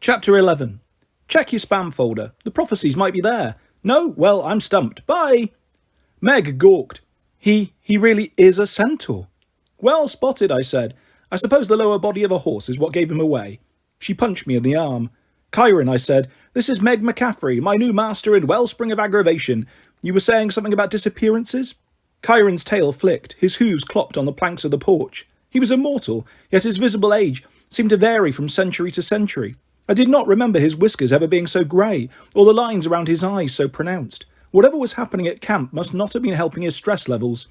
Chapter 11. Check your spam folder. The prophecies might be there. No? Well, I'm stumped. Bye! Meg gawked. He really is a centaur. Well spotted, I said. I suppose the lower body of a horse is what gave him away. She punched me in the arm. Chiron, I said, this is Meg McCaffrey, my new master and wellspring of aggravation. You were saying something about disappearances? Chiron's tail flicked. His hooves clopped on the planks of the porch. He was immortal, yet his visible age seemed to vary from century to century. I did not remember his whiskers ever being so grey, or the lines around his eyes so pronounced. Whatever was happening at camp must not have been helping his stress levels.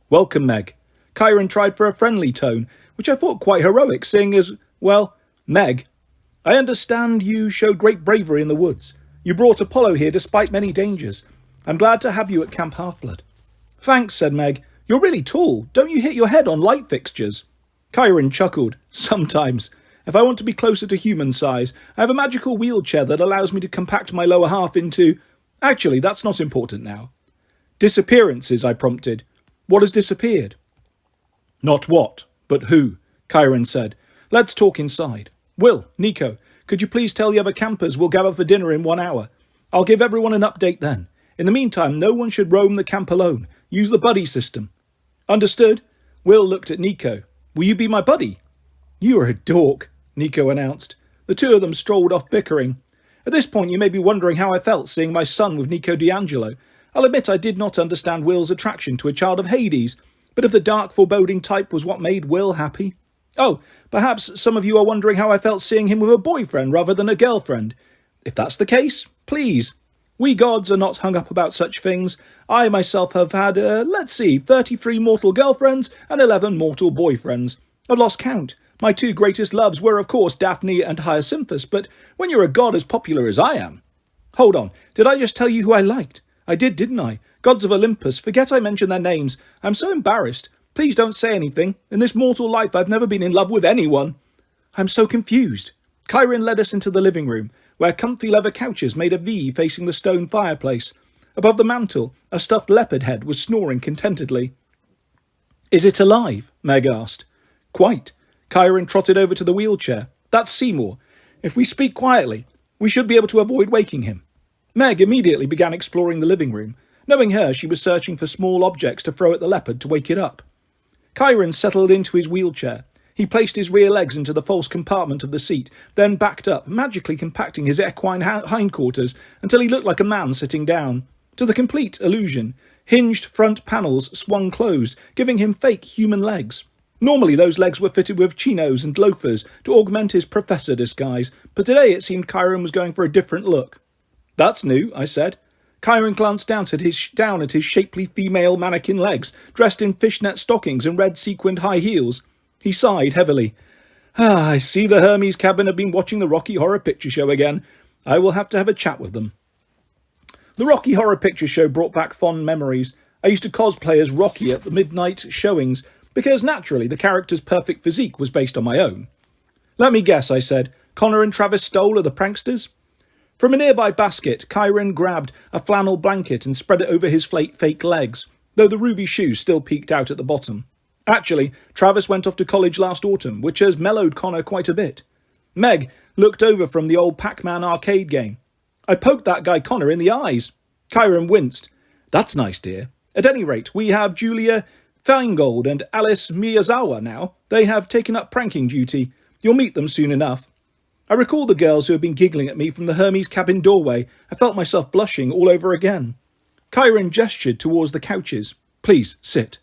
Welcome, Meg. Chiron tried for a friendly tone, which I thought quite heroic, seeing as, well, Meg, I understand you showed great bravery in the woods. You brought Apollo here despite many dangers. I'm glad to have you at Camp Half-Blood. Thanks, said Meg. You're really tall. Don't you hit your head on light fixtures? Chiron chuckled. Sometimes. If I want to be closer to human size, I have a magical wheelchair that allows me to compact my lower half into... Actually, that's not important now. Disappearances, I prompted. What has disappeared? Not what, but who, Chiron said. Let's talk inside. Will, Nico, could you please tell the other campers we'll gather for dinner in 1 hour? I'll give everyone an update then. In the meantime, no one should roam the camp alone. Use the buddy system. Understood? Will looked at Nico. Will you be my buddy? You are a dork, Nico announced. The two of them strolled off bickering. At this point you may be wondering how I felt seeing my son with Nico D'Angelo. I'll admit I did not understand Will's attraction to a child of Hades, but if the dark foreboding type was what made Will happy... Oh, perhaps some of you are wondering how I felt seeing him with a boyfriend rather than a girlfriend. If that's the case, please. We gods are not hung up about such things. I myself have had, 33 mortal girlfriends and 11 mortal boyfriends. I've lost count. My two greatest loves were, of course, Daphne and Hyacinthus, but when you're a god as popular as I am... Hold on, did I just tell you who I liked? I did, didn't I? Gods of Olympus, forget I mentioned their names. I'm so embarrassed. Please don't say anything. In this mortal life I've never been in love with anyone. I'm so confused. Chiron led us into the living room, where comfy leather couches made a V facing the stone fireplace. Above the mantel, a stuffed leopard head was snoring contentedly. Is it alive? Meg asked. Quite. Chiron trotted over to the wheelchair. That's Seymour. If we speak quietly, we should be able to avoid waking him. Meg immediately began exploring the living room. Knowing her, she was searching for small objects to throw at the leopard to wake it up. Chiron settled into his wheelchair. He placed his rear legs into the false compartment of the seat, then backed up, magically compacting his equine hindquarters until he looked like a man sitting down. To the complete illusion, hinged front panels swung closed, giving him fake human legs. Normally those legs were fitted with chinos and loafers to augment his professor disguise, but today it seemed Chiron was going for a different look. That's new, I said. Chiron glanced down at his shapely female mannequin legs, dressed in fishnet stockings and red sequined high heels. He sighed heavily. I see the Hermes cabin have been watching the Rocky Horror Picture Show again. I will have to have a chat with them. The Rocky Horror Picture Show brought back fond memories. I used to cosplay as Rocky at the midnight showings, because naturally the character's perfect physique was based on my own. Let me guess, I said. Connor and Travis Stoll are the pranksters? From a nearby basket, Chiron grabbed a flannel blanket and spread it over his fake legs, though the ruby shoes still peeked out at the bottom. Actually, Travis went off to college last autumn, which has mellowed Connor quite a bit. Meg looked over from the old Pac-Man arcade game. I poked that guy Connor in the eyes. Chiron winced. That's nice, dear. At any rate, we have Julia Feingold and Alice Miyazawa now. They have taken up pranking duty. You'll meet them soon enough. I recalled the girls who had been giggling at me from the Hermes cabin doorway. I felt myself blushing all over again. Chiron gestured towards the couches. Please, sit.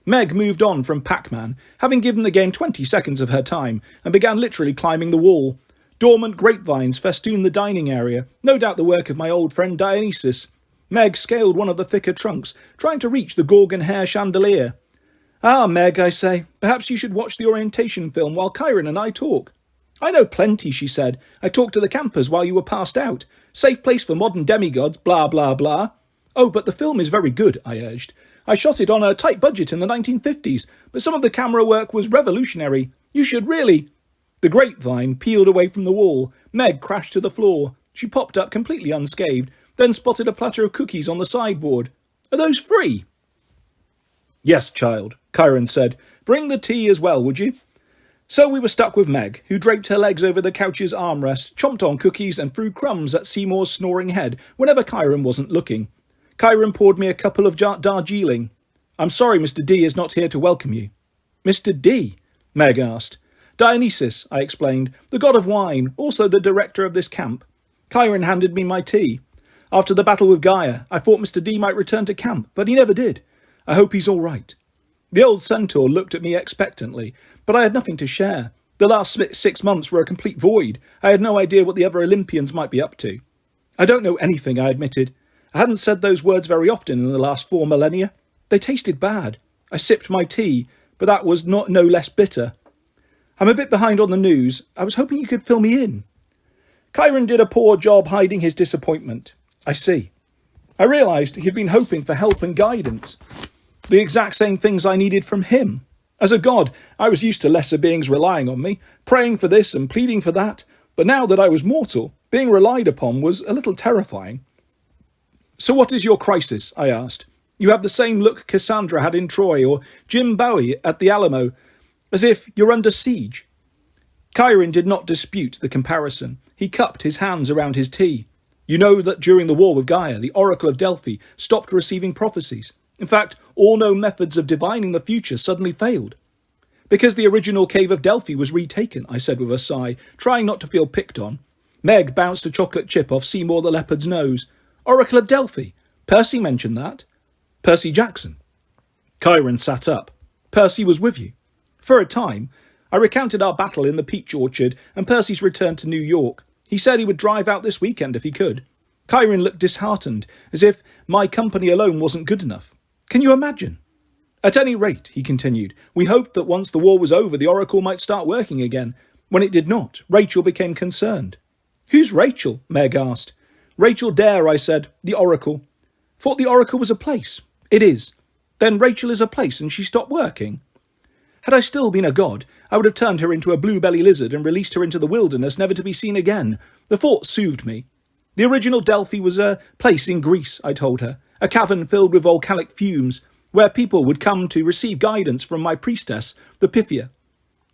Meg moved on from Pac-Man, having given the game 20 seconds of her time, and began literally climbing the wall. Dormant grapevines festooned the dining area, no doubt the work of my old friend Dionysus. Meg scaled one of the thicker trunks, trying to reach the Gorgon hair chandelier. Ah, Meg, I say, perhaps you should watch the orientation film while Chiron and I talk. I know plenty, she said. I talked to the campers while you were passed out. Safe place for modern demigods, blah, blah, blah. Oh, but the film is very good, I urged. I shot it on a tight budget in the 1950s, but some of the camera work was revolutionary. You should really... The grapevine peeled away from the wall. Meg crashed to the floor. She popped up completely unscathed, then spotted a platter of cookies on the sideboard. Are those free? Yes, child, Chiron said. Bring the tea as well, would you? So we were stuck with Meg, who draped her legs over the couch's armrest, chomped on cookies and threw crumbs at Seymour's snoring head whenever Chiron wasn't looking. Chiron poured me a couple of Darjeeling. I'm sorry Mr. D is not here to welcome you. Mr. D? Meg asked. Dionysus, I explained, the god of wine, also the director of this camp. Chiron handed me my tea. After the battle with Gaia, I thought Mr. D might return to camp, but he never did. I hope he's all right. The old centaur looked at me expectantly, but I had nothing to share. The last 6 months were a complete void. I had no idea what the other Olympians might be up to. I don't know anything, I admitted. I hadn't said those words very often in the last 4 millennia. They tasted bad. I sipped my tea, but that was no less bitter. I'm a bit behind on the news. I was hoping you could fill me in. Chiron did a poor job hiding his disappointment. I see. I realised he'd been hoping for help and guidance. The exact same things I needed from him. As a god, I was used to lesser beings relying on me, praying for this and pleading for that, but now that I was mortal, being relied upon was a little terrifying. So what is your crisis? I asked. You have the same look Cassandra had in Troy or Jim Bowie at the Alamo, as if you're under siege. Chiron did not dispute the comparison. He cupped his hands around his tea. You know that during the war with Gaia, the Oracle of Delphi stopped receiving prophecies. In fact, all known methods of divining the future suddenly failed. Because the original cave of Delphi was retaken, I said with a sigh, trying not to feel picked on. Meg bounced a chocolate chip off Seymour the leopard's nose. Oracle of Delphi. Percy mentioned that. Percy Jackson. Chiron sat up. Percy was with you. For a time, I recounted our battle in the peach orchard and Percy's return to New York. He said he would drive out this weekend if he could. Chiron looked disheartened, as if my company alone wasn't good enough. Can you imagine? At any rate, he continued, we hoped that once the war was over, the Oracle might start working again. When it did not, Rachel became concerned. Who's Rachel? Meg asked. Rachel Dare, I said. The Oracle. Thought the Oracle was a place. It is. Then Rachel is a place and she stopped working. Had I still been a god, I would have turned her into a blue-belly lizard and released her into the wilderness, never to be seen again. The thought soothed me. The original Delphi was a place in Greece, I told her, a cavern filled with volcanic fumes, where people would come to receive guidance from my priestess, the Pythia.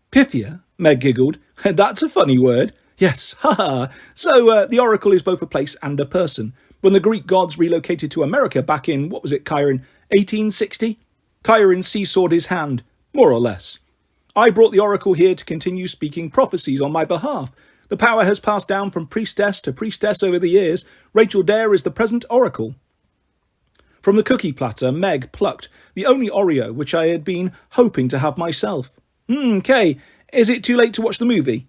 Pythia? Meg giggled. That's a funny word. Yes, ha-ha. So the Oracle is both a place and a person. When the Greek gods relocated to America back in, what was it, Chiron, 1860? Chiron seesawed his hand, more or less. I brought the Oracle here to continue speaking prophecies on my behalf. The power has passed down from priestess to priestess over the years. Rachel Dare is the present Oracle. From the cookie platter, Meg plucked the only Oreo which I had been hoping to have myself. Kay, is it too late to watch the movie?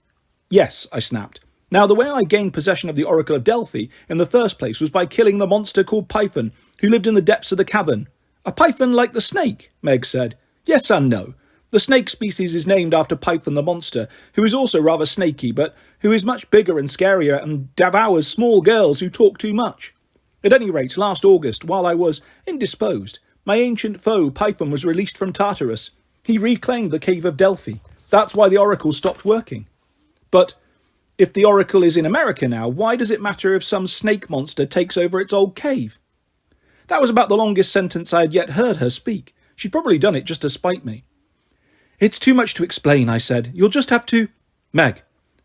Yes, I snapped. Now, the way I gained possession of the Oracle of Delphi in the first place was by killing the monster called Python, who lived in the depths of the cavern. A python like the snake, Meg said. Yes and no. The snake species is named after Python the monster, who is also rather snaky, but who is much bigger and scarier and devours small girls who talk too much. At any rate, last August, while I was indisposed, my ancient foe Python was released from Tartarus. He reclaimed the cave of Delphi. That's why the Oracle stopped working. But if the Oracle is in America now, why does it matter if some snake monster takes over its old cave? That was about the longest sentence I had yet heard her speak. She'd probably done it just to spite me. It's too much to explain, I said. You'll just have to... Meg.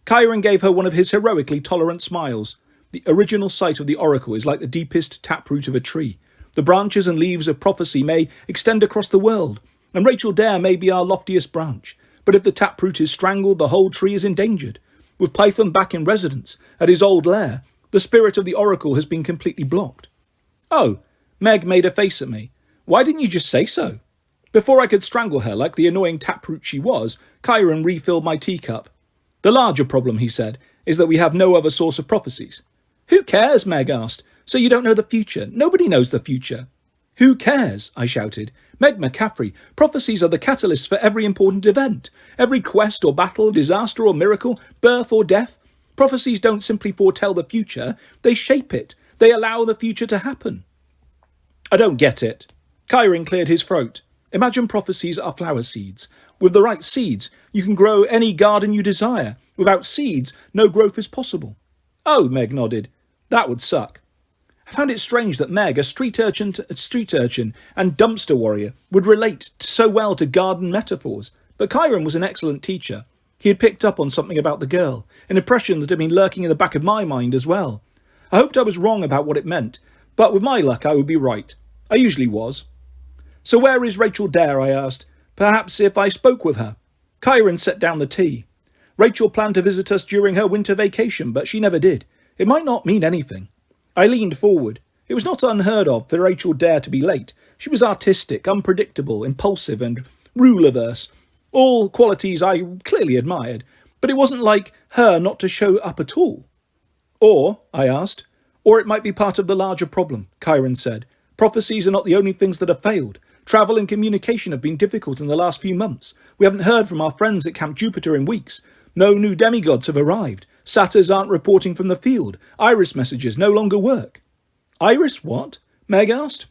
Chiron gave her one of his heroically tolerant smiles. The original site of the Oracle is like the deepest taproot of a tree. The branches and leaves of prophecy may extend across the world, and Rachel Dare may be our loftiest branch. But if the taproot is strangled, the whole tree is endangered. With Python back in residence at his old lair, the spirit of the Oracle has been completely blocked. Oh, Meg made a face at me. Why didn't you just say so? Before I could strangle her like the annoying taproot she was, Chiron refilled my teacup. The larger problem, he said, is that we have no other source of prophecies. Who cares? Meg asked. So you don't know the future? Nobody knows the future. Who cares? I shouted. Meg McCaffrey, prophecies are the catalyst for every important event. Every quest or battle, disaster or miracle, birth or death. Prophecies don't simply foretell the future, they shape it. They allow the future to happen. I don't get it. Chiron cleared his throat. Imagine prophecies are flower seeds. With the right seeds, you can grow any garden you desire. Without seeds, no growth is possible. Oh, Meg nodded. That would suck. I found it strange that Meg, a street urchin and dumpster warrior, would relate so well to garden metaphors. But Chiron was an excellent teacher. He had picked up on something about the girl, an impression that had been lurking in the back of my mind as well. I hoped I was wrong about what it meant, but with my luck I would be right. I usually was. So where is Rachel Dare? I asked. Perhaps if I spoke with her. Kyron set down the tea. Rachel planned to visit us during her winter vacation, but she never did. It might not mean anything. I leaned forward. It was not unheard of for Rachel Dare to be late. She was artistic, unpredictable, impulsive, and rule-averse. All qualities I clearly admired, but it wasn't like her not to show up at all. Or, I asked, or it might be part of the larger problem, Kyron said. Prophecies are not the only things that have failed. Travel and communication have been difficult in the last few months. We haven't heard from our friends at Camp Jupiter in weeks. No new demigods have arrived. Satyrs aren't reporting from the field. Iris messages no longer work. Iris what? Meg asked.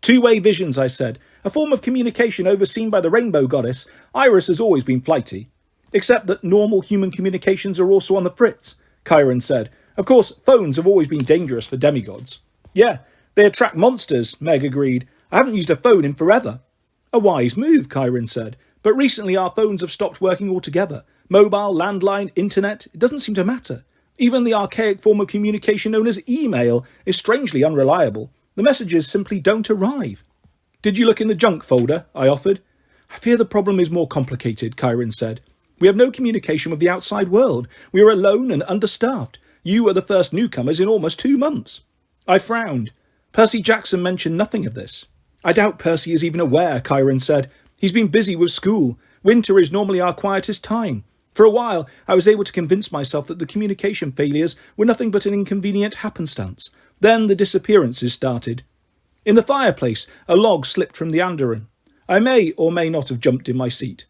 Two-way visions, I said. A form of communication overseen by the rainbow goddess. Iris has always been flighty. Except that normal human communications are also on the fritz, Kyron said. Of course, phones have always been dangerous for demigods. Yeah, they attract monsters, Meg agreed. I haven't used a phone in forever. A wise move, Kyron said. But recently our phones have stopped working altogether. Mobile, landline, internet, it doesn't seem to matter. Even the archaic form of communication known as email is strangely unreliable. The messages simply don't arrive. Did you look in the junk folder? I offered. I fear the problem is more complicated, Kyron said. We have no communication with the outside world. We are alone and understaffed. You are the first newcomers in almost 2 months. I frowned. Percy Jackson mentioned nothing of this. I doubt Percy is even aware, Kyron said. He's been busy with school. Winter is normally our quietest time. For a while, I was able to convince myself that the communication failures were nothing but an inconvenient happenstance. Then the disappearances started. In the fireplace, a log slipped from the andiron. I may or may not have jumped in my seat.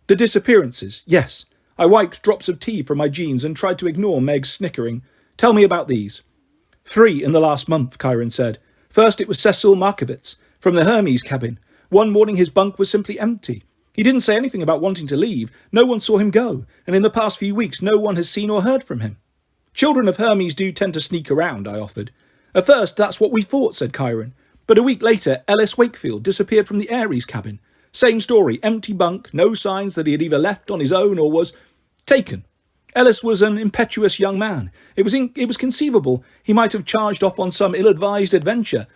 The disappearances, yes. I wiped drops of tea from my jeans and tried to ignore Meg's snickering. Tell me about these. 3 in the last month, Kyron said. First it was Cecil Markovitz, from the Hermes cabin. One morning his bunk was simply empty. He didn't say anything about wanting to leave. No one saw him go, and in the past few weeks no one has seen or heard from him. Children of Hermes do tend to sneak around, I offered. At first that's what we thought, said Kyron. But a week later, Ellis Wakefield disappeared from the Ares cabin. Same story, empty bunk, no signs that he had either left on his own or was taken. Ellis was an impetuous young man. It was conceivable he might have charged off on some ill-advised adventure,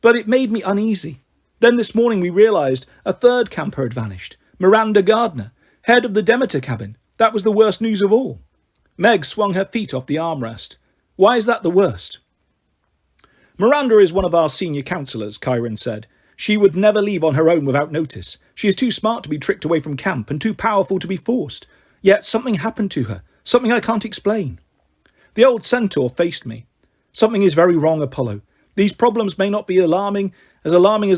but it made me uneasy. Then this morning we realised a third camper had vanished. Miranda Gardner, head of the Demeter cabin. That was the worst news of all. Meg swung her feet off the armrest. Why is that the worst? Miranda is one of our senior counsellors, Kyron said. She would never leave on her own without notice. She is too smart to be tricked away from camp and too powerful to be forced. Yet something happened to her, something I can't explain. The old centaur faced me. Something is very wrong, Apollo. These problems may not be alarming as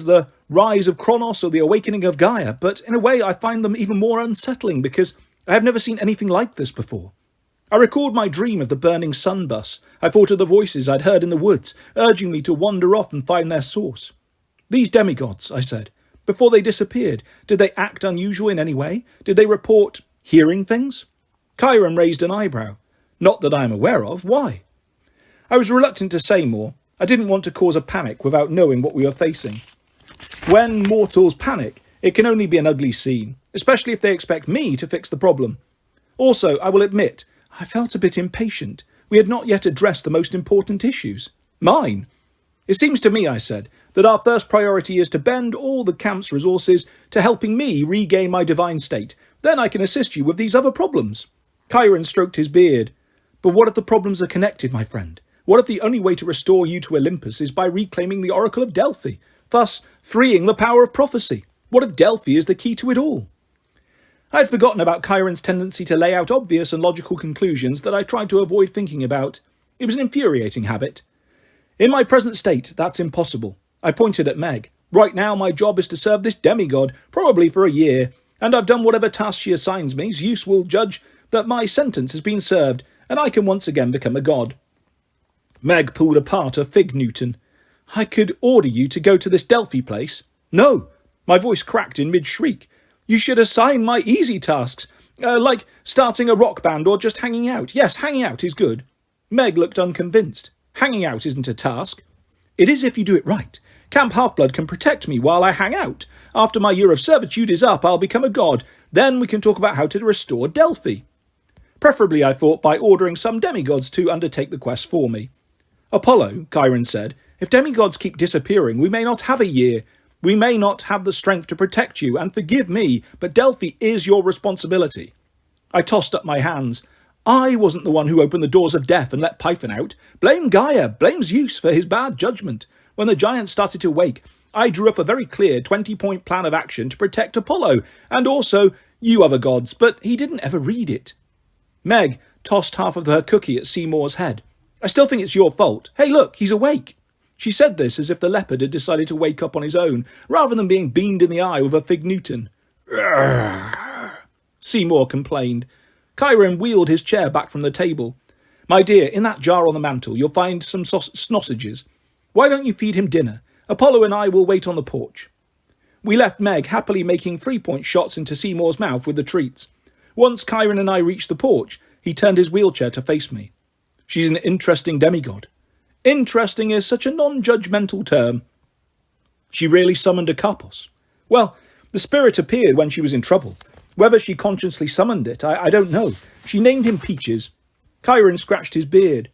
the rise of Kronos or the awakening of Gaia, but in a way I find them even more unsettling because I have never seen anything like this before. I recalled my dream of the burning sun bus. I thought of the voices I'd heard in the woods, urging me to wander off and find their source. These demigods, I said, before they disappeared, did they act unusual in any way? Did they report hearing things? Kyron raised an eyebrow. Not that I am aware of. Why? I was reluctant to say more. I didn't want to cause a panic without knowing what we were facing. When mortals panic, it can only be an ugly scene, especially if they expect me to fix the problem. Also, I will admit, I felt a bit impatient. We had not yet addressed the most important issues. Mine. It seems to me, I said, that our first priority is to bend all the camp's resources to helping me regain my divine state. Then I can assist you with these other problems. Kyron stroked his beard. But what if the problems are connected, my friend? What if the only way to restore you to Olympus is by reclaiming the Oracle of Delphi, thus freeing the power of prophecy? What if Delphi is the key to it all? I had forgotten about Kyron's tendency to lay out obvious and logical conclusions that I tried to avoid thinking about. It was an infuriating habit. In my present state, that's impossible. I pointed at Meg. Right now, my job is to serve this demigod, probably for a year, and I've done whatever task she assigns me. Zeus will judge that my sentence has been served, and I can once again become a god. Meg pulled apart a fig Newton. I could order you to go to this Delphi place. No! My voice cracked in mid-shriek. You should assign my easy tasks, like starting a rock band or just hanging out. Yes, hanging out is good. Meg looked unconvinced. Hanging out isn't a task. It is if you do it right. Camp Half-Blood can protect me while I hang out. After my year of servitude is up, I'll become a god. Then we can talk about how to restore Delphi. Preferably, I thought, by ordering some demigods to undertake the quest for me. Apollo, Chiron said, if demigods keep disappearing, we may not have a year. We may not have the strength to protect you, and forgive me, but Delphi is your responsibility. I tossed up my hands. I wasn't the one who opened the doors of death and let Python out. Blame Gaia, blame Zeus for his bad judgment. When the giants started to wake, I drew up a very clear 20-point plan of action to protect Apollo, and also you other gods, but he didn't ever read it. Meg tossed half of her cookie at Seymour's head. I still think it's your fault. Hey, look, he's awake. She said this as if the leopard had decided to wake up on his own, rather than being beamed in the eye with a fig Newton. Seymour complained. Chiron wheeled his chair back from the table. My dear, in that jar on the mantel you'll find some sausages. Why don't you feed him dinner? Apollo and I will wait on the porch. We left Meg happily making 3-point shots into Seymour's mouth with the treats. Once Chiron and I reached the porch, he turned his wheelchair to face me. She's an interesting demigod. Interesting is such a non-judgmental term. She really summoned a Karpos. Well, the spirit appeared when she was in trouble. Whether she consciously summoned it, I don't know. She named him Peaches. Chiron scratched his beard.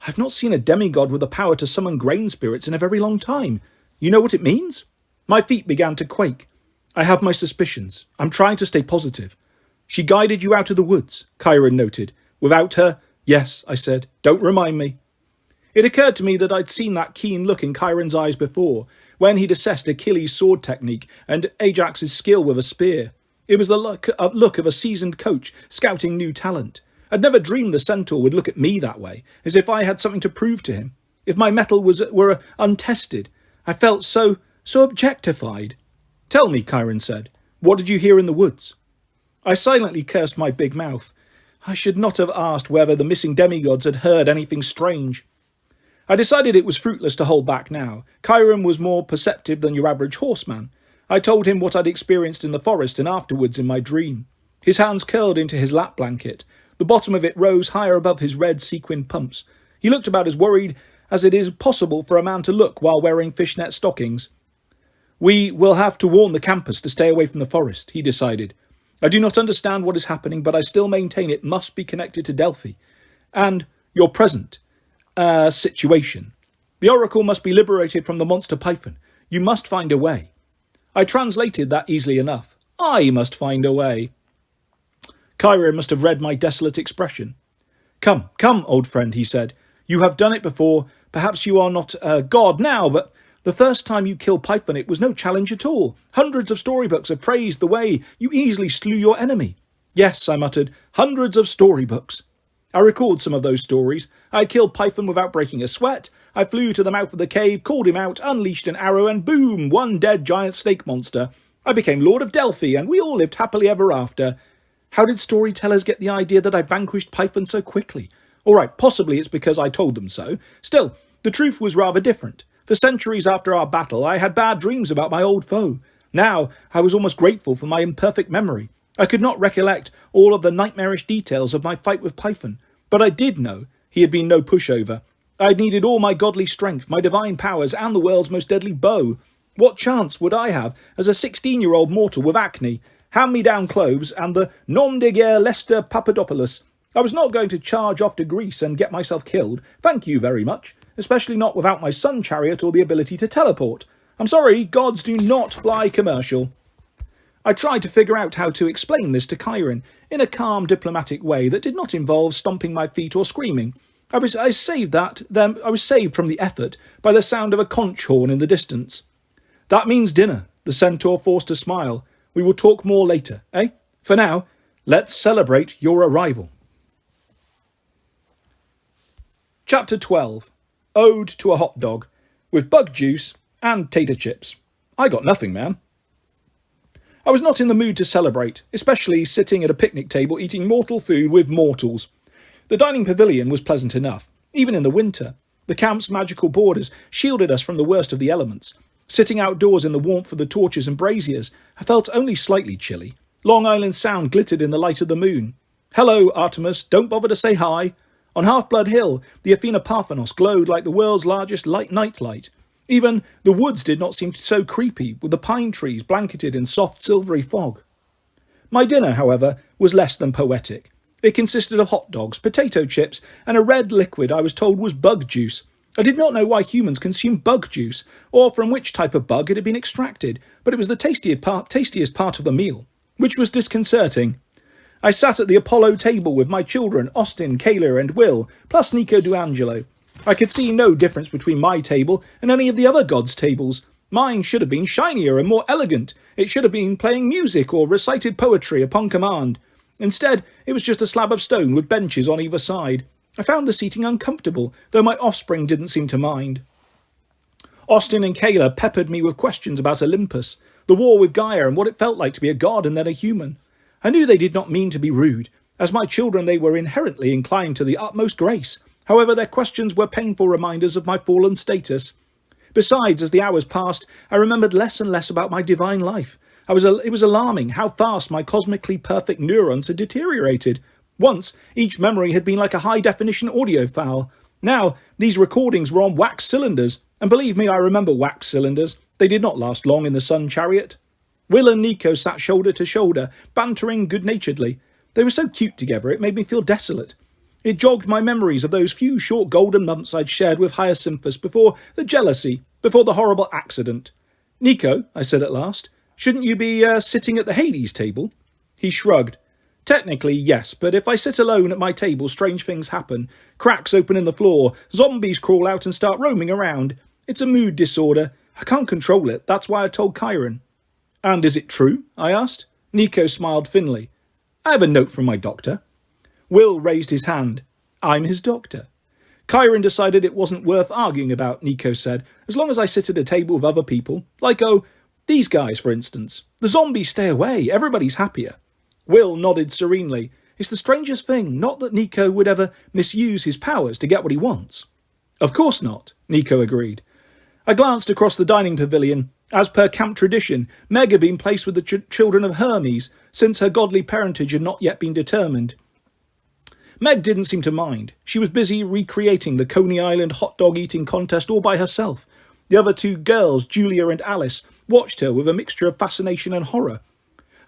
I've not seen a demigod with the power to summon grain spirits in a very long time. You know what it means? My feet began to quake. I have my suspicions. I'm trying to stay positive. She guided you out of the woods, Chiron noted. Without her? Yes, I said. Don't remind me. It occurred to me that I'd seen that keen look in Chiron's eyes before, when he'd assessed Achilles' sword technique and Ajax's skill with a spear. It was the look of a seasoned coach scouting new talent. I'd never dreamed the centaur would look at me that way, as if I had something to prove to him. If my mettle were untested, I felt so objectified. Tell me, Chiron said, what did you hear in the woods? I silently cursed my big mouth. I should not have asked whether the missing demigods had heard anything strange. I decided it was fruitless to hold back now. Chiron was more perceptive than your average horseman. I told him what I'd experienced in the forest and afterwards in my dream. His hands curled into his lap blanket. The bottom of it rose higher above his red sequin pumps. He looked about as worried as it is possible for a man to look while wearing fishnet stockings. We will have to warn the campus to stay away from the forest, he decided. I do not understand what is happening, but I still maintain it must be connected to Delphi. And your present situation. The oracle must be liberated from the monster Python. You must find a way. I translated that easily enough. I must find a way. Chiron must have read my desolate expression. Come, old friend, he said. You have done it before. Perhaps you are not a god now, but the first time you killed Python it was no challenge at all. Hundreds of storybooks have praised the way you easily slew your enemy. Yes, I muttered, hundreds of storybooks. I recalled some of those stories. I had killed Python without breaking a sweat. I flew to the mouth of the cave, called him out, unleashed an arrow, and boom, one dead giant snake monster. I became Lord of Delphi, and we all lived happily ever after. How did storytellers get the idea that I vanquished Python so quickly? All right, possibly it's because I told them so. Still, the truth was rather different. For centuries after our battle, I had bad dreams about my old foe. Now, I was almost grateful for my imperfect memory. I could not recollect all of the nightmarish details of my fight with Python, but I did know he had been no pushover. I had needed all my godly strength, my divine powers, and the world's most deadly bow. What chance would I have as a 16-year-old mortal with acne, hand-me-down clothes, and the nom de guerre Lester Papadopoulos? I was not going to charge off to Greece and get myself killed, thank you very much, especially not without my sun chariot or the ability to teleport. I'm sorry, gods do not fly commercial. I tried to figure out how to explain this to Chiron in a calm, diplomatic way that did not involve stomping my feet or screaming. I was saved from the effort by the sound of a conch horn in the distance. That means dinner, the centaur forced a smile. We will talk more later, eh? For now, let's celebrate your arrival. Chapter 12. Ode to a Hot Dog, with bug juice and tater chips. I got nothing, man. I was not in the mood to celebrate, especially sitting at a picnic table eating mortal food with mortals. The dining pavilion was pleasant enough, even in the winter. The camp's magical borders shielded us from the worst of the elements. Sitting outdoors in the warmth of the torches and braziers, I felt only slightly chilly. Long Island Sound glittered in the light of the moon. Hello, Artemis, don't bother to say hi. On Half-Blood Hill, the Athena Parthenos glowed like the world's largest nightlight. Even the woods did not seem so creepy, with the pine trees blanketed in soft silvery fog. My dinner, however, was less than poetic. It consisted of hot dogs, potato chips, and a red liquid I was told was bug juice. I did not know why humans consume bug juice, or from which type of bug it had been extracted, but it was the tastiest part of the meal, which was disconcerting. I sat at the Apollo table with my children, Austin, Kayla, and Will, plus Nico D'Angelo. I could see no difference between my table and any of the other gods' tables. Mine should have been shinier and more elegant. It should have been playing music or recited poetry upon command. Instead, it was just a slab of stone with benches on either side. I found the seating uncomfortable, though my offspring didn't seem to mind. Austin and Kayla peppered me with questions about Olympus, the war with Gaia, and what it felt like to be a god and then a human. I knew they did not mean to be rude. As my children, they were inherently inclined to the utmost grace. However, their questions were painful reminders of my fallen status. Besides, as the hours passed, I remembered less and less about my divine life. It was alarming how fast my cosmically perfect neurons had deteriorated. Once, each memory had been like a high-definition audio file. Now, these recordings were on wax cylinders, and believe me, I remember wax cylinders. They did not last long in the sun chariot. Will and Nico sat shoulder to shoulder, bantering good-naturedly. They were so cute together, it made me feel desolate. It jogged my memories of those few short golden months I'd shared with Hyacinthus before the jealousy, before the horrible accident. "Nico," I said at last, "shouldn't you be sitting at the Hades table?" He shrugged. "Technically, yes, but if I sit alone at my table, strange things happen. Cracks open in the floor, zombies crawl out and start roaming around. It's a mood disorder. I can't control it. That's why I told Chiron." "And is it true?" I asked. Nico smiled thinly. "I have a note from my doctor." Will raised his hand. "I'm his doctor." Chiron decided it wasn't worth arguing about, Nico said, as long as I sit at a table with other people. Like, these guys, for instance. The zombies stay away. Everybody's happier. Will nodded serenely. It's the strangest thing, not that Nico would ever misuse his powers to get what he wants. Of course not, Nico agreed. I glanced across the dining pavilion. As per camp tradition, Meg had been placed with the children of Hermes, since her godly parentage had not yet been determined. Meg didn't seem to mind. She was busy recreating the Coney Island hot dog eating contest all by herself. The other two girls, Julia and Alice, watched her with a mixture of fascination and horror.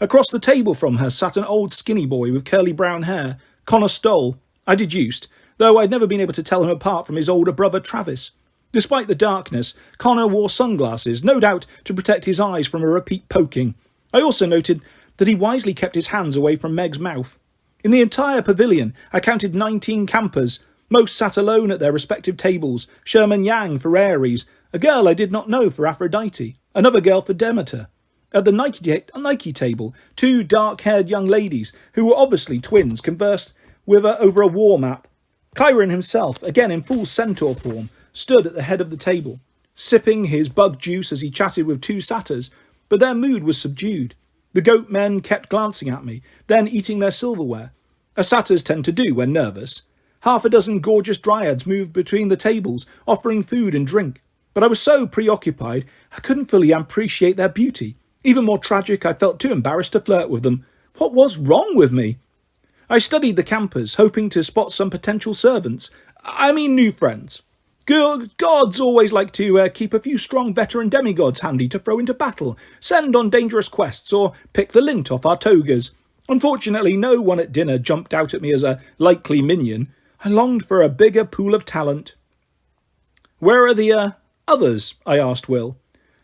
Across the table from her sat an old skinny boy with curly brown hair, Connor Stoll, I deduced, though I'd never been able to tell him apart from his older brother Travis. Despite the darkness, Connor wore sunglasses, no doubt to protect his eyes from a repeat poking. I also noted that he wisely kept his hands away from Meg's mouth. In the entire pavilion, I counted 19 campers. Most sat alone at their respective tables. Sherman Yang for Ares, a girl I did not know for Aphrodite, another girl for Demeter. At the Nike table, two dark-haired young ladies, who were obviously twins, conversed with her over a war map. Chiron himself, again in full centaur form, stood at the head of the table, sipping his bug juice as he chatted with two satyrs, but their mood was subdued. The goat men kept glancing at me, then eating their silverware, as satyrs tend to do when nervous. Half a dozen gorgeous dryads moved between the tables, offering food and drink, but I was so preoccupied I couldn't fully appreciate their beauty. Even more tragic, I felt too embarrassed to flirt with them. What was wrong with me? I studied the campers, hoping to spot some potential servants. I mean new friends. Gods always like to keep a few strong veteran demigods handy to throw into battle, send on dangerous quests, or pick the lint off our togas. Unfortunately, no one at dinner jumped out at me as a likely minion. I longed for a bigger pool of talent. "Where are the others?" I asked Will.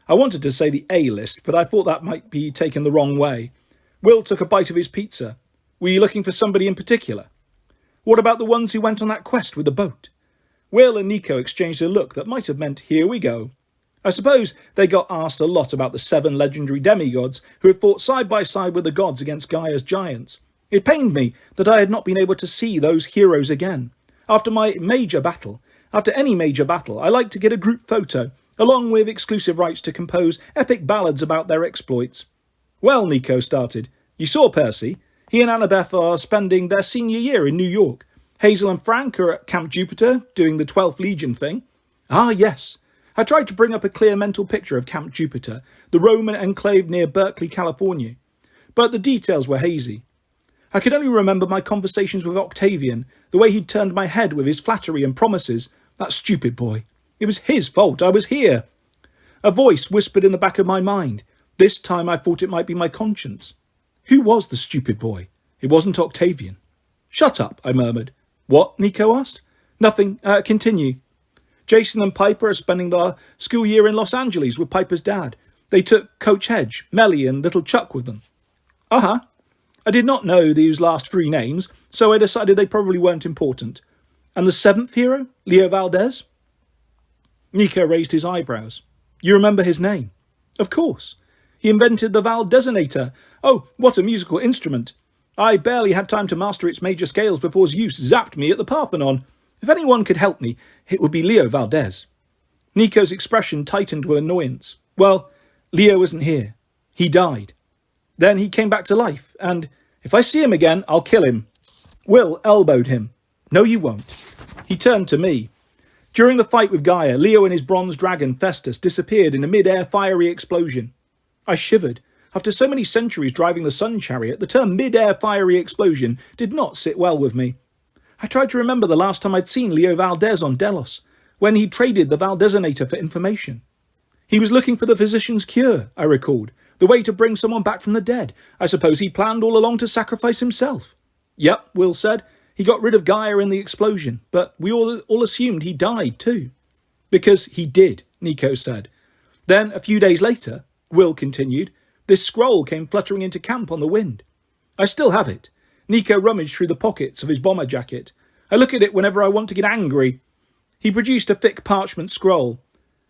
I wanted to say the A-list, but I thought that might be taken the wrong way. Will took a bite of his pizza. "Were you looking for somebody in particular?" "What about the ones who went on that quest with the boat?" Will and Nico exchanged a look that might have meant, "Here we go." I suppose they got asked a lot about the 7 legendary demigods who had fought side by side with the gods against Gaia's giants. It pained me that I had not been able to see those heroes again. After any major battle, I like to get a group photo, along with exclusive rights to compose epic ballads about their exploits. "Well," Nico started, "you saw Percy. He and Annabeth are spending their senior year in New York. Hazel and Frank are at Camp Jupiter, doing the 12th Legion thing." "Ah, yes." I tried to bring up a clear mental picture of Camp Jupiter, the Roman enclave near Berkeley, California. But the details were hazy. I could only remember my conversations with Octavian, the way he'd turned my head with his flattery and promises. That stupid boy. It was his fault. I was here. A voice whispered in the back of my mind. This time I thought it might be my conscience. Who was the stupid boy? It wasn't Octavian. Shut up, I murmured. What? Nico asked. Nothing. Continue. Jason and Piper are spending their school year in Los Angeles with Piper's dad. They took Coach Hedge, Melly, and little Chuck with them. Uh-huh. I did not know these last three names, so I decided they probably weren't important. And the seventh hero? Leo Valdez? Nico raised his eyebrows. You remember his name? Of course. He invented the Valdezinator. Oh, what a musical instrument. I barely had time to master its major scales before Zeus zapped me at the Parthenon. If anyone could help me, it would be Leo Valdez. Nico's expression tightened with annoyance. Well, Leo isn't here. He died. Then he came back to life, and if I see him again, I'll kill him. Will elbowed him. No, you won't. He turned to me. During the fight with Gaia, Leo and his bronze dragon, Festus, disappeared in a mid-air fiery explosion. I shivered. After so many centuries driving the sun chariot, the term mid-air fiery explosion did not sit well with me. I tried to remember the last time I'd seen Leo Valdez on Delos, when he traded the Valdezinator for information. He was looking for the physician's cure, I recalled, the way to bring someone back from the dead. I suppose he planned all along to sacrifice himself. Yep, Will said. He got rid of Gaia in the explosion, but we all assumed he died too. Because he did, Nico said. Then, a few days later, Will continued, this scroll came fluttering into camp on the wind. I still have it. Nico rummaged through the pockets of his bomber jacket. I look at it whenever I want to get angry. He produced a thick parchment scroll.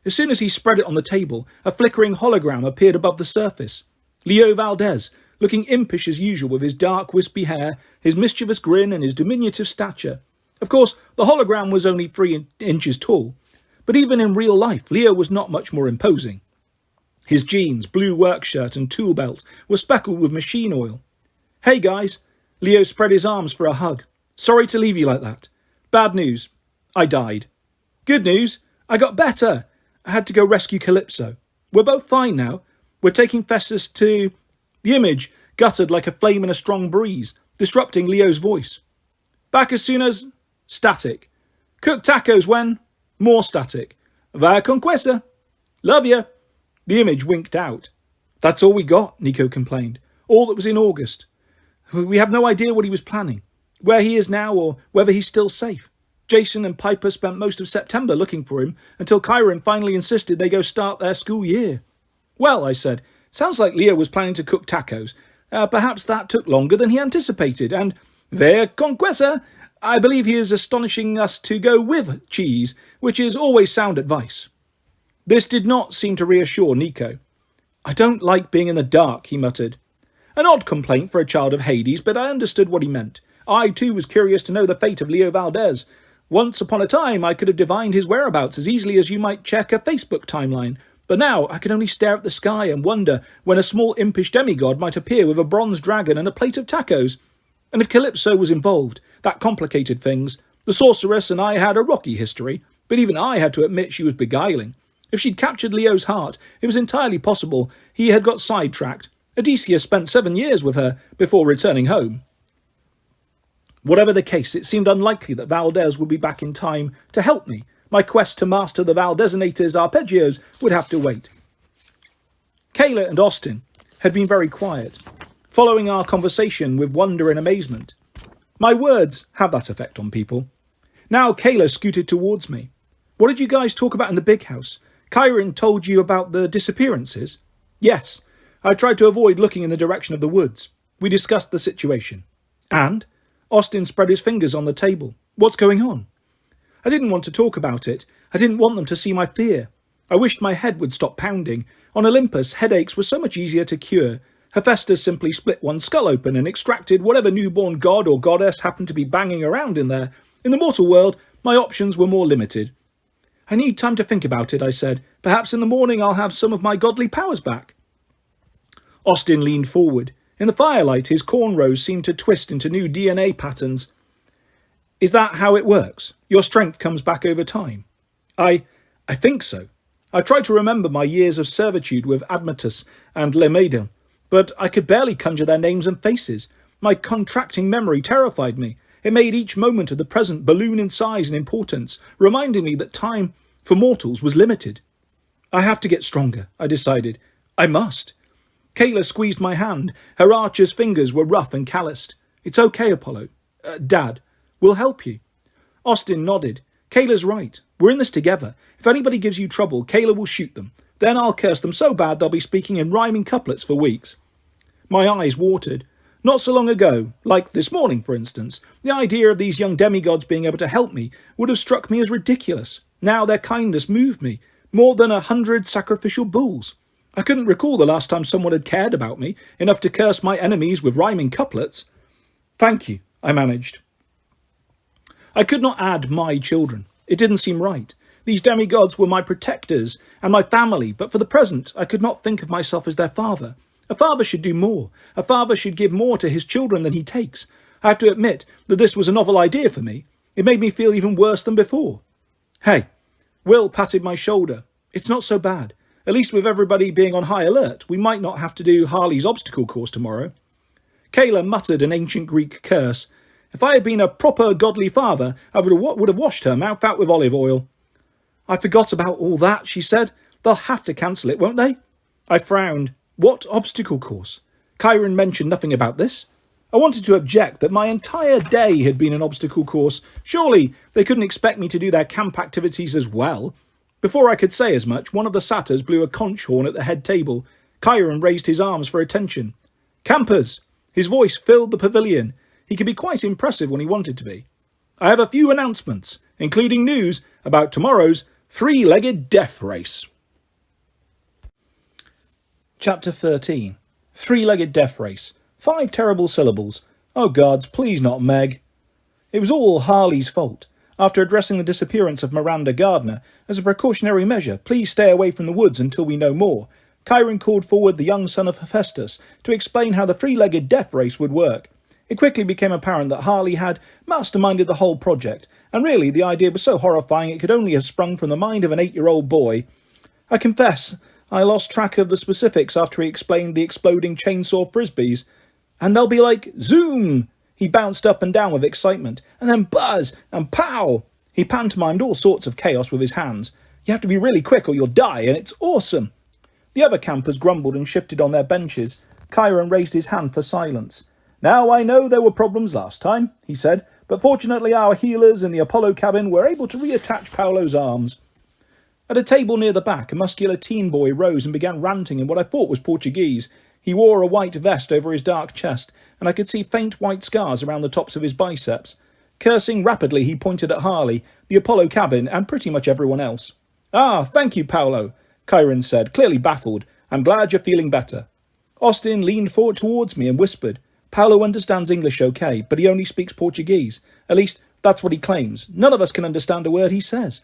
As soon as he spread it on the table, a flickering hologram appeared above the surface. Leo Valdez, looking impish as usual with his dark, wispy hair, his mischievous grin and his diminutive stature. Of course, the hologram was only 3 inches tall, but even in real life, Leo was not much more imposing. His jeans, blue work shirt and tool belt were speckled with machine oil. Hey guys, Leo spread his arms for a hug. Sorry to leave you like that. Bad news, I died. Good news, I got better. I had to go rescue Calypso. We're both fine now. We're taking Festus to... The image guttered like a flame in a strong breeze, disrupting Leo's voice. Back as soon as... Static. Cook tacos when... More static. Via conquista. Love ya. The image winked out. That's all we got, Nico complained. All that was in August. We have no idea what he was planning, where he is now or whether he's still safe. Jason and Piper spent most of September looking for him until Chiron finally insisted they go start their school year. Well, I said, sounds like Leo was planning to cook tacos. Perhaps that took longer than he anticipated, and ver conquesa, I believe he is astonishing us to go with cheese, which is always sound advice. This did not seem to reassure Nico. I don't like being in the dark, he muttered. An odd complaint for a child of Hades, but I understood what he meant. I, too, was curious to know the fate of Leo Valdez. Once upon a time, I could have divined his whereabouts as easily as you might check a Facebook timeline, but now I could only stare at the sky and wonder when a small impish demigod might appear with a bronze dragon and a plate of tacos. And if Calypso was involved, that complicated things. The sorceress and I had a rocky history, but even I had to admit she was beguiling. If she'd captured Leo's heart, it was entirely possible he had got sidetracked. Odysseus spent 7 years with her before returning home. Whatever the case, it seemed unlikely that Valdez would be back in time to help me. My quest to master the Valdezinator's arpeggios would have to wait. Kayla and Austin had been very quiet, following our conversation with wonder and amazement. My words have that effect on people. Now Kayla scooted towards me. What did you guys talk about in the big house? Chiron told you about the disappearances? Yes. I tried to avoid looking in the direction of the woods. We discussed the situation. And? Austin spread his fingers on the table. What's going on? I didn't want to talk about it. I didn't want them to see my fear. I wished my head would stop pounding. On Olympus, headaches were so much easier to cure. Hephaestus simply split one skull open and extracted whatever newborn god or goddess happened to be banging around in there. In the mortal world, my options were more limited. I need time to think about it, I said. Perhaps in the morning I'll have some of my godly powers back. Austin leaned forward. In the firelight, his cornrows seemed to twist into new DNA patterns. Is that how it works? Your strength comes back over time? I think so. I tried to remember my years of servitude with Admetus and Lemeda, but I could barely conjure their names and faces. My contracting memory terrified me. It made each moment of the present balloon in size and importance, reminding me that time for mortals was limited. I have to get stronger, I decided. I must. Kayla squeezed my hand. Her archer's fingers were rough and calloused. It's okay, Apollo. Dad, we'll help you. Austin nodded. Kayla's right. We're in this together. If anybody gives you trouble, Kayla will shoot them. Then I'll curse them so bad they'll be speaking in rhyming couplets for weeks. My eyes watered. Not so long ago, like this morning, for instance, the idea of these young demigods being able to help me would have struck me as ridiculous. Now their kindness moved me, more than 100 sacrificial bulls. I couldn't recall the last time someone had cared about me, enough to curse my enemies with rhyming couplets. Thank you, I managed. I could not add my children. It didn't seem right. These demigods were my protectors and my family, but for the present I could not think of myself as their father. A father should do more. A father should give more to his children than he takes. I have to admit that this was a novel idea for me. It made me feel even worse than before. Hey, Will patted my shoulder. It's not so bad. At least with everybody being on high alert, we might not have to do Harley's obstacle course tomorrow. Kayla muttered an ancient Greek curse. If I had been a proper godly father, I would have washed her mouth out with olive oil. I forgot about all that, she said. They'll have to cancel it, won't they? I frowned. What obstacle course? Chiron mentioned nothing about this. I wanted to object that my entire day had been an obstacle course. Surely they couldn't expect me to do their camp activities as well. Before I could say as much, one of the satyrs blew a conch horn at the head table. Chiron raised his arms for attention. Campers! His voice filled the pavilion. He could be quite impressive when he wanted to be. I have a few announcements, including news about tomorrow's three-legged death race. Chapter 13. Three-legged death race. 5 terrible syllables. Oh gods, please not Meg. It was all Harley's fault. After addressing the disappearance of Miranda Gardner, as a precautionary measure, please stay away from the woods until we know more, Chiron called forward the young son of Hephaestus to explain how the three-legged death race would work. It quickly became apparent that Harley had masterminded the whole project, and really the idea was so horrifying it could only have sprung from the mind of an 8-year-old boy. I confess, I lost track of the specifics after he explained the exploding chainsaw frisbees. And they'll be like, zoom! He bounced up and down with excitement, and then buzz, and pow! He pantomimed all sorts of chaos with his hands. You have to be really quick or you'll die, and it's awesome! The other campers grumbled and shifted on their benches. Chiron raised his hand for silence. Now I know there were problems last time, he said, but fortunately our healers in the Apollo cabin were able to reattach Paolo's arms. At a table near the back, a muscular teen boy rose and began ranting in what I thought was Portuguese. He wore a white vest over his dark chest, and I could see faint white scars around the tops of his biceps. Cursing rapidly, he pointed at Harley, the Apollo cabin, and pretty much everyone else. Ah, thank you, Paolo, Chiron said, clearly baffled. I'm glad you're feeling better. Austin leaned forward towards me and whispered, Paolo understands English okay, but he only speaks Portuguese. At least, that's what he claims. None of us can understand a word he says.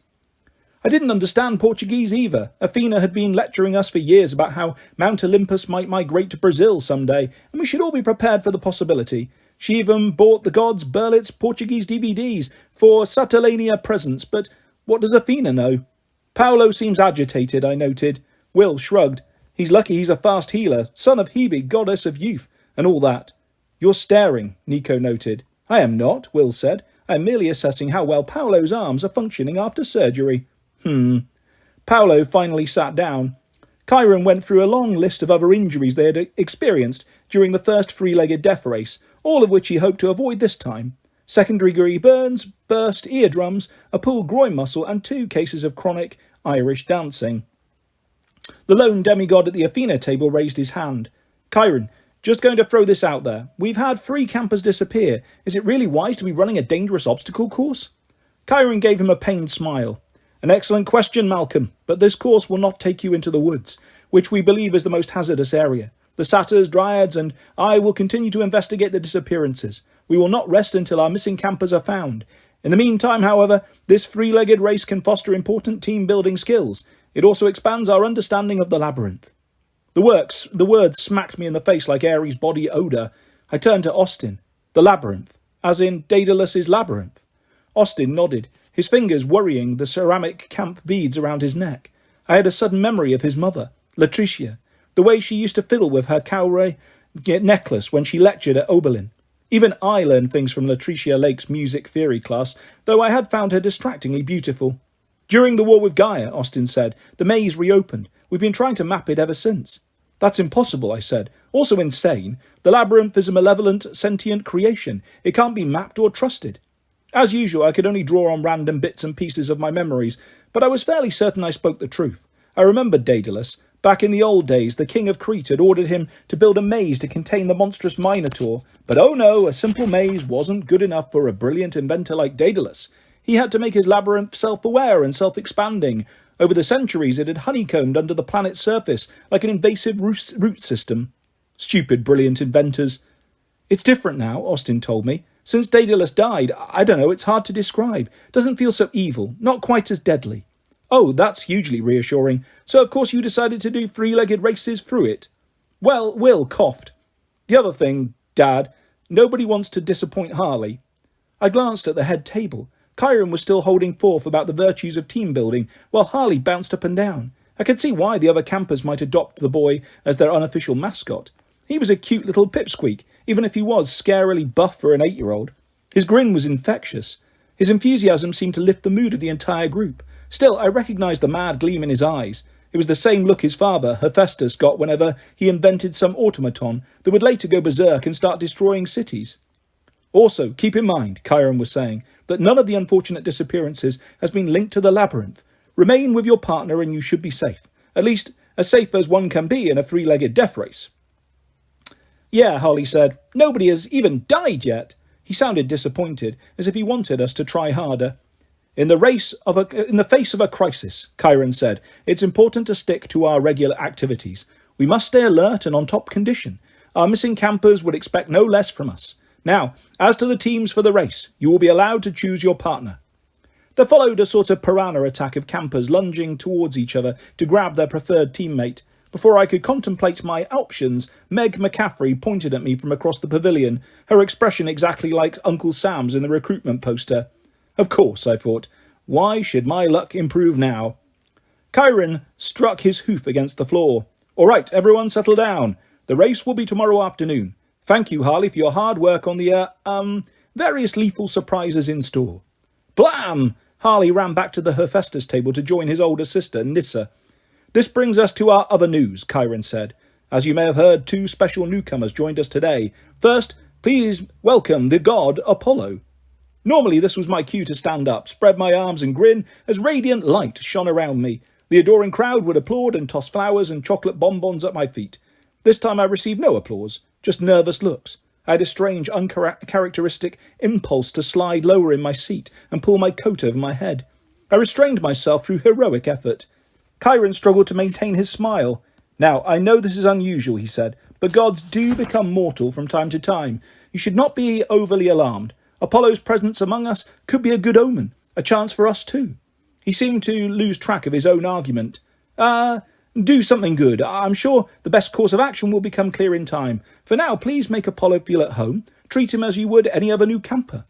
I didn't understand Portuguese either. Athena had been lecturing us for years about how Mount Olympus might migrate to Brazil someday, and we should all be prepared for the possibility. She even bought the gods Berlitz Portuguese DVDs for Saturnania presents, but what does Athena know? Paolo seems agitated, I noted. Will shrugged. He's lucky he's a fast healer, son of Hebe, goddess of youth, and all that. You're staring, Nico noted. I am not, Will said. I am merely assessing how well Paolo's arms are functioning after surgery. Paolo finally sat down. Chiron went through a long list of other injuries they had experienced during the first three-legged death race, all of which he hoped to avoid this time. Second-degree burns, burst eardrums, a pulled groin muscle, and 2 cases of chronic Irish dancing. The lone demigod at the Athena table raised his hand. Chiron, just going to throw this out there. We've had 3 campers disappear. Is it really wise to be running a dangerous obstacle course? Chiron gave him a pained smile. An excellent question, Malcolm, but this course will not take you into the woods, which we believe is the most hazardous area. The satyrs, dryads, and I will continue to investigate the disappearances. We will not rest until our missing campers are found. In the meantime, however, this 3-legged race can foster important team-building skills. It also expands our understanding of the labyrinth. The words smacked me in the face like Ares' body odour. I turned to Austin. The labyrinth, as in Daedalus's labyrinth. Austin nodded, his fingers worrying the ceramic camp beads around his neck. I had a sudden memory of his mother, Latricia, the way she used to fiddle with her cowrie necklace when she lectured at Oberlin. Even I learned things from Latricia Lake's music theory class, though I had found her distractingly beautiful. During the war with Gaia, Austin said, the maze reopened. We've been trying to map it ever since. That's impossible, I said. Also insane. The labyrinth is a malevolent, sentient creation. It can't be mapped or trusted. As usual, I could only draw on random bits and pieces of my memories, but I was fairly certain I spoke the truth. I remembered Daedalus. Back in the old days, the king of Crete had ordered him to build a maze to contain the monstrous Minotaur. But oh no, a simple maze wasn't good enough for a brilliant inventor like Daedalus. He had to make his labyrinth self-aware and self-expanding. Over the centuries, it had honeycombed under the planet's surface like an invasive root system. Stupid, brilliant inventors. It's different now, Austin told me. Since Daedalus died, I don't know, it's hard to describe. Doesn't feel so evil, not quite as deadly. Oh, that's hugely reassuring. So of course you decided to do three-legged races through it. Well, Will coughed. The other thing, Dad, nobody wants to disappoint Harley. I glanced at the head table. Chiron was still holding forth about the virtues of team building, while Harley bounced up and down. I could see why the other campers might adopt the boy as their unofficial mascot. He was a cute little pipsqueak, even if he was scarily buff for an 8-year-old. His grin was infectious. His enthusiasm seemed to lift the mood of the entire group. Still, I recognised the mad gleam in his eyes. It was the same look his father, Hephaestus, got whenever he invented some automaton that would later go berserk and start destroying cities. Also, keep in mind, Chiron was saying, that none of the unfortunate disappearances has been linked to the labyrinth. Remain with your partner and you should be safe. At least, as safe as one can be in a three-legged death race. Yeah, Harley said. Nobody has even died yet. He sounded disappointed, as if he wanted us to try harder. In the face of a crisis, Chiron said, it's important to stick to our regular activities. We must stay alert and on top condition. Our missing campers would expect no less from us. Now, as to the teams for the race, you will be allowed to choose your partner. There followed a sort of piranha attack of campers lunging towards each other to grab their preferred teammate. Before I could contemplate my options, Meg McCaffrey pointed at me from across the pavilion, her expression exactly like Uncle Sam's in the recruitment poster. Of course, I thought. Why should my luck improve now? Chiron struck his hoof against the floor. All right, everyone settle down. The race will be tomorrow afternoon. Thank you, Harley, for your hard work on the, various lethal surprises in store. Blam! Harley ran back to the Hephaestus table to join his older sister, Nyssa. This brings us to our other news, Chiron said. As you may have heard, 2 special newcomers joined us today. First, please welcome the god Apollo. Normally this was my cue to stand up, spread my arms and grin as radiant light shone around me. The adoring crowd would applaud and toss flowers and chocolate bonbons at my feet. This time I received no applause, just nervous looks. I had a strange, uncharacteristic impulse to slide lower in my seat and pull my coat over my head. I restrained myself through heroic effort. Chiron struggled to maintain his smile. Now, I know this is unusual, he said, but gods do become mortal from time to time. You should not be overly alarmed. Apollo's presence among us could be a good omen, a chance for us too. He seemed to lose track of his own argument. Do something good. I'm sure the best course of action will become clear in time. For now, please make Apollo feel at home. Treat him as you would any other new camper.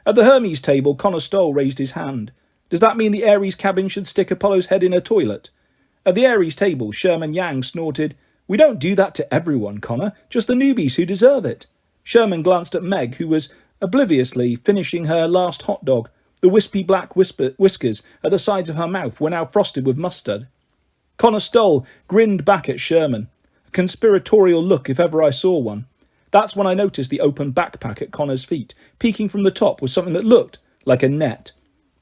At the Hermes table, Connor Stoll raised his hand. Does that mean the Ares cabin should stick Apollo's head in a toilet? At the Ares table, Sherman Yang snorted. We don't do that to everyone, Connor, just the newbies who deserve it. Sherman glanced at Meg, who was obliviously finishing her last hot dog. The wispy black whiskers at the sides of her mouth were now frosted with mustard. Connor Stoll grinned back at Sherman, a conspiratorial look if ever I saw one. That's when I noticed the open backpack at Connor's feet. Peeking from the top was something that looked like a net.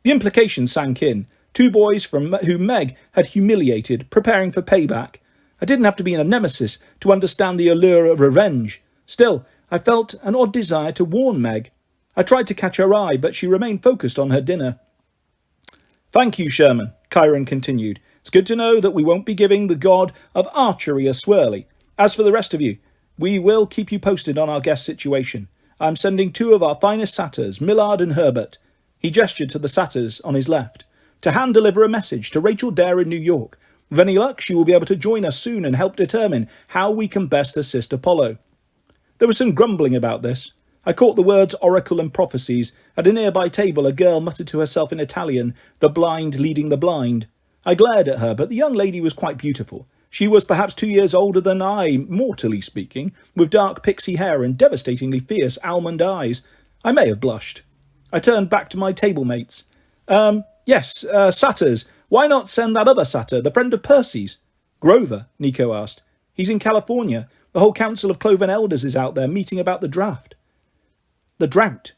The implication sank in. 2 boys who Meg had humiliated, preparing for payback. I didn't have to be a nemesis to understand the allure of revenge. Still, I felt an odd desire to warn Meg. I tried to catch her eye, but she remained focused on her dinner. Thank you, Sherman, Chiron continued. It's good to know that we won't be giving the god of archery a swirly. As for the rest of you, we will keep you posted on our guest situation. I'm sending 2 of our finest satyrs, Millard and Herbert. He gestured to the satyrs on his left, to hand-deliver a message to Rachel Dare in New York. With any luck, she will be able to join us soon and help determine how we can best assist Apollo. There was some grumbling about this. I caught the words oracle and prophecies. At a nearby table, a girl muttered to herself in Italian, the blind leading the blind. I glared at her, but the young lady was quite beautiful. She was perhaps 2 years older than I, mortally speaking, with dark pixie hair and devastatingly fierce almond eyes. I may have blushed. I turned back to my table mates. Yes, satyrs. Why not send that other satyr, the friend of Percy's? Grover, Nico asked. He's in California. The whole Council of Cloven Elders is out there meeting about the draft. The drought.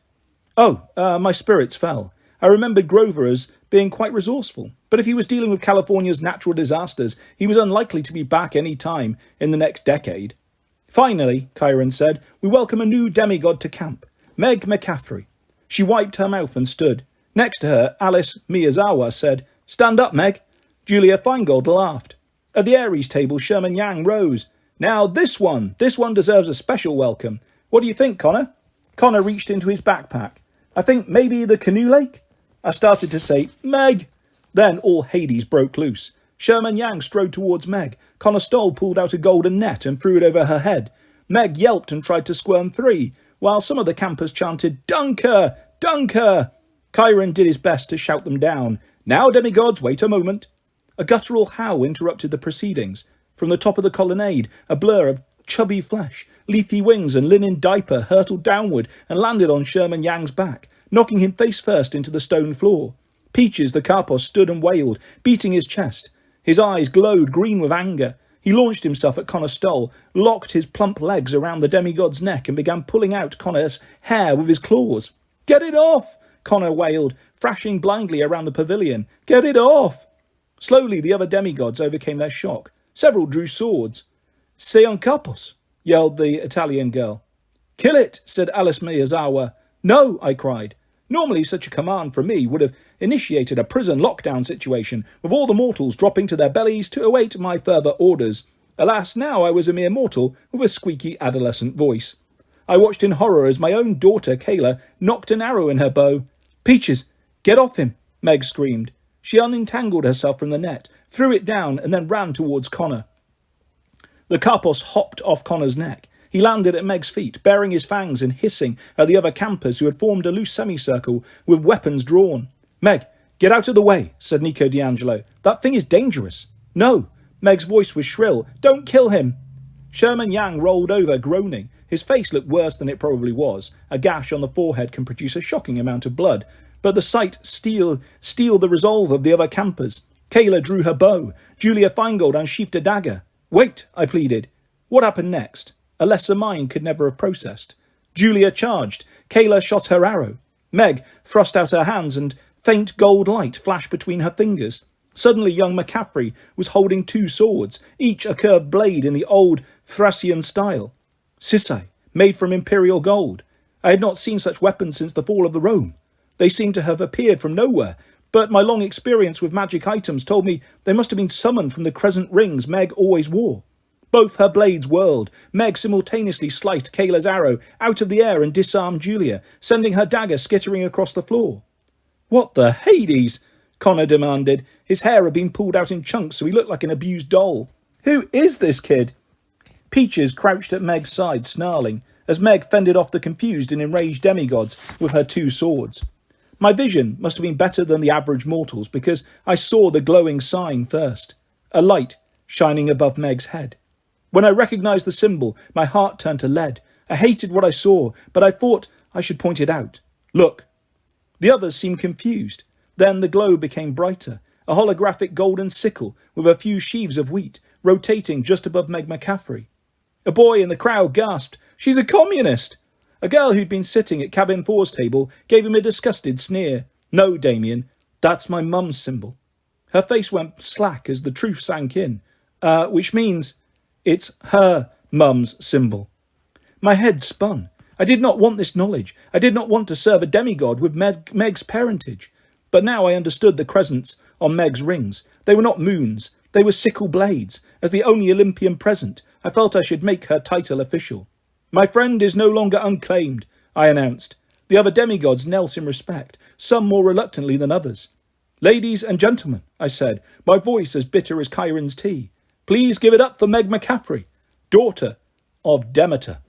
Oh, my spirits fell. I remembered Grover as being quite resourceful, but if he was dealing with California's natural disasters, he was unlikely to be back any time in the next decade. Finally, Chiron said, we welcome a new demigod to camp, Meg McCaffrey. She wiped her mouth and stood. Next to her, Alice Miyazawa said, Stand up, Meg. Julia Feingold laughed. At the Aries table, Sherman Yang rose. Now this one deserves a special welcome. What do you think, Connor? Connor reached into his backpack. I think maybe the canoe lake? I started to say, Meg. Then all Hades broke loose. Sherman Yang strode towards Meg. Connor Stoll pulled out a golden net and threw it over her head. Meg yelped and tried to squirm free, while some of the campers chanted, Dunker! Dunker! Chiron did his best to shout them down. Now, demigods, wait a moment. A guttural howl interrupted the proceedings. From the top of the colonnade, a blur of chubby flesh, leafy wings and linen diaper hurtled downward and landed on Sherman Yang's back, knocking him face first into the stone floor. Peaches the Karpos stood and wailed, beating his chest. His eyes glowed green with anger. He launched himself at Connor Stoll, locked his plump legs around the demigod's neck and began pulling out Connor's hair with his claws. Get it off! Connor wailed, thrashing blindly around the pavilion. Get it off! Slowly the other demigods overcame their shock. Several drew swords. C'est un capos, yelled the Italian girl. Kill it, said Alice Miyazawa. No, I cried. Normally such a command from me would have initiated a prison lockdown situation, with all the mortals dropping to their bellies to await my further orders. Alas, now I was a mere mortal with a squeaky adolescent voice. I watched in horror as my own daughter, Kayla, knocked an arrow in her bow. Peaches, get off him, Meg screamed. She unentangled herself from the net, threw it down, and then ran towards Connor. The Karpos hopped off Connor's neck. He landed at Meg's feet, baring his fangs and hissing at the other campers who had formed a loose semicircle with weapons drawn. Meg, get out of the way, said Nico D'Angelo. That thing is dangerous. No. Meg's voice was shrill. Don't kill him. Sherman Yang rolled over, groaning. His face looked worse than it probably was. A gash on the forehead can produce a shocking amount of blood, but the sight steeled the resolve of the other campers. Kayla drew her bow. Julia Feingold unsheathed a dagger. Wait, I pleaded. What happened next? A lesser mind could never have processed. Julia charged. Kayla shot her arrow. Meg thrust out her hands and faint gold light flashed between her fingers. Suddenly young McCaffrey was holding two swords, each a curved blade in the old Thracian style. Sisai, made from imperial gold. I had not seen such weapons since the fall of the Rome. They seemed to have appeared from nowhere, but my long experience with magic items told me they must have been summoned from the crescent rings Meg always wore. Both her blades whirled. Meg simultaneously sliced Kayla's arrow out of the air and disarmed Julia, sending her dagger skittering across the floor. What the Hades? Connor demanded. His hair had been pulled out in chunks so he looked like an abused doll. Who is this kid? Peaches crouched at Meg's side, snarling, as Meg fended off the confused and enraged demigods with her two swords. My vision must have been better than the average mortal's because I saw the glowing sign first, a light shining above Meg's head. When I recognized the symbol, my heart turned to lead. I hated what I saw, but I thought I should point it out. Look. The others seemed confused. Then the glow became brighter, a holographic golden sickle with a few sheaves of wheat rotating just above Meg McCaffrey. A boy in the crowd gasped, "She's a communist!" A girl who'd been sitting at Cabin 4's table gave him a disgusted sneer. "No, Damien, that's my mum's symbol." Her face went slack as the truth sank in. Which means it's her mum's symbol. My head spun. I did not want this knowledge. I did not want to serve a demigod with Meg's parentage. But now I understood the crescents on Meg's rings. They were not moons. They were sickle blades. As the only Olympian present, I felt I should make her title official. "My friend is no longer unclaimed," I announced. The other demigods knelt in respect, some more reluctantly than others. "Ladies and gentlemen," I said, my voice as bitter as Chiron's tea, "please give it up for Meg McCaffrey, daughter of Demeter."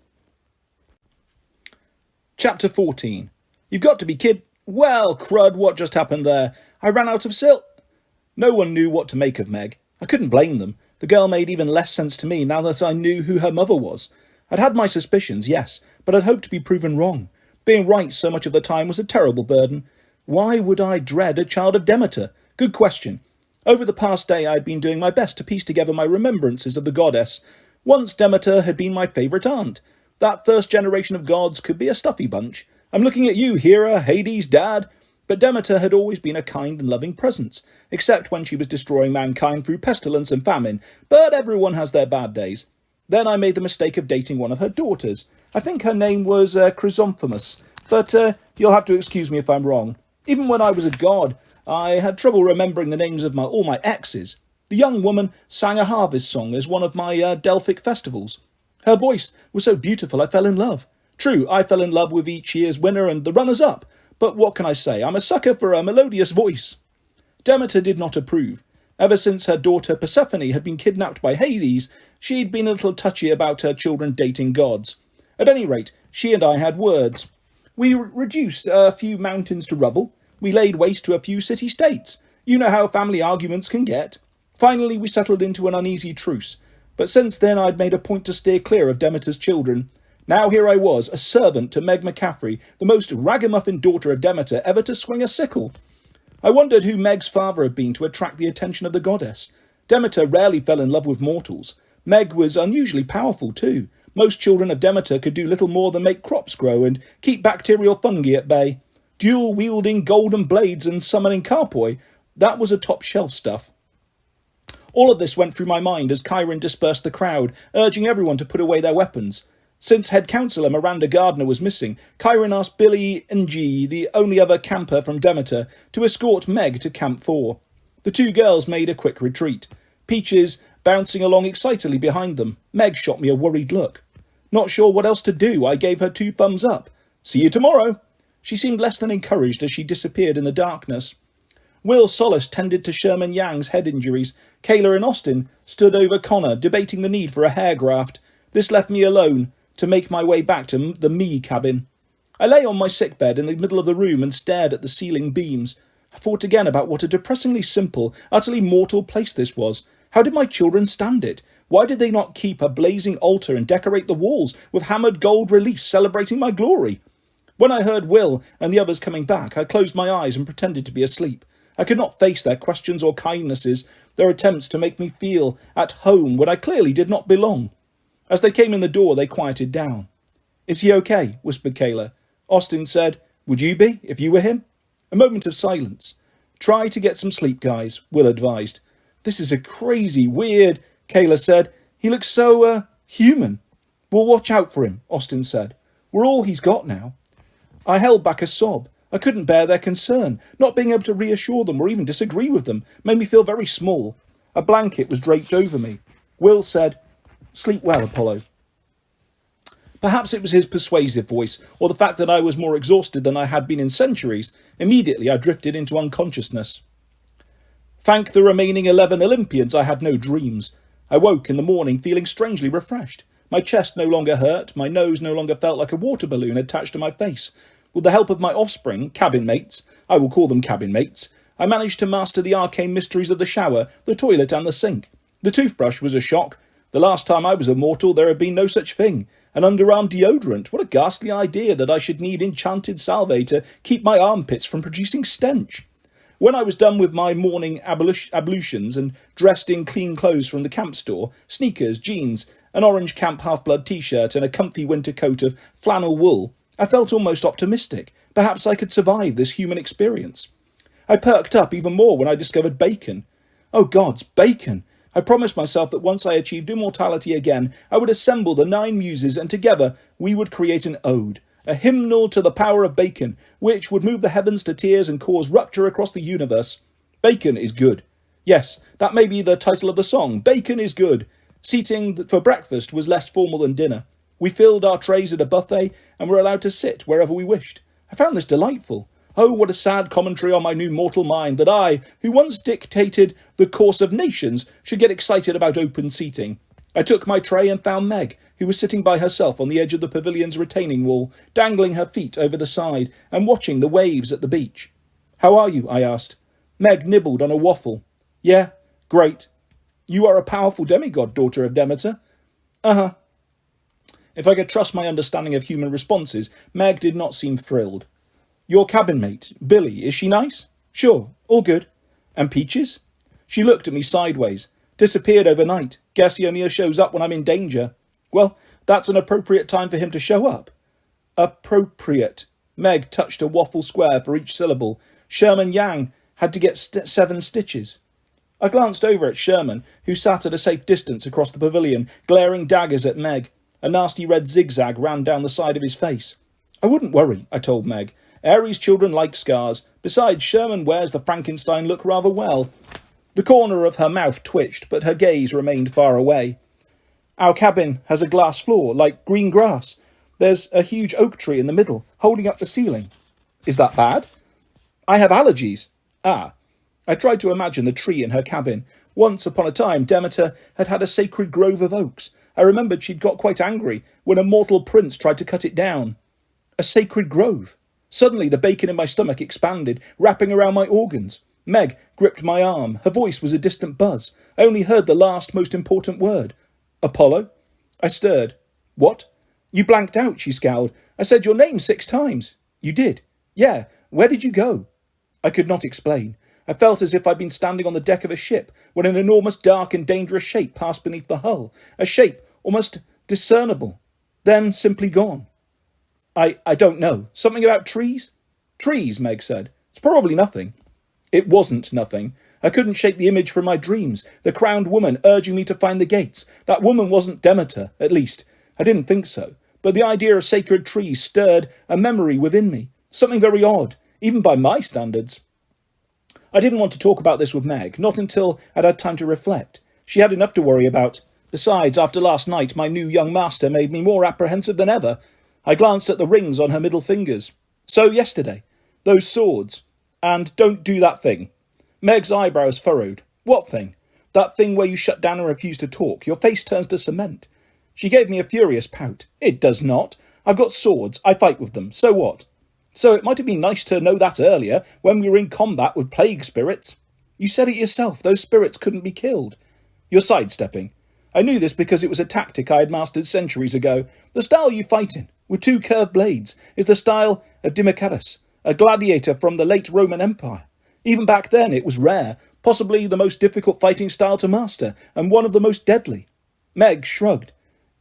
Chapter 14. You've got to be kid... Well, crud, what just happened there? I ran out of silk. No one knew what to make of Meg. I couldn't blame them. The girl made even less sense to me now that I knew who her mother was. I'd had my suspicions, yes, but I'd hoped to be proven wrong. Being right so much of the time was a terrible burden. Why would I dread a child of Demeter? Good question. Over the past day I had been doing my best to piece together my remembrances of the goddess, Once Demeter had been my favourite aunt. That first generation of gods could be a stuffy bunch. I'm looking at you, Hera, Hades, Dad. But Demeter had always been a kind and loving presence, except when she was destroying mankind through pestilence and famine, but everyone has their bad days. Then I made the mistake of dating one of her daughters. I think her name was Chrysanthemous, but you'll have to excuse me if I'm wrong. Even when I was a god, I had trouble remembering the names of all my exes. The young woman sang a harvest song as one of my Delphic festivals. Her voice was so beautiful I fell in love. True, I fell in love with each year's winner and the runners-up, but what can I say? I'm a sucker for a melodious voice. Demeter did not approve. Ever since her daughter Persephone had been kidnapped by Hades, she'd been a little touchy about her children dating gods. At any rate, she and I had words. We reduced a few mountains to rubble. We laid waste to a few city-states. You know how family arguments can get. Finally, we settled into an uneasy truce. But since then, I'd made a point to steer clear of Demeter's children. Now here I was, a servant to Meg McCaffrey, the most ragamuffin daughter of Demeter ever to swing a sickle. I wondered who Meg's father had been to attract the attention of the goddess. Demeter rarely fell in love with mortals. Meg was unusually powerful too. Most children of Demeter could do little more than make crops grow and keep bacterial fungi at bay. Dual-wielding golden blades and summoning Carpoi, that was a top-shelf stuff. All of this went through my mind as Chiron dispersed the crowd, urging everyone to put away their weapons. Since head counsellor Miranda Gardner was missing, Chiron asked Billy Ng, the only other camper from Demeter, to escort Meg to Camp 4. The two girls made a quick retreat, Peaches bouncing along excitedly behind them. Meg shot me a worried look. Not sure what else to do, I gave her 2 thumbs up. See you tomorrow. She seemed less than encouraged as she disappeared in the darkness. Will Solace tended to Sherman Yang's head injuries. Kayla and Austin stood over Connor, debating the need for a hair graft. This left me alone to make my way back to the me cabin. I lay on my sickbed in the middle of the room and stared at the ceiling beams. I thought again about what a depressingly simple, utterly mortal place this was. How did my children stand it? Why did they not keep a blazing altar and decorate the walls with hammered gold reliefs celebrating my glory? When I heard Will and the others coming back, I closed my eyes and pretended to be asleep. I could not face their questions or kindnesses, their attempts to make me feel at home when I clearly did not belong. As they came in the door, they quieted down. Is he okay? Whispered Kayla. Austin said, Would you be, if you were him? A moment of silence. Try to get some sleep, guys, Will advised. This is a crazy, weird, Kayla said. He looks so, human. We'll watch out for him, Austin said. We're all he's got now. I held back a sob. I couldn't bear their concern. Not being able to reassure them or even disagree with them made me feel very small. A blanket was draped over me. Will said, Sleep well, Apollo. Perhaps it was his persuasive voice, or the fact that I was more exhausted than I had been in centuries. Immediately I drifted into unconsciousness. Thank the remaining 11 Olympians, I had no dreams. I woke in the morning feeling strangely refreshed. My chest no longer hurt, my nose no longer felt like a water balloon attached to my face. With the help of my offspring, cabin mates, I will call them cabin mates, I managed to master the arcane mysteries of the shower, the toilet and the sink. The toothbrush was a shock. The last time I was a mortal, there had been no such thing. An underarm deodorant. What a ghastly idea that I should need enchanted salve to keep my armpits from producing stench. When I was done with my morning ablutions and dressed in clean clothes from the camp store, sneakers, jeans, an orange Camp Half-Blood t-shirt and a comfy winter coat of flannel wool, I felt almost optimistic. Perhaps I could survive this human experience. I perked up even more when I discovered bacon. Oh gods, bacon! I promised myself that once I achieved immortality again, I would assemble the 9 muses and together we would create an ode, a hymnal to the power of bacon, which would move the heavens to tears and cause rupture across the universe. Bacon is good. Yes, that may be the title of the song. Bacon is good. Seating for breakfast was less formal than dinner. We filled our trays at a buffet and were allowed to sit wherever we wished. I found this delightful. Oh, what a sad commentary on my new mortal mind that I, who once dictated the course of nations, should get excited about open seating. I took my tray and found Meg, who was sitting by herself on the edge of the pavilion's retaining wall, dangling her feet over the side and watching the waves at the beach. How are you? I asked. Meg nibbled on a waffle. Yeah, great. You are a powerful demigod, daughter of Demeter. Uh-huh. If I could trust my understanding of human responses, Meg did not seem thrilled. Your cabin mate, Billy, is she nice? Sure, all good. And Peaches? She looked at me sideways. Disappeared overnight. Guess he only shows up when I'm in danger. Well, that's an appropriate time for him to show up. Appropriate. Meg touched a waffle square for each syllable. Sherman Yang had to get 7 stitches. I glanced over at Sherman, who sat at a safe distance across the pavilion, glaring daggers at Meg. A nasty red zigzag ran down the side of his face. I wouldn't worry, I told Meg. Aries children like scars. Besides, Sherman wears the Frankenstein look rather well. The corner of her mouth twitched, but her gaze remained far away. Our cabin has a glass floor, like green grass. There's a huge oak tree in the middle, holding up the ceiling. Is that bad? I have allergies. Ah. I tried to imagine the tree in her cabin. Once upon a time, Demeter had had a sacred grove of oaks. I remembered she'd got quite angry when a mortal prince tried to cut it down. A sacred grove. Suddenly the bacon in my stomach expanded, wrapping around my organs. Meg gripped my arm. Her voice was a distant buzz. I only heard the last, most important word. Apollo? I stirred. What? You blanked out, she scowled. I said your name 6 times. You did? Yeah. Where did you go? I could not explain. I felt as if I'd been standing on the deck of a ship when an enormous, dark and dangerous shape passed beneath the hull. A shape almost discernible. Then simply gone. I don't know. Something about trees? Trees, Meg said. It's probably nothing. It wasn't nothing. I couldn't shake the image from my dreams. The crowned woman urging me to find the gates. That woman wasn't Demeter, at least. I didn't think so. But the idea of sacred trees stirred a memory within me. Something very odd, even by my standards. I didn't want to talk about this with Meg, not until I'd had time to reflect. She had enough to worry about. Besides, after last night, my new young master made me more apprehensive than ever. I glanced at the rings on her middle fingers. So yesterday, those swords. And don't do that thing. Meg's eyebrows furrowed. What thing? That thing where you shut down and refuse to talk. Your face turns to cement. She gave me a furious pout. It does not. I've got swords. I fight with them. So what? So it might have been nice to know that earlier, when we were in combat with plague spirits. You said it yourself. Those spirits couldn't be killed. You're sidestepping. I knew this because it was a tactic I had mastered centuries ago. The style you fight in, with 2 curved blades, is the style of Democharis, a gladiator from the late Roman Empire. Even back then it was rare, possibly the most difficult fighting style to master, and one of the most deadly. Meg shrugged.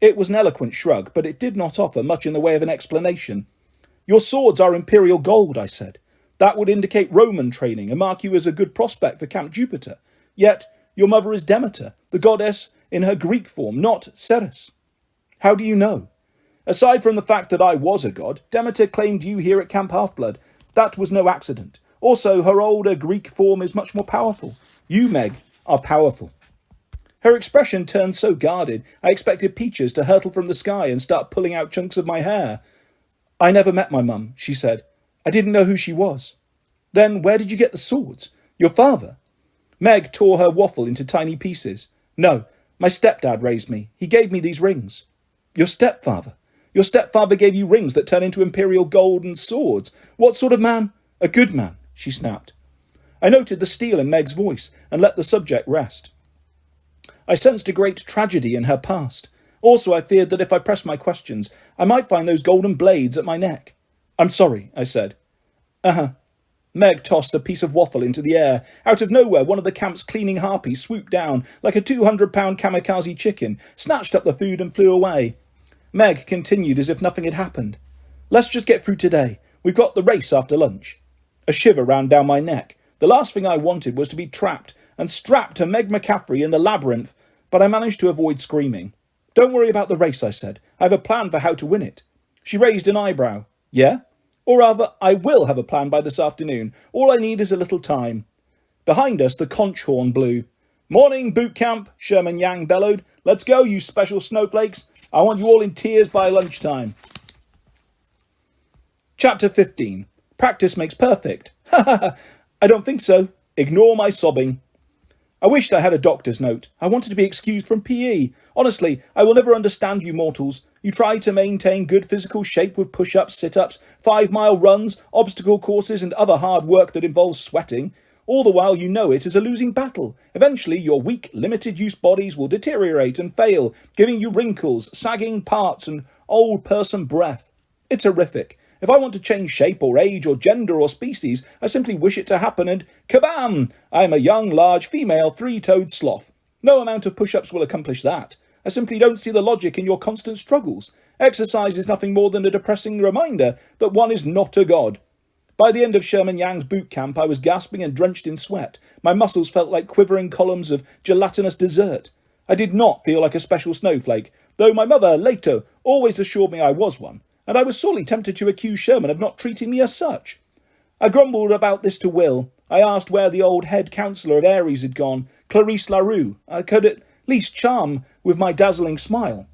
It was an eloquent shrug, but it did not offer much in the way of an explanation. Your swords are imperial gold, I said. That would indicate Roman training and mark you as a good prospect for Camp Jupiter. Yet your mother is Demeter, the goddess in her Greek form, not Ceres. How do you know? Aside from the fact that I was a god, Demeter claimed you here at Camp Half-Blood. That was no accident. Also, her older Greek form is much more powerful. You, Meg, are powerful. Her expression turned so guarded, I expected Peaches to hurtle from the sky and start pulling out chunks of my hair. I never met my mum, she said. I didn't know who she was. Then where did you get the swords? Your father? Meg tore her waffle into tiny pieces. No, my stepdad raised me. He gave me these rings. Your stepfather? Your stepfather gave you rings that turn into imperial gold and swords. What sort of man? A good man, she snapped. I noted the steel in Meg's voice and let the subject rest. I sensed a great tragedy in her past. Also, I feared that if I pressed my questions, I might find those golden blades at my neck. I'm sorry, I said. Meg tossed a piece of waffle into the air. Out of nowhere, one of the camp's cleaning harpies swooped down like a 200-pound kamikaze chicken, snatched up the food and flew away. Meg continued as if nothing had happened. Let's just get through today. We've got the race after lunch. A shiver ran down my neck. The last thing I wanted was to be trapped and strapped to Meg McCaffrey in the labyrinth, but I managed to avoid screaming. Don't worry about the race, I said. I have a plan for how to win it. She raised an eyebrow. Yeah? Or rather, I will have a plan by this afternoon. All I need is a little time. Behind us, the conch horn blew. Morning, boot camp, Sherman Yang bellowed. Let's go, you special snowflakes. I want you all in tears by lunchtime. Chapter 15. Practice makes perfect. Ha ha ha. I don't think so. Ignore my sobbing. I wished I had a doctor's note. I wanted to be excused from PE. Honestly, I will never understand you mortals. You try to maintain good physical shape with push-ups, sit-ups, 5-mile runs, obstacle courses and other hard work that involves sweating. All the while you know it is a losing battle. Eventually your weak, limited-use bodies will deteriorate and fail, giving you wrinkles, sagging parts and old person breath. It's horrific. If I want to change shape or age or gender or species, I simply wish it to happen and kabam! I am a young, large, female, 3-toed sloth. No amount of push-ups will accomplish that. I simply don't see the logic in your constant struggles. Exercise is nothing more than a depressing reminder that one is not a god. By the end of Sherman Yang's boot camp, I was gasping and drenched in sweat. My muscles felt like quivering columns of gelatinous dessert. I did not feel like a special snowflake, though my mother, later, always assured me I was one, and I was sorely tempted to accuse Sherman of not treating me as such. I grumbled about this to Will. I asked where the old head counsellor of Aries had gone, Clarice Larue. I could at least charm with my dazzling smile.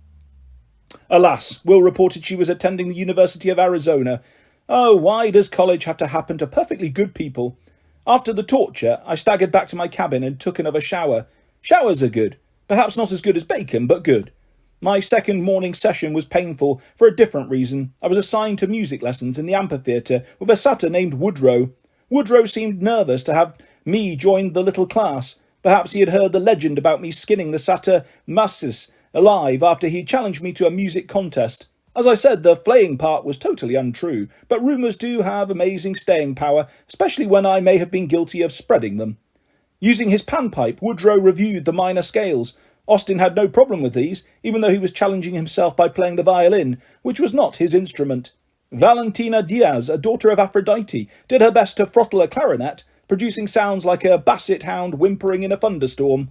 Alas, Will reported she was attending the University of Arizona. Oh, why does college have to happen to perfectly good people? After the torture, I staggered back to my cabin and took another shower. Showers are good. Perhaps not as good as bacon, but good. My second morning session was painful for a different reason. I was assigned to music lessons in the amphitheatre with a satyr named Woodrow. Woodrow seemed nervous to have me join the little class. Perhaps he had heard the legend about me skinning the satyr Massis alive after he challenged me to a music contest. As I said, the flaying part was totally untrue, but rumours do have amazing staying power, especially when I may have been guilty of spreading them. Using his panpipe, Woodrow reviewed the minor scales. Austin had no problem with these, even though he was challenging himself by playing the violin, which was not his instrument. Valentina Diaz, a daughter of Aphrodite, did her best to throttle a clarinet, producing sounds like a basset hound whimpering in a thunderstorm.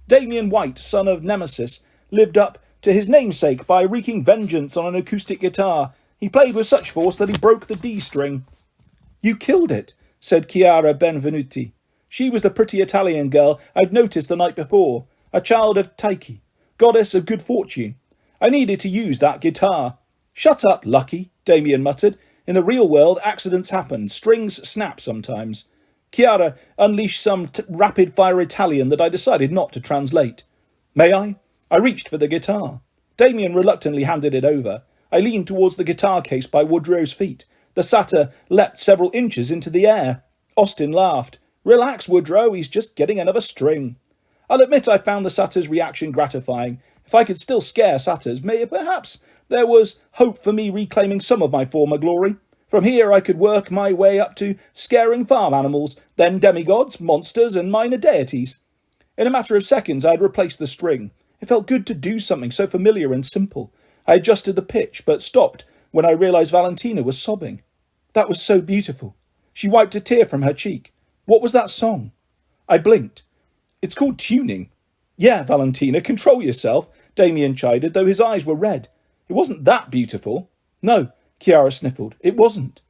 Damian White, son of Nemesis, lived up to his namesake by wreaking vengeance on an acoustic guitar. He played with such force that he broke the D string. "You killed it," said Chiara Benvenuti. She was the pretty Italian girl I'd noticed the night before, a child of Tyche, goddess of good fortune. I needed to use that guitar. "Shut up, Lucky," Damien muttered. "In the real world, accidents happen. Strings snap sometimes." Chiara unleashed some rapid-fire Italian that I decided not to translate. "May I?" I reached for the guitar. Damien reluctantly handed it over. I leaned towards the guitar case by Woodrow's feet. The satyr leapt several inches into the air. Austin laughed. "Relax, Woodrow, he's just getting another string." I'll admit I found the satyr's reaction gratifying. If I could still scare satyrs, perhaps there was hope for me reclaiming some of my former glory. From here I could work my way up to scaring farm animals, then demigods, monsters, and minor deities. In a matter of seconds I had replaced the string. It felt good to do something so familiar and simple. I adjusted the pitch, but stopped when I realised Valentina was sobbing. That was so beautiful. She wiped a tear from her cheek. What was that song? I blinked. It's called tuning. Yeah, Valentina, control yourself, Damien chided, though his eyes were red. It wasn't that beautiful. No, Chiara sniffled. It wasn't.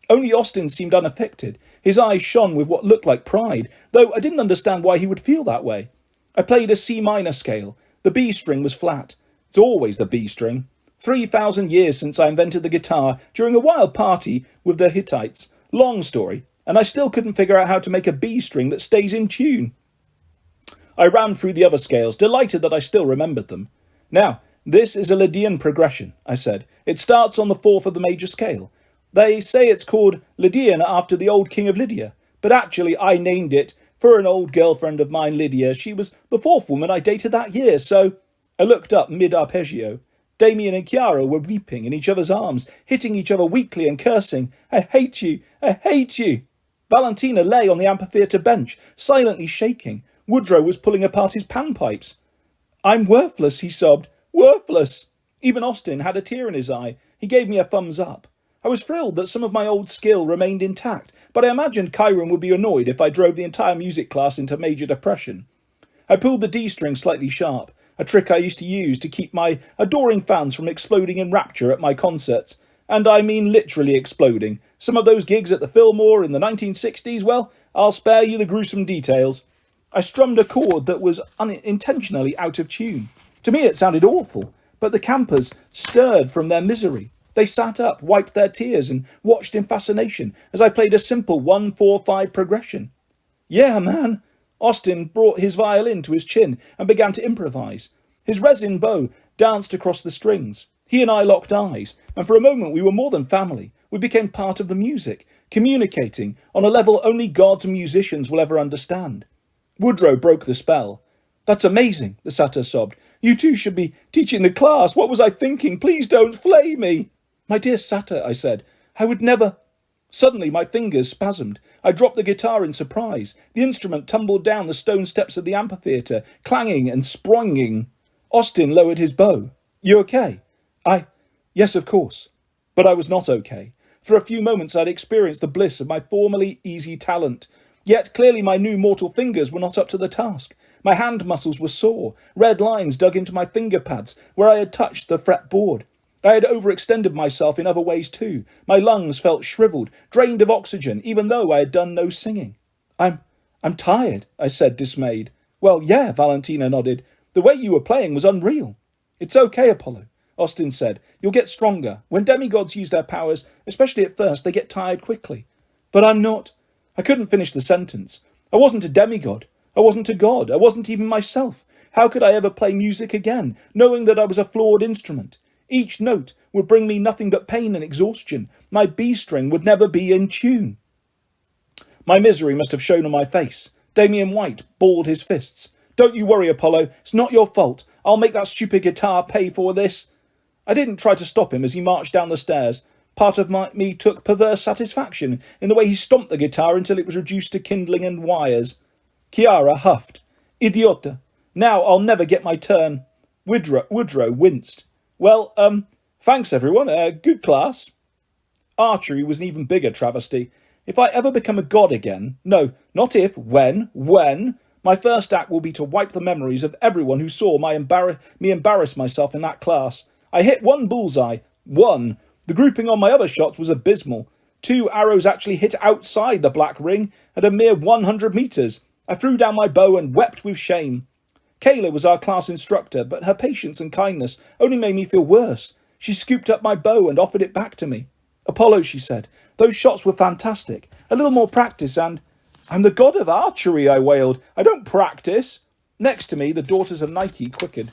Only Austin seemed unaffected. His eyes shone with what looked like pride, though I didn't understand why he would feel that way. I played a C minor scale. The B string was flat. It's always the B string. 3,000 years since I invented the guitar during a wild party with the Hittites. Long story, and I still couldn't figure out how to make a B string that stays in tune. I ran through the other scales, delighted that I still remembered them. Now, this is a Lydian progression, I said. It starts on the fourth of the major scale. They say it's called Lydian after the old king of Lydia, but actually I named it for an old girlfriend of mine, Lydia. She was the fourth woman I dated that year, so... I looked up mid-arpeggio. Damien and Chiara were weeping in each other's arms, hitting each other weakly and cursing. "I hate you! I hate you!" Valentina lay on the amphitheatre bench, silently shaking. Woodrow was pulling apart his panpipes. "I'm worthless," he sobbed. "Worthless!" Even Austin had a tear in his eye. He gave me a thumbs up. I was thrilled that some of my old skill remained intact, but I imagined Chiron would be annoyed if I drove the entire music class into major depression. I pulled the D string slightly sharp, a trick I used to use to keep my adoring fans from exploding in rapture at my concerts. And I mean literally exploding. Some of those gigs at the Fillmore in the 1960s, well, I'll spare you the gruesome details. I strummed a chord that was unintentionally out of tune. To me it sounded awful, but the campers stirred from their misery. They sat up, wiped their tears, and watched in fascination as I played a simple 1-4-5 progression. "Yeah, man." Austin brought his violin to his chin and began to improvise. His resin bow danced across the strings. He and I locked eyes, and for a moment we were more than family. We became part of the music, communicating on a level only gods and musicians will ever understand. Woodrow broke the spell. "That's amazing," the satyr sobbed. "You two should be teaching the class. What was I thinking? Please don't flay me." "My dear satyr," I said, "I would never..." Suddenly my fingers spasmed. I dropped the guitar in surprise. The instrument tumbled down the stone steps of the amphitheatre, clanging and springing. Austin lowered his bow. You okay? Yes, of course. But I was not okay. For a few moments I'd experienced the bliss of my formerly easy talent. Yet clearly my new mortal fingers were not up to the task. My hand muscles were sore. Red lines dug into my finger pads where I had touched the fretboard. I had overextended myself in other ways too. My lungs felt shriveled, drained of oxygen, even though I had done no singing. I'm tired, I said, dismayed. Well, yeah, Valentina nodded. The way you were playing was unreal. It's okay, Apollo, Austin said. You'll get stronger. When demigods use their powers, especially at first, they get tired quickly. But I'm not. I couldn't finish the sentence. I wasn't a demigod. I wasn't a god. I wasn't even myself. How could I ever play music again, knowing that I was a flawed instrument? Each note would bring me nothing but pain and exhaustion. My B string would never be in tune. My misery must have shown on my face. Damian White balled his fists. Don't you worry, Apollo. It's not your fault. I'll make that stupid guitar pay for this. I didn't try to stop him as he marched down the stairs. Part of me took perverse satisfaction in the way he stomped the guitar until it was reduced to kindling and wires. Chiara huffed. Idiota. Now I'll never get my turn. Woodrow winced. Well, thanks everyone. Good class. Archery was an even bigger travesty. If I ever become a god again, no, not if, when, my first act will be to wipe the memories of everyone who saw me embarrass myself in that class. I hit one bullseye. One. The grouping on my other shots was abysmal. 2 arrows actually hit outside the black ring at a mere 100 metres. I threw down my bow and wept with shame. Kayla was our class instructor, but her patience and kindness only made me feel worse. She scooped up my bow and offered it back to me. Apollo, she said, those shots were fantastic. A little more practice and... I'm the god of archery, I wailed. I don't practice. Next to me, the daughters of Nike quickened.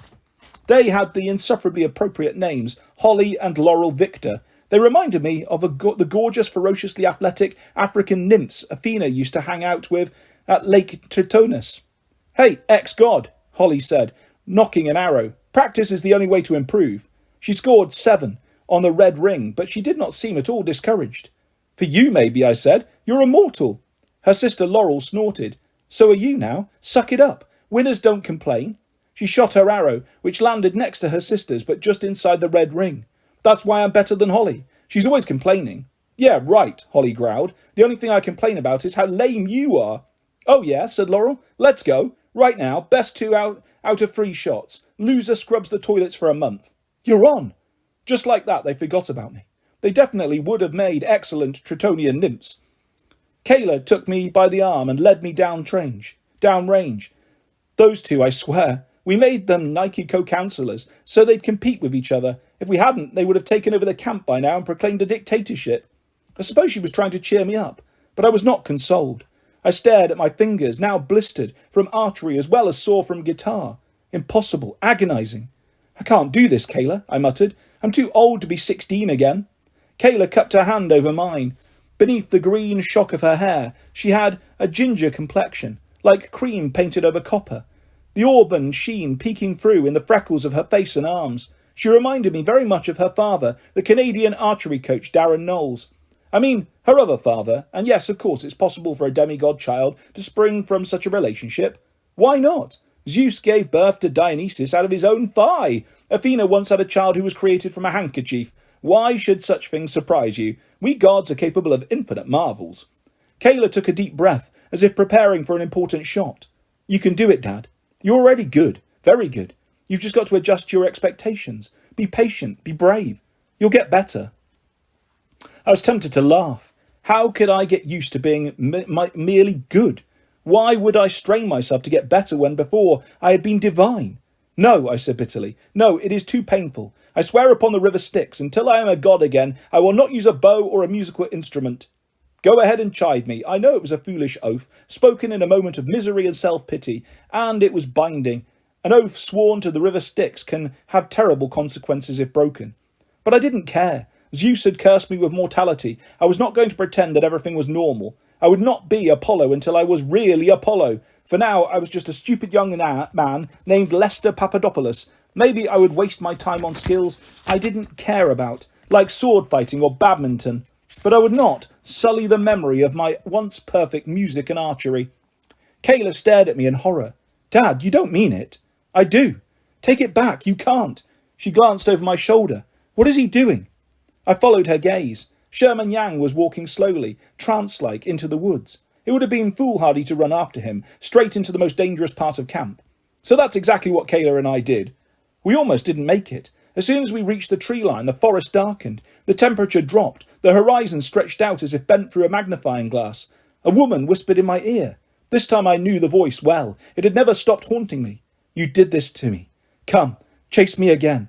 They had the insufferably appropriate names, Holly and Laurel Victor. They reminded me of the gorgeous, ferociously athletic African nymphs Athena used to hang out with at Lake Tritonis. Hey, ex-god, Holly said, nocking an arrow. Practice is the only way to improve. She scored 7 on the red ring, but she did not seem at all discouraged. For you, maybe, I said. You're immortal. Her sister Laurel snorted. So are you now. Suck it up. Winners don't complain. She shot her arrow, which landed next to her sister's, but just inside the red ring. That's why I'm better than Holly. She's always complaining. Yeah, right, Holly growled. The only thing I complain about is how lame you are. Oh yeah, said Laurel. Let's go. Right now, best 2 out of 3 shots. Loser scrubs the toilets for a month. You're on. Just like that, they forgot about me. They definitely would have made excellent Tritonian nymphs. Kayla took me by the arm and led me down range. Those 2, I swear. We made them Nike co-counselors, so they'd compete with each other. If we hadn't, they would have taken over the camp by now and proclaimed a dictatorship. I suppose she was trying to cheer me up, but I was not consoled. I stared at my fingers, now blistered from archery as well as sore from guitar. Impossible, agonizing. I can't do this, Kayla, I muttered. I'm too old to be 16 again. Kayla cupped her hand over mine. Beneath the green shock of her hair, she had a ginger complexion, like cream painted over copper. The auburn sheen peeking through in the freckles of her face and arms. She reminded me very much of her father, the Canadian archery coach Darren Knowles. I mean, her other father, and yes, of course, it's possible for a demigod child to spring from such a relationship. Why not? Zeus gave birth to Dionysus out of his own thigh. Athena once had a child who was created from a handkerchief. Why should such things surprise you? We gods are capable of infinite marvels. Kayla took a deep breath, as if preparing for an important shot. You can do it, Dad. You're already good. Very good. You've just got to adjust your expectations. Be patient. Be brave. You'll get better. I was tempted to laugh. How could I get used to being merely good? Why would I strain myself to get better when before I had been divine? No, I said bitterly. No, it is too painful. I swear upon the river Styx, until I am a god again, I will not use a bow or a musical instrument. Go ahead and chide me. I know it was a foolish oath, spoken in a moment of misery and self-pity, and it was binding. An oath sworn to the river Styx can have terrible consequences if broken. But I didn't care. Zeus had cursed me with mortality. I was not going to pretend that everything was normal. I would not be Apollo until I was really Apollo. For now, I was just a stupid young man named Lester Papadopoulos. Maybe I would waste my time on skills I didn't care about, like sword fighting or badminton. but I would not sully the memory of my once perfect music and archery. Kayla stared at me in horror. Dad, you don't mean it. I do. Take it back. You can't. She glanced over my shoulder. What is he doing? I followed her gaze. Sherman Yang was walking slowly, trance-like, into the woods. It would have been foolhardy to run after him, straight into the most dangerous part of camp. So that's exactly what Kayla and I did. We almost didn't make it. As soon as we reached the tree line, the forest darkened. The temperature dropped. The horizon stretched out as if bent through a magnifying glass. A woman whispered in my ear. This time I knew the voice well. It had never stopped haunting me. You did this to me. Come, chase me again.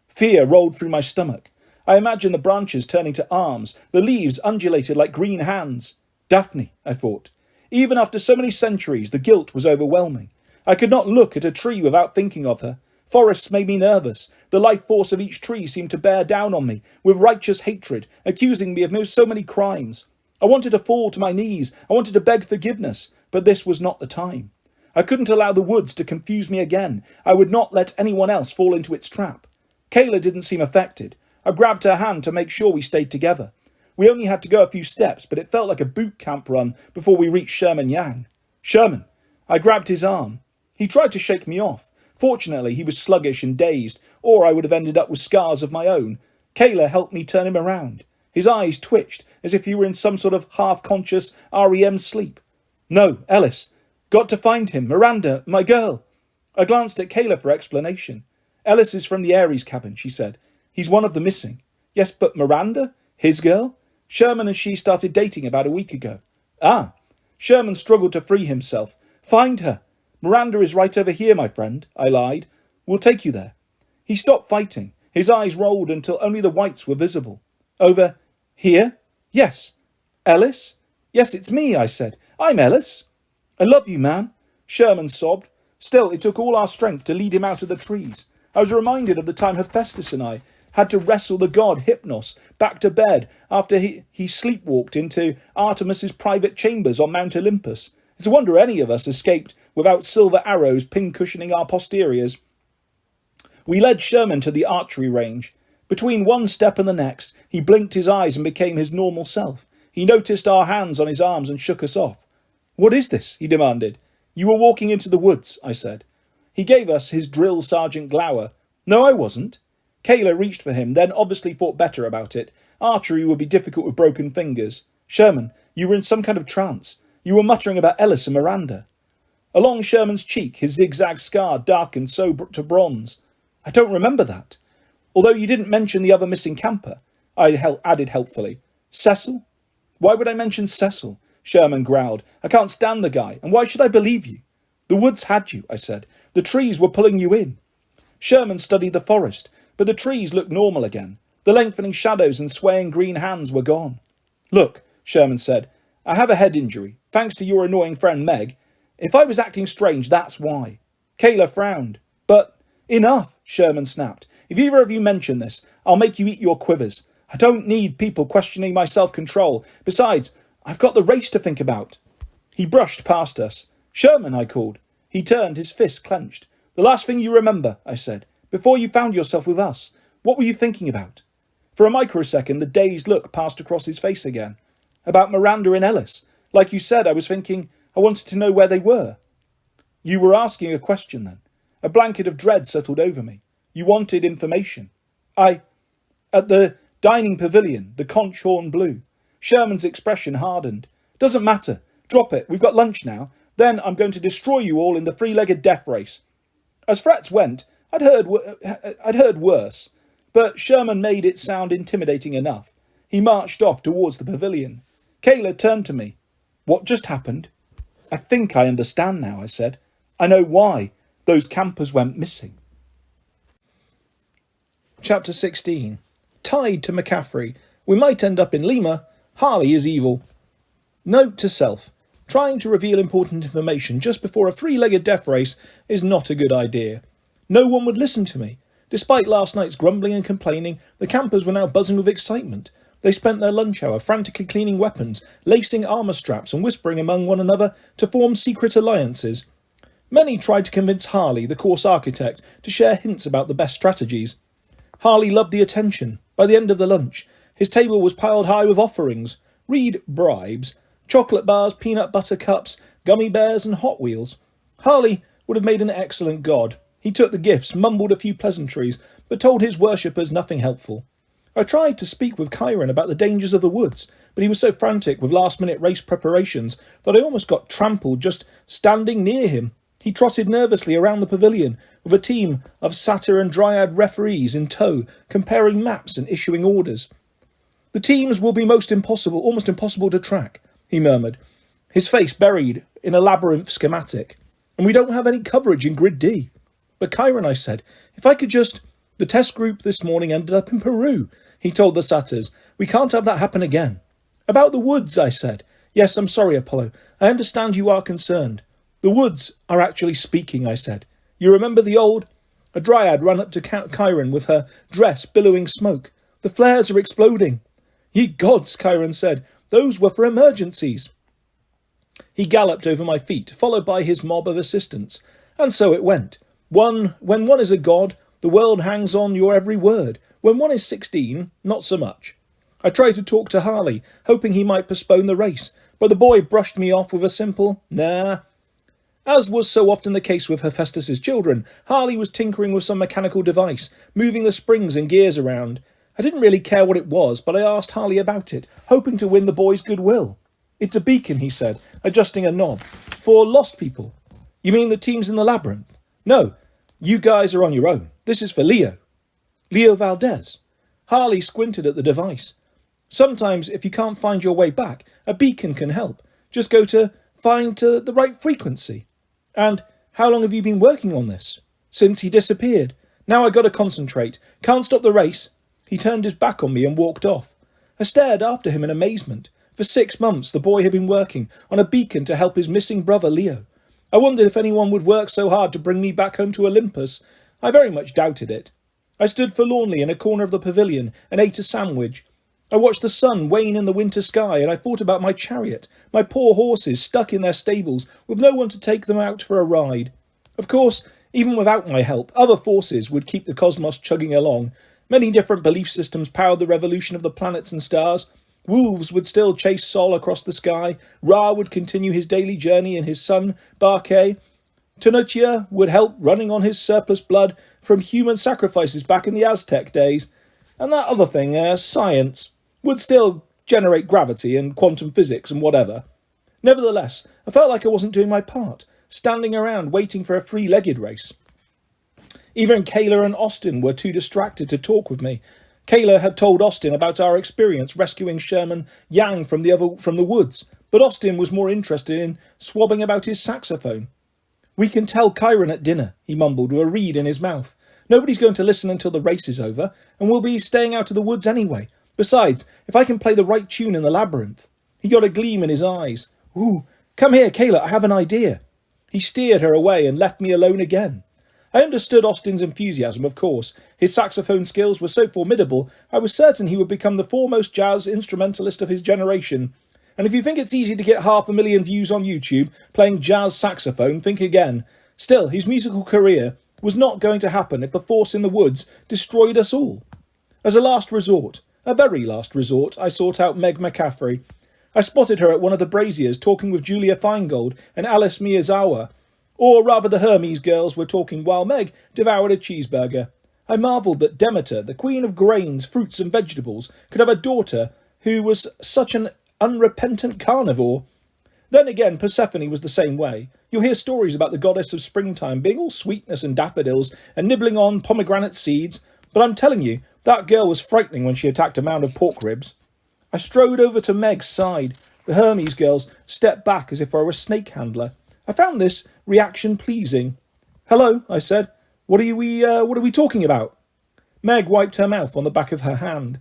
Fear rolled through my stomach. I imagined the branches turning to arms. The leaves undulated like green hands. Daphne, I thought. Even after so many centuries, the guilt was overwhelming. I could not look at a tree without thinking of her. Forests made me nervous. The life force of each tree seemed to bear down on me with righteous hatred, accusing me of so many crimes. I wanted to fall to my knees. I wanted to beg forgiveness, but this was not the time. I couldn't allow the woods to confuse me again. I would not let anyone else fall into its trap. Kayla didn't seem affected. I grabbed her hand to make sure we stayed together. We only had to go a few steps, but it felt like a boot camp run before we reached Sherman Yang. Sherman! I grabbed his arm. He tried to shake me off. Fortunately, he was sluggish and dazed, or I would have ended up with scars of my own. Kayla helped me turn him around. His eyes twitched, as if he were in some sort of half-conscious REM sleep. No, Ellis. Got to find him. Miranda, my girl. I glanced at Kayla for explanation. Ellis is from the Aries cabin, she said. He's one of the missing. Yes, but Miranda? His girl? Sherman and she started dating about a week ago. Ah. Sherman struggled to free himself. Find her. Miranda is right over here, my friend, I lied. We'll take you there. He stopped fighting. His eyes rolled until only the whites were visible. Over here? Yes. Ellis? Yes, it's me, I said. I'm Ellis. I love you, man. Sherman sobbed. Still, it took all our strength to lead him out of the trees. I was reminded of the time Hephaestus and I had to wrestle the god Hypnos back to bed after he sleepwalked into Artemis's private chambers on Mount Olympus. It's a wonder any of us escaped without silver arrows pin-cushioning our posteriors. We led Sherman to the archery range. Between one step and the next, he blinked his eyes and became his normal self. He noticed our hands on his arms and shook us off. What is this? He demanded. You were walking into the woods, I said. He gave us his drill sergeant glower. No, I wasn't. Kayla reached for him, then obviously thought better about it. Archery would be difficult with broken fingers. Sherman, you were in some kind of trance. You were muttering about Ellis and Miranda. Along Sherman's cheek, his zigzag scar darkened to bronze. I don't remember that. Although you didn't mention the other missing camper, I added helpfully. Cecil? Why would I mention Cecil? Sherman growled. I can't stand the guy, and why should I believe you? The woods had you, I said. The trees were pulling you in. Sherman studied the forest, but the trees looked normal again. The lengthening shadows and swaying green hands were gone. Look, Sherman said, I have a head injury, thanks to your annoying friend Meg. If I was acting strange, that's why. Kayla frowned. But enough, Sherman snapped. If either of you mention this, I'll make you eat your quivers. I don't need people questioning my self-control. Besides, I've got the race to think about. He brushed past us. Sherman, I called. He turned, his fist clenched. The last thing you remember, I said, before you found yourself with us. What were you thinking about? For a microsecond, the dazed look passed across his face again. About Miranda and Ellis. Like you said, I was thinking, I wanted to know where they were. You were asking a question then. A blanket of dread settled over me. You wanted information. At the dining pavilion, the conch horn blew. Sherman's expression hardened. Doesn't matter. Drop it. We've got lunch now. Then I'm going to destroy you all in the three-legged death race. As threats went, I'd heard worse. But Sherman made it sound intimidating enough. He marched off towards the pavilion. Kayla turned to me. What just happened? I think I understand now, I said. I know why those campers went missing. Chapter 16. Tied to McCaffrey. We might end up in Lima. Harley is evil. Note to self. Trying to reveal important information just before a three-legged death race is not a good idea. No one would listen to me. Despite last night's grumbling and complaining, the campers were now buzzing with excitement. They spent their lunch hour frantically cleaning weapons, lacing armour straps and whispering among one another to form secret alliances. Many tried to convince Harley, the course architect, to share hints about the best strategies. Harley loved the attention. By the end of the lunch, His table was piled high with offerings. Read bribes. Chocolate bars, peanut butter cups, gummy bears, and Hot Wheels. Harley would have made an excellent god. He took the gifts, mumbled a few pleasantries, but told his worshippers nothing helpful. I tried to speak with Chiron about the dangers of the woods, but he was so frantic with last-minute race preparations that I almost got trampled just standing near him. He trotted nervously around the pavilion with a team of satyr and dryad referees in tow, comparing maps and issuing orders. The teams will be almost impossible to track, he murmured, his face buried in a labyrinth schematic. And we don't have any coverage in Grid D. But Chiron, I said, if I could just... The test group this morning ended up in Peru, he told the satyrs. We can't have that happen again. About the woods, I said. Yes, I'm sorry, Apollo. I understand you are concerned. The woods are actually speaking, I said. You remember the old... A dryad ran up to Chiron with her dress billowing smoke. The flares are exploding. Ye gods, Chiron said. Those were for emergencies. He galloped over my feet, followed by his mob of assistants. And so it went. When one is a god, the world hangs on your every word. When one is 16, not so much. I tried to talk to Harley, hoping he might postpone the race, but the boy brushed me off with a simple, nah. As was so often the case with Hephaestus's children, Harley was tinkering with some mechanical device, moving the springs and gears around. I didn't really care what it was, but I asked Harley about it, hoping to win the boy's goodwill. It's a beacon, he said, adjusting a knob. For lost people. You mean the teams in the labyrinth? No, you guys are on your own. This is for Leo. Leo Valdez. Harley squinted at the device. Sometimes, if you can't find your way back, a beacon can help. Just go to find the right frequency. And how long have you been working on this? Since he disappeared. Now I gotta concentrate. Can't stop the race. He turned his back on me and walked off. I stared after him in amazement. For 6 months, the boy had been working on a beacon to help his missing brother, Leo. I wondered if anyone would work so hard to bring me back home to Olympus. I very much doubted it. I stood forlornly in a corner of the pavilion and ate a sandwich. I watched the sun wane in the winter sky, and I thought about my chariot, my poor horses stuck in their stables with no one to take them out for a ride. Of course, even without my help, other forces would keep the cosmos chugging along. Many different belief systems powered the revolution of the planets and stars. Wolves would still chase Sol across the sky. Ra would continue his daily journey in his sun, Barquet. Tenotia would help running on his surplus blood from human sacrifices back in the Aztec days. And that other thing, science, would still generate gravity and quantum physics and whatever. Nevertheless, I felt like I wasn't doing my part, standing around waiting for a three-legged race. Even Kayla and Austin were too distracted to talk with me. Kayla had told Austin about our experience rescuing Sherman Yang from the woods, but Austin was more interested in swabbing about his saxophone. We can tell Chiron at dinner, he mumbled with a reed in his mouth. Nobody's going to listen until the race is over, and we'll be staying out of the woods anyway. Besides, if I can play the right tune in the labyrinth. He got a gleam in his eyes. Ooh, come here, Kayla, I have an idea. He steered her away and left me alone again. I understood Austin's enthusiasm, of course. His saxophone skills were so formidable, I was certain he would become the foremost jazz instrumentalist of his generation. And if you think it's easy to get 500,000 views on YouTube playing jazz saxophone, think again. Still, his musical career was not going to happen if the force in the woods destroyed us all. As a last resort, a very last resort, I sought out Meg McCaffrey. I spotted her at one of the braziers talking with Julia Feingold and Alice Miyazawa. Or rather the Hermes girls were talking while Meg devoured a cheeseburger. I marvelled that Demeter, the queen of grains, fruits and vegetables, could have a daughter who was such an unrepentant carnivore. Then again, Persephone was the same way. You'll hear stories about the goddess of springtime being all sweetness and daffodils and nibbling on pomegranate seeds, but I'm telling you, that girl was frightening when she attacked a mound of pork ribs. I strode over to Meg's side. The Hermes girls stepped back as if I were a snake handler. I found this reaction pleasing. Hello, I said. What are we talking about? Meg wiped her mouth on the back of her hand.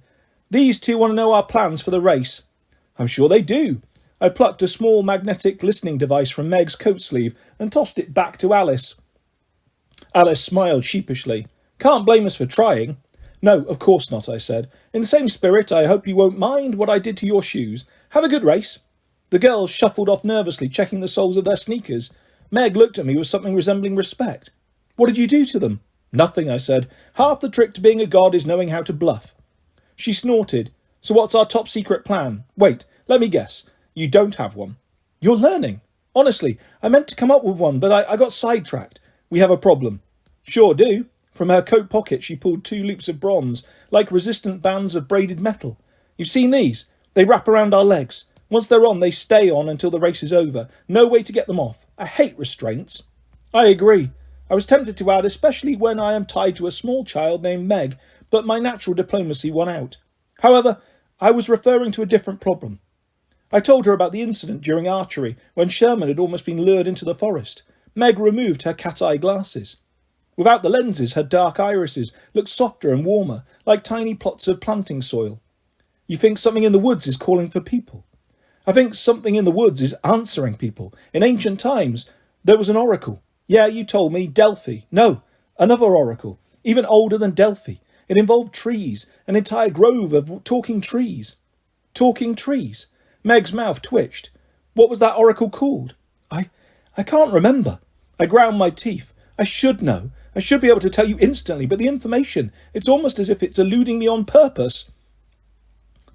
These two want to know our plans for the race. I'm sure they do. I plucked a small magnetic listening device from Meg's coat sleeve and tossed it back to Alice. Alice smiled sheepishly. Can't blame us for trying. No, of course not, I said. In the same spirit, I hope you won't mind what I did to your shoes. Have a good race. The girls shuffled off nervously, checking the soles of their sneakers. Meg looked at me with something resembling respect. What did you do to them? Nothing, I said. Half the trick to being a god is knowing how to bluff. She snorted. So what's our top secret plan? Wait, let me guess. You don't have one. You're learning. Honestly, I meant to come up with one, but I got sidetracked. We have a problem. Sure do. From her coat pocket she pulled 2 loops of bronze, like resistant bands of braided metal. You've seen these? They wrap around our legs. Once they're on, they stay on until the race is over. No way to get them off. I hate restraints. I agree. I was tempted to add, especially when I am tied to a small child named Meg, but my natural diplomacy won out. However, I was referring to a different problem. I told her about the incident during archery, when Sherman had almost been lured into the forest. Meg removed her cat-eye glasses. Without the lenses, her dark irises looked softer and warmer, like tiny plots of planting soil. You think something in the woods is calling for people? I think something in the woods is answering people. In ancient times, there was an oracle. Yeah, you told me, Delphi. No, another oracle, even older than Delphi. It involved trees, an entire grove of talking trees. Talking trees? Meg's mouth twitched. What was that oracle called? I can't remember. I ground my teeth. I should know. I should be able to tell you instantly, but the information, it's almost as if it's eluding me on purpose.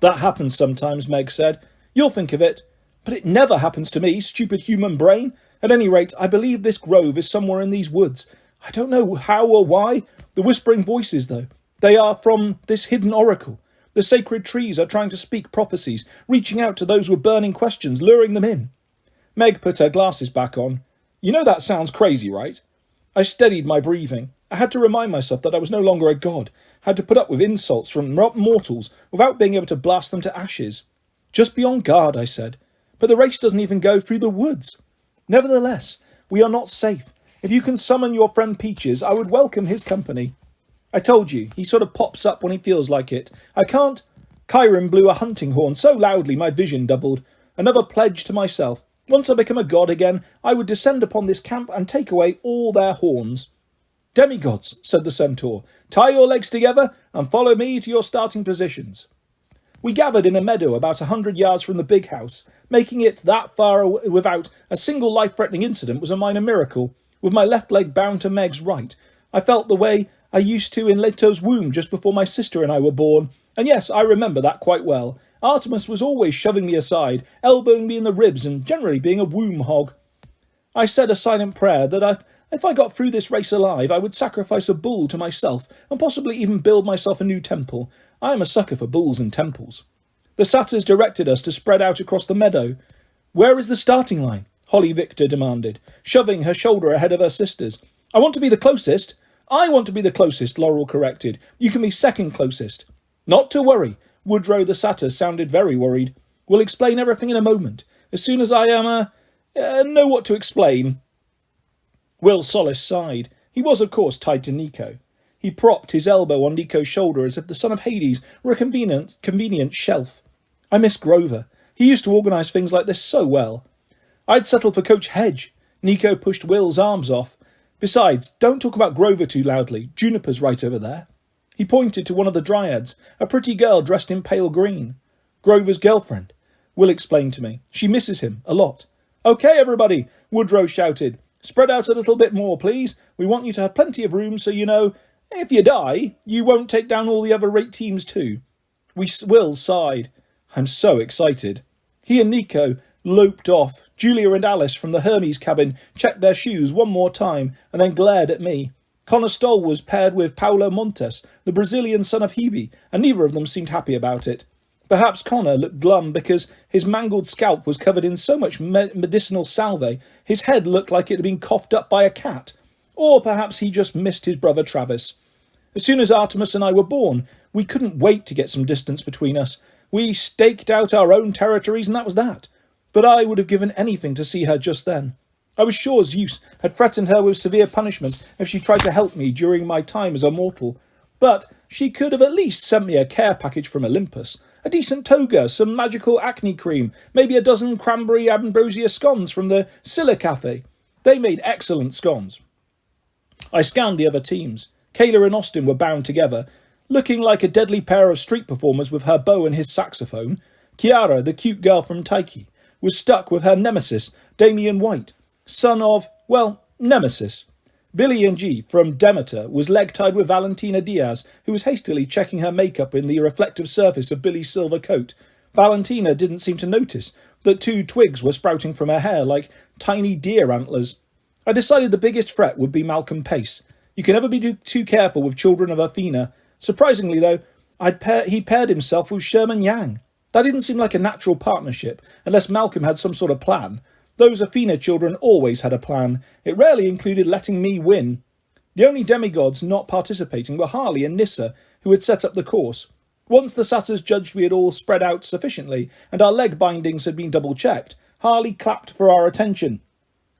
That happens sometimes, Meg said. You'll think of it. But it never happens to me, stupid human brain. At any rate, I believe this grove is somewhere in these woods. I don't know how or why. The whispering voices, though, they are from this hidden oracle. The sacred trees are trying to speak prophecies, reaching out to those with burning questions, luring them in. Meg put her glasses back on. You know that sounds crazy, right? I steadied my breathing. I had to remind myself that I was no longer a god, had to put up with insults from mortals without being able to blast them to ashes. Just be on guard, I said. But the race doesn't even go through the woods. Nevertheless, we are not safe. If you can summon your friend Peaches, I would welcome his company. I told you, he sort of pops up when he feels like it. I can't. Chiron blew a hunting horn so loudly my vision doubled. Another pledge to myself. Once I become a god again, I would descend upon this camp and take away all their horns. Demigods, said the centaur, tie your legs together and follow me to your starting positions. We gathered in a meadow about 100 yards from the big house. Making it that far without a single life-threatening incident was a minor miracle. With my left leg bound to Meg's right, I felt the way I used to in Leto's womb just before my sister and I were born. And yes, I remember that quite well. Artemis was always shoving me aside, elbowing me in the ribs and generally being a womb hog. I said a silent prayer that if I got through this race alive, I would sacrifice a bull to myself and possibly even build myself a new temple. I am a sucker for bulls and temples. The satyrs directed us to spread out across the meadow. Where is the starting line? Holly Victor demanded, shoving her shoulder ahead of her sister's. I want to be the closest. I want to be the closest, Laurel corrected. You can be second closest. Not to worry. Woodrow the satyr sounded very worried. We'll explain everything in a moment. As soon as I know what to explain. Will Solis sighed. He was, of course, tied to Nico. He propped his elbow on Nico's shoulder as if the son of Hades were a convenient shelf. I miss Grover. He used to organise things like this so well. I'd settled for Coach Hedge. Nico pushed Will's arms off. Besides, don't talk about Grover too loudly. Juniper's right over there. He pointed to one of the dryads, a pretty girl dressed in pale green. Grover's girlfriend. Will explained to me. She misses him a lot. Okay, everybody, Woodrow shouted. Spread out a little bit more, please. We want you to have plenty of room so you know, if you die, you won't take down all the other 8 teams too. Will sighed. I'm so excited. He and Nico loped off. Julia and Alice from the Hermes cabin checked their shoes one more time and then glared at me. Connor Stoll was paired with Paulo Montes, the Brazilian son of Hebe, and neither of them seemed happy about it. Perhaps Connor looked glum because his mangled scalp was covered in so much medicinal salve, his head looked like it had been coughed up by a cat. Or perhaps he just missed his brother Travis. As soon as Artemis and I were born, we couldn't wait to get some distance between us. We staked out our own territories and that was that. But I would have given anything to see her just then. I was sure Zeus had threatened her with severe punishment if she tried to help me during my time as a mortal. But she could have at least sent me a care package from Olympus. A decent toga, some magical acne cream, maybe a dozen cranberry ambrosia scones from the Scylla Cafe. They made excellent scones. I scanned the other teams. Kayla and Austin were bound together, looking like a deadly pair of street performers with her bow and his saxophone. Kiara, the cute girl from Taiki, was stuck with her nemesis, Damian White, son of, well, Nemesis. Billy and G from Demeter was leg-tied with Valentina Diaz, who was hastily checking her makeup in the reflective surface of Billy's silver coat. Valentina didn't seem to notice that 2 twigs were sprouting from her hair like tiny deer antlers. I decided the biggest threat would be Malcolm Pace. You can never be too careful with children of Athena. Surprisingly, though, he paired himself with Sherman Yang. That didn't seem like a natural partnership, unless Malcolm had some sort of plan. Those Athena children always had a plan. It rarely included letting me win. The only demigods not participating were Harley and Nissa, who had set up the course. Once the satyrs judged we had all spread out sufficiently, and our leg bindings had been double-checked, Harley clapped for our attention.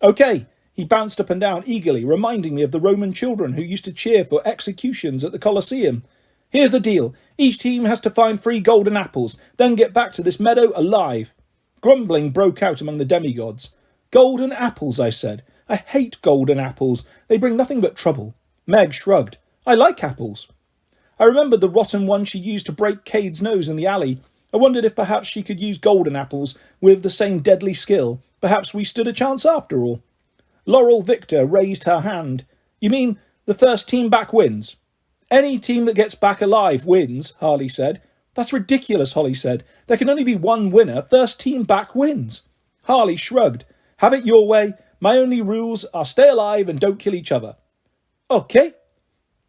"Okay," he bounced up and down eagerly, reminding me of the Roman children who used to cheer for executions at the Colosseum. "Here's the deal. Each team has to find 3 golden apples, then get back to this meadow alive." Grumbling broke out among the demigods. "Golden apples," I said. "I hate golden apples. They bring nothing but trouble." Meg shrugged. "I like apples." I remembered the rotten one she used to break Cade's nose in the alley. I wondered if perhaps she could use golden apples with the same deadly skill. Perhaps we stood a chance after all. Laurel Victor raised her hand. "You mean the first team back wins?" "Any team that gets back alive wins," Harley said. "That's ridiculous," Holly said. "There can only be one winner. First team back wins." Harley shrugged. "Have it your way. My only rules are stay alive and don't kill each other." "Okay."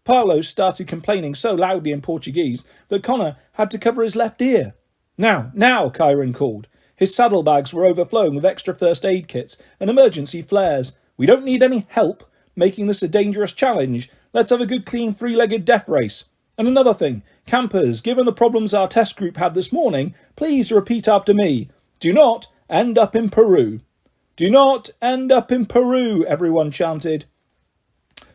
Paulo started complaining so loudly in Portuguese that Connor had to cover his left ear. Now, Kyron called. His saddlebags were overflowing with extra first aid kits and emergency flares. "We don't need any help making this a dangerous challenge. Let's have a good clean 3-legged death race. And another thing, campers, given the problems our test group had this morning, please repeat after me. Do not end up in Peru." "Do not end up in Peru," everyone chanted.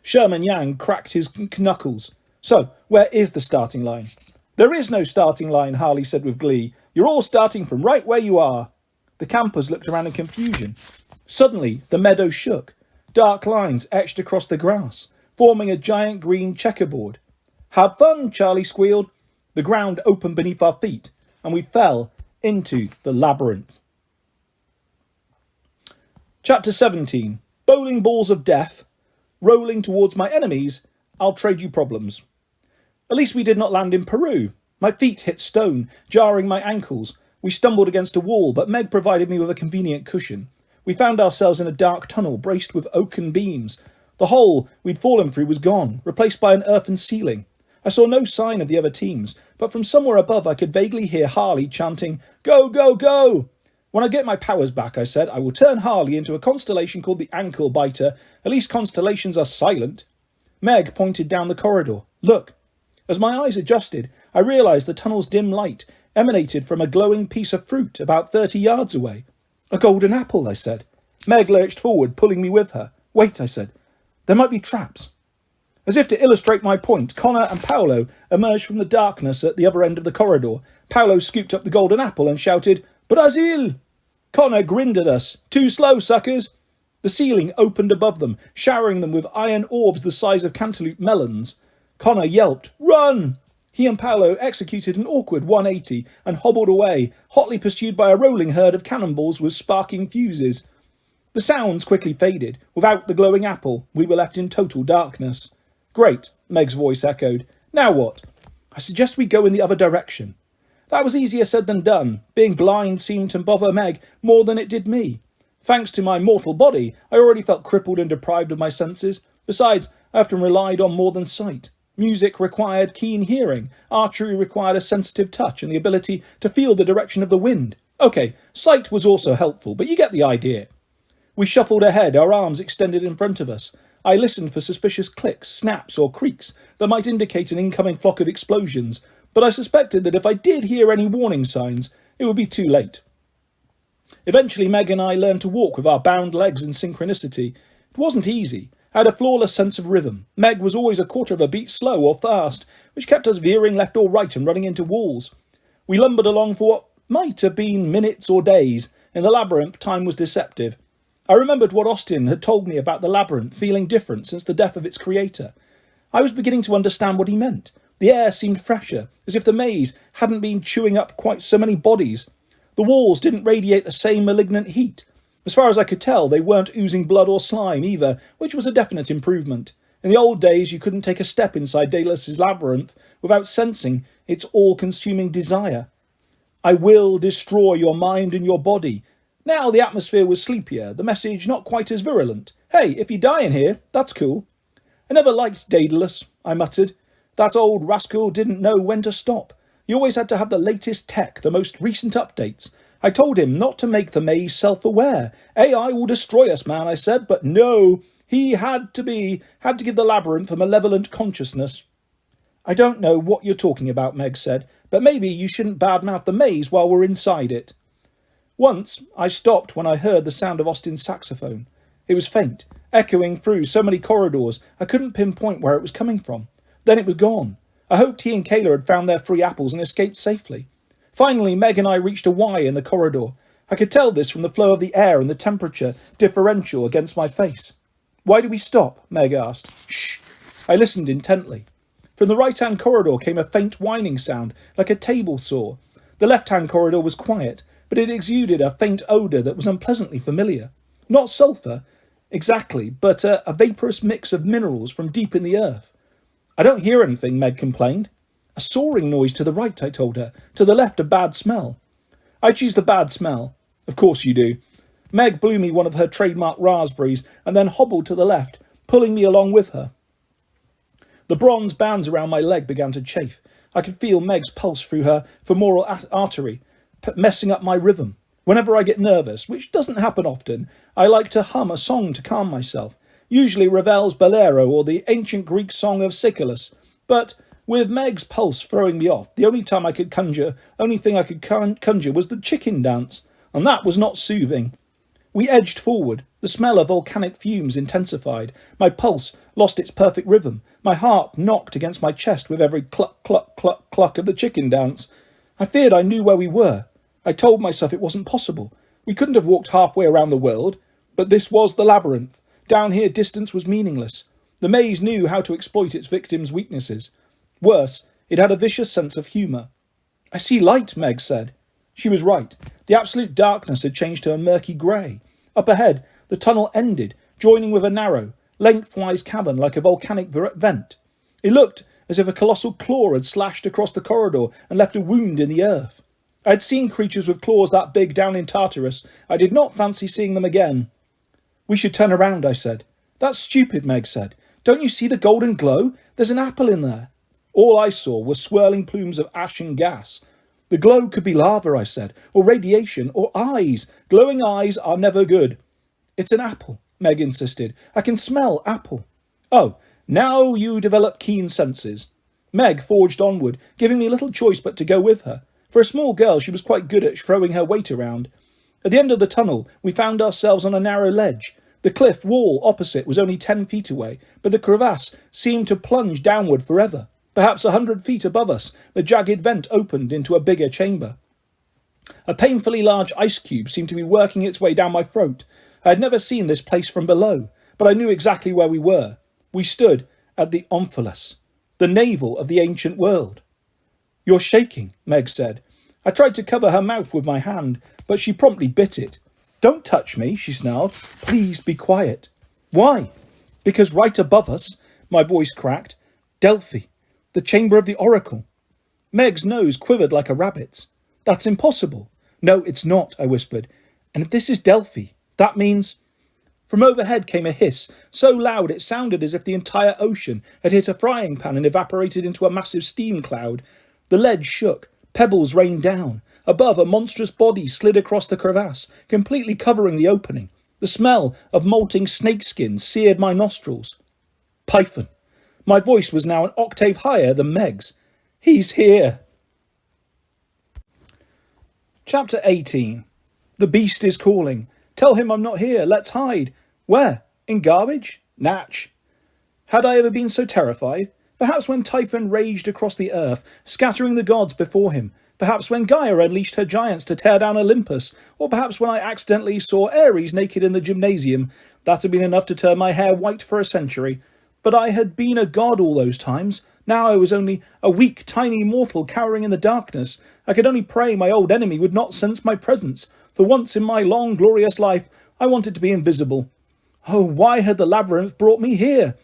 Sherman Yang cracked his knuckles. "So, where is the starting line?" "There is no starting line," Harley said with glee. "You're all starting from right where you are." The campers looked around in confusion. Suddenly, the meadow shook. Dark lines etched across the grass, forming a giant green checkerboard. "Have fun," Charlie squealed. The ground opened beneath our feet, and we fell into the labyrinth. Chapter 17. Bowling balls of death. Rolling towards my enemies, I'll trade you problems. At least we did not land in Peru. My feet hit stone, jarring my ankles. We stumbled against a wall, but Meg provided me with a convenient cushion. We found ourselves in a dark tunnel braced with oaken beams. The hole we'd fallen through was gone, replaced by an earthen ceiling. I saw no sign of the other teams, but from somewhere above I could vaguely hear Harley chanting, "Go, go, go!" "When I get my powers back," I said, "I will turn Harley into a constellation called the Ankle Biter. At least constellations are silent." Meg pointed down the corridor. "Look." As my eyes adjusted, I realised the tunnel's dim light emanated from a glowing piece of fruit about 30 yards away. "A golden apple," I said. Meg lurched forward, pulling me with her. "Wait," I said. "There might be traps." As if to illustrate my point, Connor and Paolo emerged from the darkness at the other end of the corridor. Paolo scooped up the golden apple and shouted, "Brazil!" Connor grinned at us. "Too slow, suckers." The ceiling opened above them, showering them with iron orbs the size of cantaloupe melons. Connor yelped, "Run!" He and Paolo executed an awkward 180 and hobbled away, hotly pursued by a rolling herd of cannonballs with sparking fuses. The sounds quickly faded. Without the glowing apple, we were left in total darkness. "Great," Meg's voice echoed. "Now what?" "I suggest we go in the other direction." That was easier said than done. Being blind seemed to bother Meg more than it did me. Thanks to my mortal body, I already felt crippled and deprived of my senses. Besides, I often relied on more than sight. Music required keen hearing. Archery required a sensitive touch and the ability to feel the direction of the wind. Okay, sight was also helpful, but you get the idea. We shuffled ahead, our arms extended in front of us. I listened for suspicious clicks, snaps, or creaks that might indicate an incoming flock of explosions, but I suspected that if I did hear any warning signs, it would be too late. Eventually, Meg and I learned to walk with our bound legs in synchronicity. It wasn't easy. I had a flawless sense of rhythm. Meg was always a quarter of a beat slow or fast, which kept us veering left or right and running into walls. We lumbered along for what might have been minutes or days. In the labyrinth, time was deceptive. I remembered what Austin had told me about the labyrinth feeling different since the death of its creator. I was beginning to understand what he meant. The air seemed fresher, as if the maze hadn't been chewing up quite so many bodies. The walls didn't radiate the same malignant heat. As far as I could tell, they weren't oozing blood or slime either, which was a definite improvement. In the old days, you couldn't take a step inside Daedalus's labyrinth without sensing its all-consuming desire. I will destroy your mind and your body. Now the atmosphere was sleepier, the message not quite as virulent. Hey, if you die in here, that's cool. I never liked Daedalus, I muttered. That old rascal didn't know when to stop. He always had to have the latest tech, the most recent updates. I told him not to make the maze self-aware. AI will destroy us, man, I said, but no, he had to give the labyrinth a malevolent consciousness. I don't know what you're talking about, Meg said, but maybe you shouldn't badmouth the maze while we're inside it. Once, I stopped when I heard the sound of Austin's saxophone. It was faint, echoing through so many corridors I couldn't pinpoint where it was coming from. Then it was gone. I hoped he and Kayla had found their free apples and escaped safely. Finally, Meg and I reached a Y in the corridor. I could tell this from the flow of the air and the temperature differential against my face. Why did we stop? Meg asked. Shh. I listened intently. From the right-hand corridor came a faint whining sound, like a table saw. The left-hand corridor was quiet, but it exuded a faint odour that was unpleasantly familiar. Not sulphur, exactly, but a vaporous mix of minerals from deep in the earth. I don't hear anything, Meg complained. A soaring noise to the right, I told her. To the left, a bad smell. I choose the bad smell. Of course you do. Meg blew me one of her trademark raspberries and then hobbled to the left, pulling me along with her. The bronze bands around my leg began to chafe. I could feel Meg's pulse through her femoral artery, messing up my rhythm. Whenever I get nervous, which doesn't happen often, I like to hum a song to calm myself. Usually Ravel's Bolero or the ancient Greek song of Siculus. But with Meg's pulse throwing me off, the only thing I could conjure was the chicken dance, and that was not soothing. We edged forward. The smell of volcanic fumes intensified. My pulse lost its perfect rhythm. My heart knocked against my chest with every cluck, cluck, cluck, cluck of the chicken dance. I feared I knew where we were. I told myself it wasn't possible. We couldn't have walked halfway around the world. But this was the labyrinth. Down here, distance was meaningless. The maze knew how to exploit its victims' weaknesses. Worse, it had a vicious sense of humour. I see light, Meg said. She was right. The absolute darkness had changed to a murky grey. Up ahead, the tunnel ended, joining with a narrow, lengthwise cavern like a volcanic vent. It looked as if a colossal claw had slashed across the corridor and left a wound in the earth. I had seen creatures with claws that big down in Tartarus. I did not fancy seeing them again. We should turn around, I said. That's stupid, Meg said. Don't you see the golden glow? There's an apple in there. All I saw were swirling plumes of ash and gas. The glow could be lava, I said, or radiation, or eyes. Glowing eyes are never good. It's an apple, Meg insisted. I can smell apple. Oh, now you develop keen senses. Meg forged onward, giving me little choice but to go with her. For a small girl, she was quite good at throwing her weight around. At the end of the tunnel, we found ourselves on a narrow ledge. The cliff wall opposite was only 10 feet away, but the crevasse seemed to plunge downward forever. Perhaps 100 feet above us, the jagged vent opened into a bigger chamber. A painfully large ice cube seemed to be working its way down my throat. I had never seen this place from below, but I knew exactly where we were. We stood at the Omphalos, the navel of the ancient world. You're shaking, Meg said. I tried to cover her mouth with my hand, but she promptly bit it. Don't touch me, she snarled. Please be quiet. Why? Because right above us, my voice cracked, Delphi, the chamber of the oracle. Meg's nose quivered like a rabbit's. That's impossible. No, it's not, I whispered. And if this is Delphi, that means... From overhead came a hiss, so loud it sounded as if the entire ocean had hit a frying pan and evaporated into a massive steam cloud. The ledge shook. Pebbles rained down. Above, a monstrous body slid across the crevasse, completely covering the opening. The smell of molting snakeskin seared my nostrils. Python. My voice was now an octave higher than Meg's. He's here. Chapter 18. The beast is calling. Tell him I'm not here. Let's hide. Where? In garbage? Natch. Had I ever been so terrified? Perhaps when Typhon raged across the earth, scattering the gods before him. Perhaps when Gaia unleashed her giants to tear down Olympus. Or perhaps when I accidentally saw Ares naked in the gymnasium. That had been enough to turn my hair white for a century. But I had been a god all those times. Now I was only a weak, tiny mortal cowering in the darkness. I could only pray my old enemy would not sense my presence. For once in my long, glorious life, I wanted to be invisible. Oh, why had the labyrinth brought me here?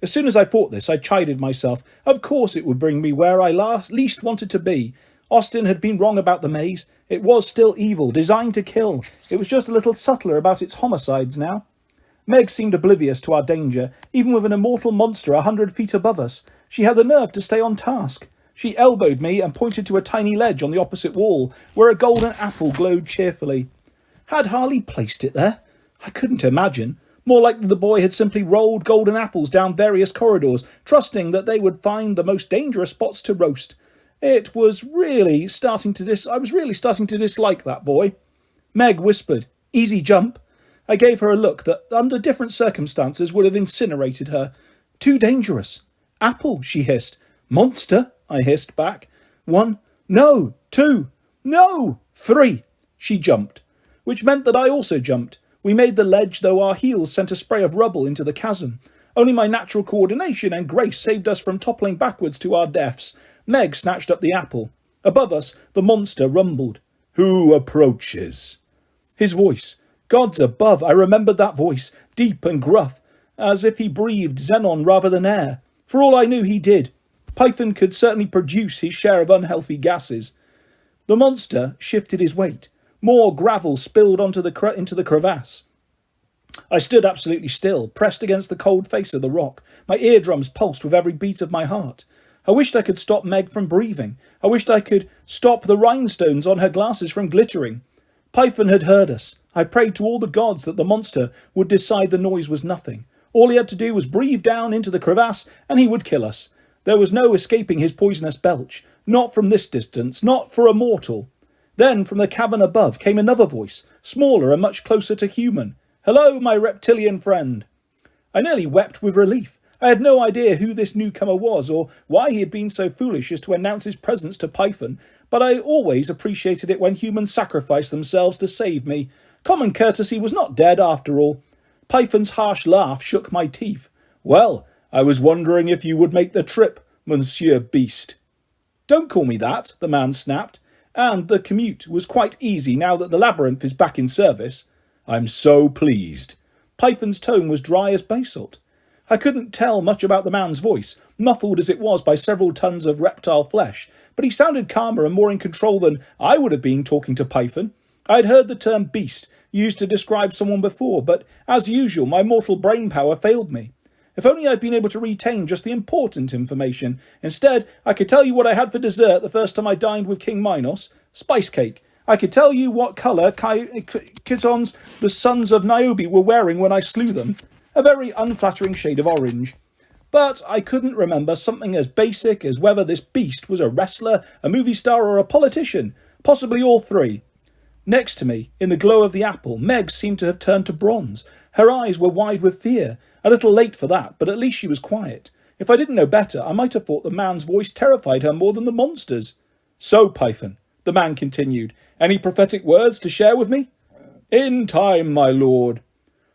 As soon as I thought this, I chided myself. Of course it would bring me where I least wanted to be. Austin had been wrong about the maze. It was still evil, designed to kill. It was just a little subtler about its homicides now. Meg seemed oblivious to our danger, even with an immortal monster 100 feet above us. She had the nerve to stay on task. She elbowed me and pointed to a tiny ledge on the opposite wall, where a golden apple glowed cheerfully. Had Harley placed it there? I couldn't imagine. More likely the boy had simply rolled golden apples down various corridors, trusting that they would find the most dangerous spots to roast. I was really starting to dislike that boy. Meg whispered, "Easy jump." I gave her a look that, under different circumstances, would have incinerated her. Too dangerous. "Apple," she hissed. "Monster," I hissed back. 1, no, 2, no, 3. She jumped, which meant that I also jumped. We made the ledge, though our heels sent a spray of rubble into the chasm. Only my natural coordination and grace saved us from toppling backwards to our deaths. Meg snatched up the apple. Above us, the monster rumbled. "Who approaches?" His voice. Gods above, I remembered that voice, deep and gruff, as if he breathed xenon rather than air. For all I knew, he did. Python could certainly produce his share of unhealthy gases. The monster shifted his weight. More gravel spilled into the crevasse. I stood absolutely still, pressed against the cold face of the rock. My eardrums pulsed with every beat of my heart. I wished I could stop Meg from breathing. I wished I could stop the rhinestones on her glasses from glittering. Python had heard us. I prayed to all the gods that the monster would decide the noise was nothing. All he had to do was breathe down into the crevasse, and he would kill us. There was no escaping his poisonous belch. Not from this distance, not for a mortal. Then, from the cavern above, came another voice, smaller and much closer to human. "Hello, my reptilian friend." I nearly wept with relief. I had no idea who this newcomer was, or why he had been so foolish as to announce his presence to Python, but I always appreciated it when humans sacrificed themselves to save me. Common courtesy was not dead after all. Python's harsh laugh shook my teeth. "Well, I was wondering if you would make the trip, Monsieur Beast." "Don't call me that," the man snapped, "and the commute was quite easy now that the labyrinth is back in service." "I'm so pleased." Python's tone was dry as basalt. I couldn't tell much about the man's voice, muffled as it was by several tons of reptile flesh, but he sounded calmer and more in control than I would have been talking to Python. I had heard the term beast used to describe someone before, but as usual, my mortal brain power failed me. If only I'd been able to retain just the important information. Instead, I could tell you what I had for dessert the first time I dined with King Minos. Spice cake. I could tell you what colour chitons the sons of Niobe were wearing when I slew them. A very unflattering shade of orange. But I couldn't remember something as basic as whether this beast was a wrestler, a movie star, or a politician. Possibly all three. Next to me, in the glow of the apple, Meg seemed to have turned to bronze. Her eyes were wide with fear. A little late for that, but at least she was quiet. If I didn't know better, I might have thought the man's voice terrified her more than the monster's. "So, Python," the man continued, "any prophetic words to share with me?" "In time, my lord."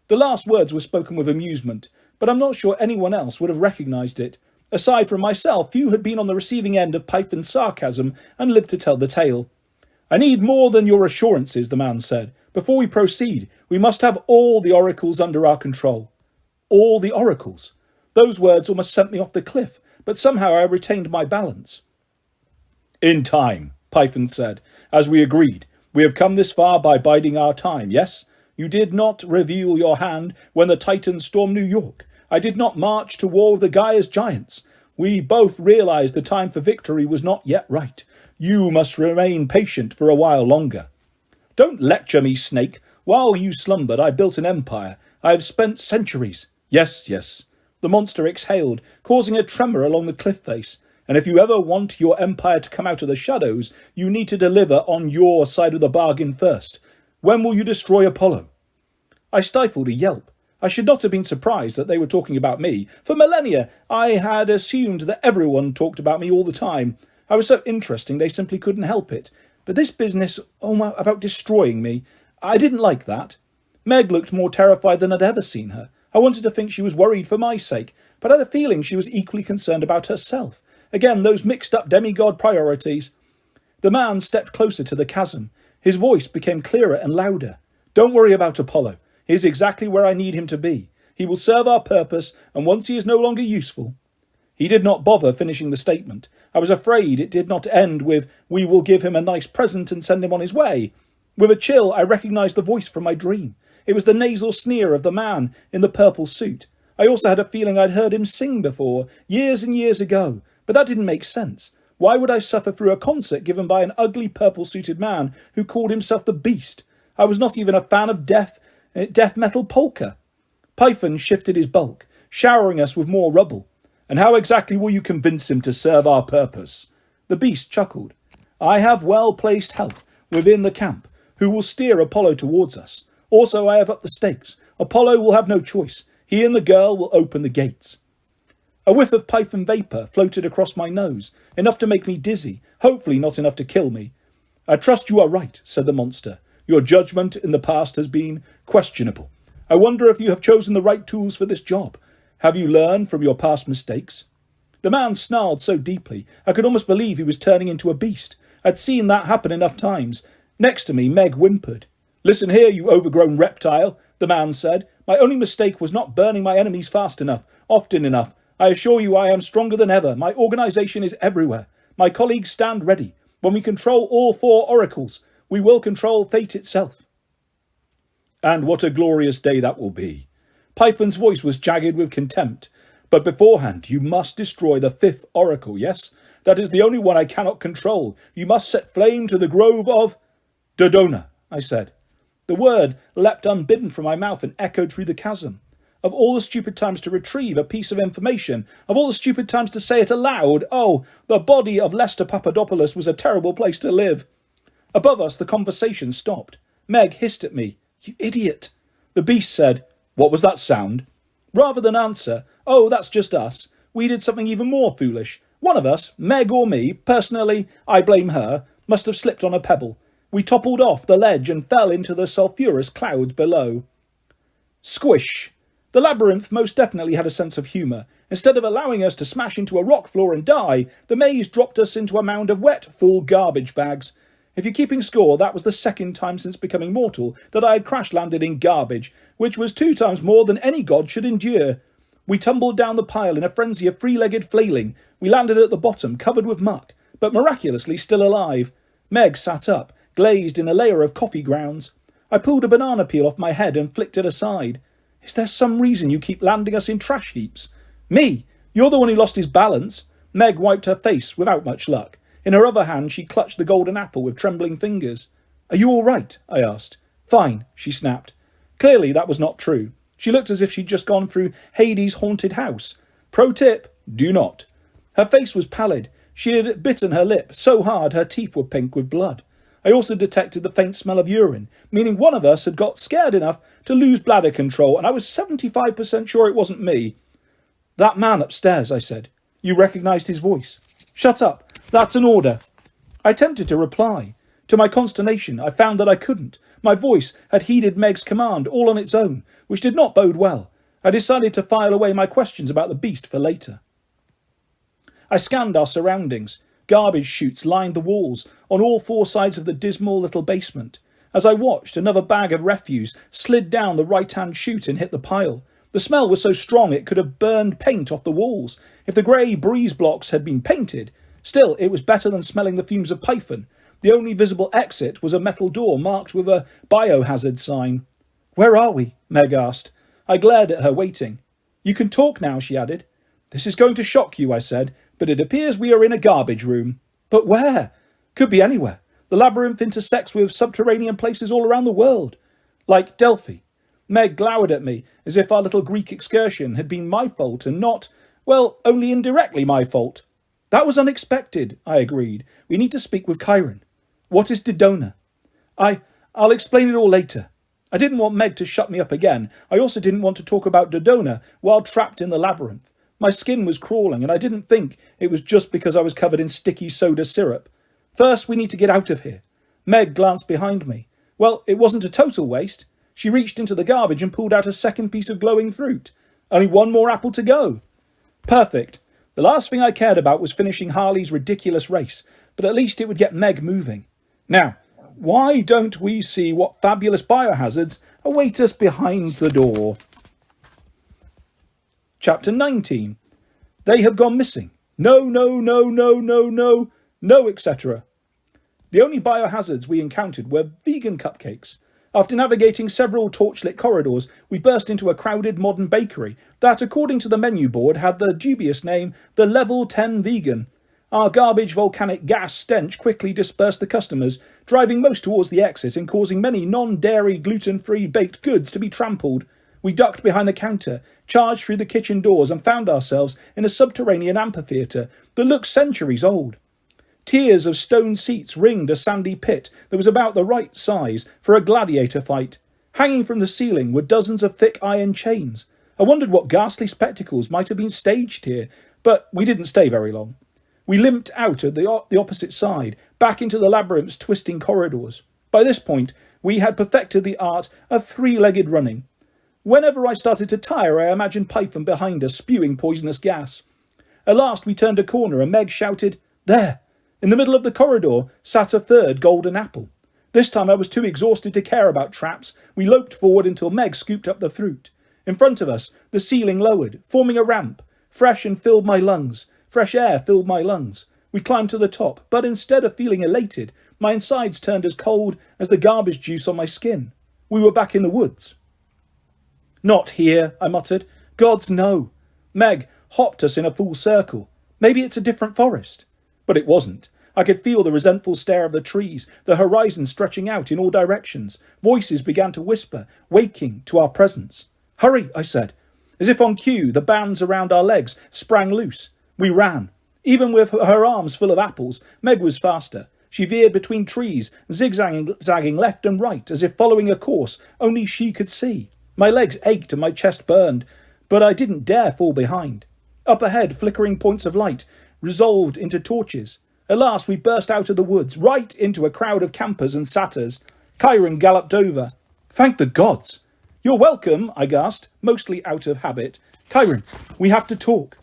The last words were spoken with amusement, but I'm not sure anyone else would have recognised it. Aside from myself, few had been on the receiving end of Python's sarcasm and lived to tell the tale. "I need more than your assurances," the man said. "Before we proceed, we must have all the oracles under our control." All the oracles. Those words almost sent me off the cliff, but somehow I retained my balance. "In time," Python said. "As we agreed, we have come this far by biding our time, yes? You did not reveal your hand when the Titans stormed New York. I did not march to war with the Gaia's giants. We both realized the time for victory was not yet right. You must remain patient for a while longer." "Don't lecture me, snake. While you slumbered, I built an empire. I have spent centuries." Yes. The monster exhaled, causing a tremor along the cliff face. "And if you ever want your empire to come out of the shadows, you need to deliver on your side of the bargain first. When will you destroy Apollo?" I stifled a yelp. I should not have been surprised that they were talking about me. For millennia, I had assumed that everyone talked about me all the time. I was so interesting they simply couldn't help it. But this business about destroying me, I didn't like that. Meg looked more terrified than I'd ever seen her. I wanted to think she was worried for my sake, but I had a feeling she was equally concerned about herself. Again, those mixed-up demigod priorities. The man stepped closer to the chasm. His voice became clearer and louder. "Don't worry about Apollo. He is exactly where I need him to be. He will serve our purpose, and once he is no longer useful—" He did not bother finishing the statement. I was afraid it did not end with, "We will give him a nice present and send him on his way." With a chill, I recognised the voice from my dream. It was the nasal sneer of the man in the purple suit. I also had a feeling I'd heard him sing before, years and years ago, but that didn't make sense. Why would I suffer through a concert given by an ugly purple-suited man who called himself the Beast? I was not even a fan of death metal polka. Python shifted his bulk, showering us with more rubble. "And how exactly will you convince him to serve our purpose?" The Beast chuckled. "I have well-placed help within the camp, who will steer Apollo towards us. Also, I have upped the stakes. Apollo will have no choice. He and the girl will open the gates." A whiff of Python vapour floated across my nose, enough to make me dizzy, hopefully not enough to kill me. "I trust you are right," said the monster. "Your judgment in the past has been questionable. I wonder if you have chosen the right tools for this job. Have you learned from your past mistakes?" The man snarled so deeply, I could almost believe he was turning into a beast. I'd seen that happen enough times. Next to me, Meg whimpered. "Listen here, you overgrown reptile," the man said. "My only mistake was not burning my enemies fast enough, often enough. I assure you I am stronger than ever. My organisation is everywhere. My colleagues stand ready. When we control all 4 oracles, we will control fate itself." "And what a glorious day that will be." Python's voice was jagged with contempt. "But beforehand, you must destroy the 5th oracle, yes? That is the only one I cannot control. You must set flame to the grove of—" "Dodona," I said. The word leapt unbidden from my mouth and echoed through the chasm. Of all the stupid times to retrieve a piece of information, of all the stupid times to say it aloud, oh, the body of Lester Papadopoulos was a terrible place to live. Above us, the conversation stopped. Meg hissed at me. "You idiot." The Beast said, "What was that sound?" Rather than answer, "Oh, that's just us," we did something even more foolish. One of us, Meg or me, personally, I blame her, must have slipped on a pebble. We toppled off the ledge and fell into the sulphurous clouds below. Squish! The labyrinth most definitely had a sense of humour. Instead of allowing us to smash into a rock floor and die, the maze dropped us into a mound of wet, full garbage bags. If you're keeping score, that was the 2nd time since becoming mortal that I had crash-landed in garbage, which was 2 times more than any god should endure. We tumbled down the pile in a frenzy of 3-legged flailing. We landed at the bottom, covered with muck, but miraculously still alive. Meg sat up, glazed in a layer of coffee grounds. I pulled a banana peel off my head and flicked it aside. "Is there some reason you keep landing us in trash heaps?" "Me? You're the one who lost his balance." Meg wiped her face without much luck. In her other hand, she clutched the golden apple with trembling fingers. "Are you all right?" I asked. "Fine," she snapped. Clearly that was not true. She looked as if she'd just gone through Hades' haunted house. Pro tip, do not. Her face was pallid. She had bitten her lip so hard her teeth were pink with blood. I also detected the faint smell of urine, meaning one of us had got scared enough to lose bladder control, and I was 75% sure it wasn't me. "That man upstairs," I said. "You recognised his voice?" "Shut up. That's an order." I attempted to reply. To my consternation, I found that I couldn't. My voice had heeded Meg's command all on its own, which did not bode well. I decided to file away my questions about the beast for later. I scanned our surroundings. Garbage chutes lined the walls on all 4 sides of the dismal little basement. As I watched, another bag of refuse slid down the right-hand chute and hit the pile. The smell was so strong it could have burned paint off the walls, if the grey breeze blocks had been painted. Still, it was better than smelling the fumes of Python. The only visible exit was a metal door marked with a biohazard sign. "Where are we?" Meg asked. I glared at her, waiting. "You can talk now," she added. "This is going to shock you," I said, "but it appears we are in a garbage room." "But where?" "Could be anywhere. The labyrinth intersects with subterranean places all around the world." "Like Delphi." Meg glowered at me, as if our little Greek excursion had been my fault and not, well, only indirectly my fault. "That was unexpected," I agreed. "We need to speak with Chiron." "What is Dodona?" I'll explain it all later." I didn't want Meg to shut me up again. I also didn't want to talk about Dodona while trapped in the labyrinth. My skin was crawling, and I didn't think it was just because I was covered in sticky soda syrup. "First, we need to get out of here." Meg glanced behind me. Well, it wasn't a total waste. She reached into the garbage and pulled out a second piece of glowing fruit. "Only 1 more apple to go." Perfect. The last thing I cared about was finishing Harley's ridiculous race, but at least it would get Meg moving. "Now, why don't we see what fabulous biohazards await us behind the door? Chapter 19. They have gone missing. No, no, no, no, no, no, no, etc. The only biohazards we encountered were vegan cupcakes. After navigating several torchlit corridors, we burst into a crowded modern bakery that, according to the menu board, had the dubious name The Level 10 Vegan. Our garbage volcanic gas stench quickly dispersed the customers, driving most towards the exit and causing many non-dairy, gluten-free baked goods to be trampled. We ducked behind the counter, charged through the kitchen doors, and found ourselves in a subterranean amphitheatre that looked centuries old. Tiers of stone seats ringed a sandy pit that was about the right size for a gladiator fight. Hanging from the ceiling were dozens of thick iron chains. I wondered what ghastly spectacles might have been staged here, but we didn't stay very long. We limped out of the opposite side, back into the labyrinth's twisting corridors. By this point, we had perfected the art of three-legged running. Whenever I started to tire, I imagined Python behind us, spewing poisonous gas. At last we turned a corner and Meg shouted, "There!" In the middle of the corridor sat a third golden apple. This time I was too exhausted to care about traps. We loped forward until Meg scooped up the fruit. In front of us, the ceiling lowered, forming a ramp. Fresh air filled my lungs. We climbed to the top, but instead of feeling elated, my insides turned as cold as the garbage juice on my skin. We were back in the woods. "Not here," I muttered. "Gods, no." Meg hopped us in a full circle. Maybe it's a different forest. But it wasn't. I could feel the resentful stare of the trees, the horizon stretching out in all directions. Voices began to whisper, waking to our presence. "Hurry," I said. As if on cue, the bands around our legs sprang loose. We ran. Even with her arms full of apples, Meg was faster. She veered between trees, zigzagging left and right, as if following a course only she could see. My legs ached and my chest burned, but I didn't dare fall behind. Up ahead, flickering points of light resolved into torches. At last we burst out of the woods, right into a crowd of campers and satyrs. Chiron galloped over. "Thank the gods!" "You're welcome," I gasped, mostly out of habit. "Chiron, we have to talk."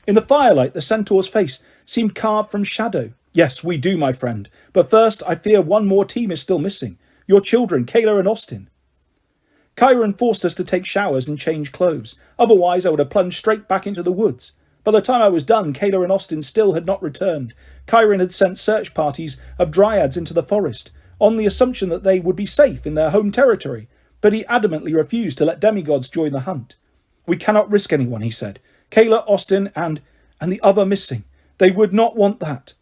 In the firelight, the centaur's face seemed carved from shadow. "Yes, we do, my friend. But first, I fear one more team is still missing. Your children, Kayla and Austin." Chiron forced us to take showers and change clothes. Otherwise, I would have plunged straight back into the woods. By the time I was done, Kayla and Austin still had not returned. Chiron had sent search parties of dryads into the forest, on the assumption that they would be safe in their home territory, but he adamantly refused to let demigods join the hunt. "We cannot risk anyone," he said. "Kayla, Austin, and the other missing. They would not want that."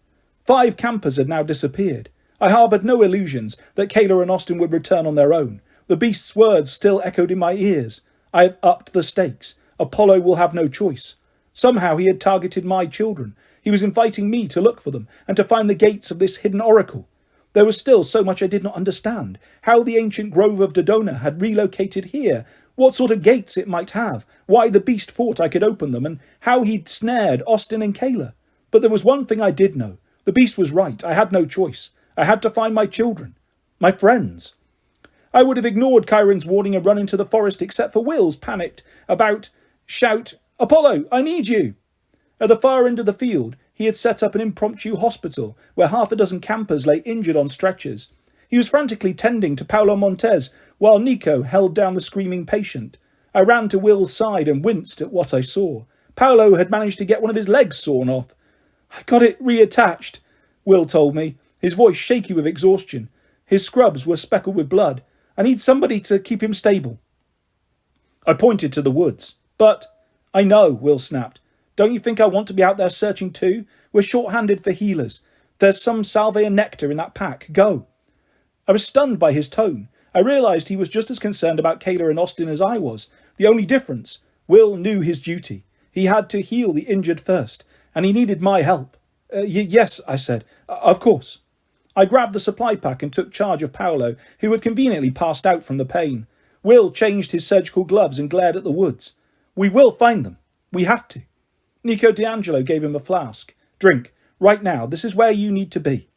5 campers had now disappeared. I harboured no illusions that Kayla and Austin would return on their own. The beast's words still echoed in my ears. "I have upped the stakes. Apollo will have no choice." Somehow he had targeted my children. He was inviting me to look for them and to find the gates of this hidden oracle. There was still so much I did not understand. How the ancient grove of Dodona had relocated here, what sort of gates it might have, why the beast thought I could open them, and how he'd snared Austin and Kayla. But there was one thing I did know. The beast was right. I had no choice. I had to find my children. My friends. I would have ignored Chiron's warning and run into the forest except for Will's panicked shout, "Apollo, I need you!" At the far end of the field, he had set up an impromptu hospital where 6 campers lay injured on stretchers. He was frantically tending to Paolo Montez while Nico held down the screaming patient. I ran to Will's side and winced at what I saw. Paolo had managed to get one of his legs sawn off. "I got it reattached," Will told me, his voice shaky with exhaustion. His scrubs were speckled with blood. "I need somebody to keep him stable." I pointed to the woods. "But—" "I know," Will snapped. "Don't you think I want to be out there searching too? We're short-handed for healers. There's some Salvia nectar in that pack. Go." I was stunned by his tone. I realised he was just as concerned about Kayla and Austin as I was. The only difference, Will knew his duty. He had to heal the injured first, and he needed my help. Yes, I said. Of course." I grabbed the supply pack and took charge of Paolo, who had conveniently passed out from the pain. Will changed his surgical gloves and glared at the woods. "We will find them. We have to." Nico D'Angelo gave him a flask. "Drink. Right now. This is where you need to be."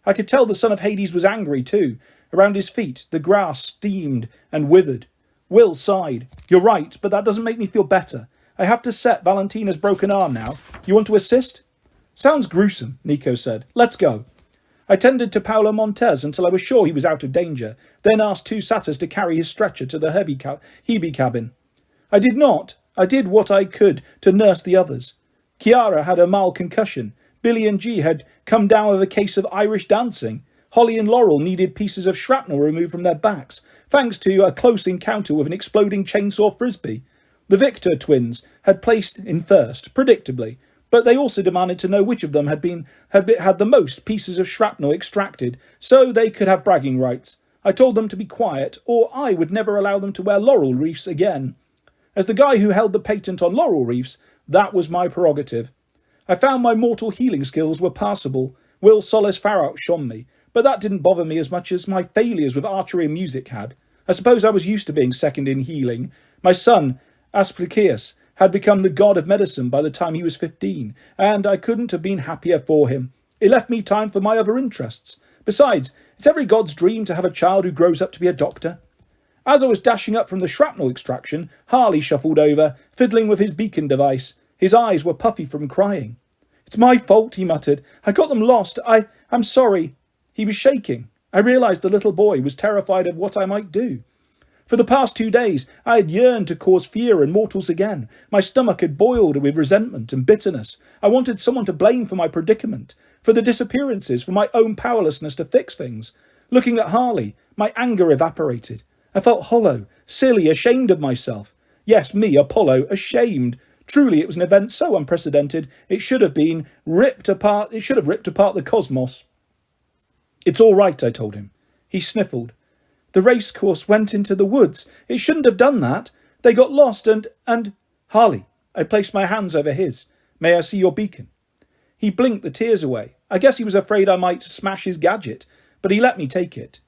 I could tell the son of Hades was angry too. Around his feet, the grass steamed and withered. Will sighed. "You're right, but that doesn't make me feel better. I have to set Valentina's broken arm now. You want to assist?" "Sounds gruesome," Nico said. "Let's go." I tended to Paolo Montez until I was sure he was out of danger, then asked two satyrs to carry his stretcher to the Hebe cabin. I did not. I did what I could to nurse the others. Chiara had a mild concussion. Billy and G had come down with a case of Irish dancing. Holly and Laurel needed pieces of shrapnel removed from their backs, thanks to a close encounter with an exploding chainsaw frisbee. The Victor twins had placed in first, predictably, but they also demanded to know which of them had the most pieces of shrapnel extracted, so they could have bragging rights. I told them to be quiet, or I would never allow them to wear laurel wreaths again. As the guy who held the patent on laurel wreaths, that was my prerogative. I found my mortal healing skills were passable. Will Solis Farrow outshone me, but that didn't bother me as much as my failures with archery and music had. I suppose I was used to being second in healing. My son, Asclepius, had become the god of medicine by the time he was 15, and I couldn't have been happier for him. It left me time for my other interests. Besides, it's every god's dream to have a child who grows up to be a doctor. As I was dashing up from the shrapnel extraction, Harley shuffled over, fiddling with his beacon device. His eyes were puffy from crying. "It's my fault," he muttered. "I got them lost. I'm sorry." He was shaking. I realised the little boy was terrified of what I might do. For the past 2 days, I had yearned to cause fear in mortals again. My stomach had boiled with resentment and bitterness. I wanted someone to blame for my predicament, for the disappearances, for my own powerlessness to fix things. Looking at Harley, my anger evaporated. I felt hollow, silly, ashamed of myself. Yes, me, Apollo, ashamed. Truly, it was an event so unprecedented, it should have ripped apart the cosmos. "It's all right," I told him. He sniffled. "The racecourse went into the woods. It shouldn't have done that. They got lost and... Harley," I placed my hands over his. "May I see your beacon?" He blinked the tears away. I guess he was afraid I might smash his gadget, but he let me take it.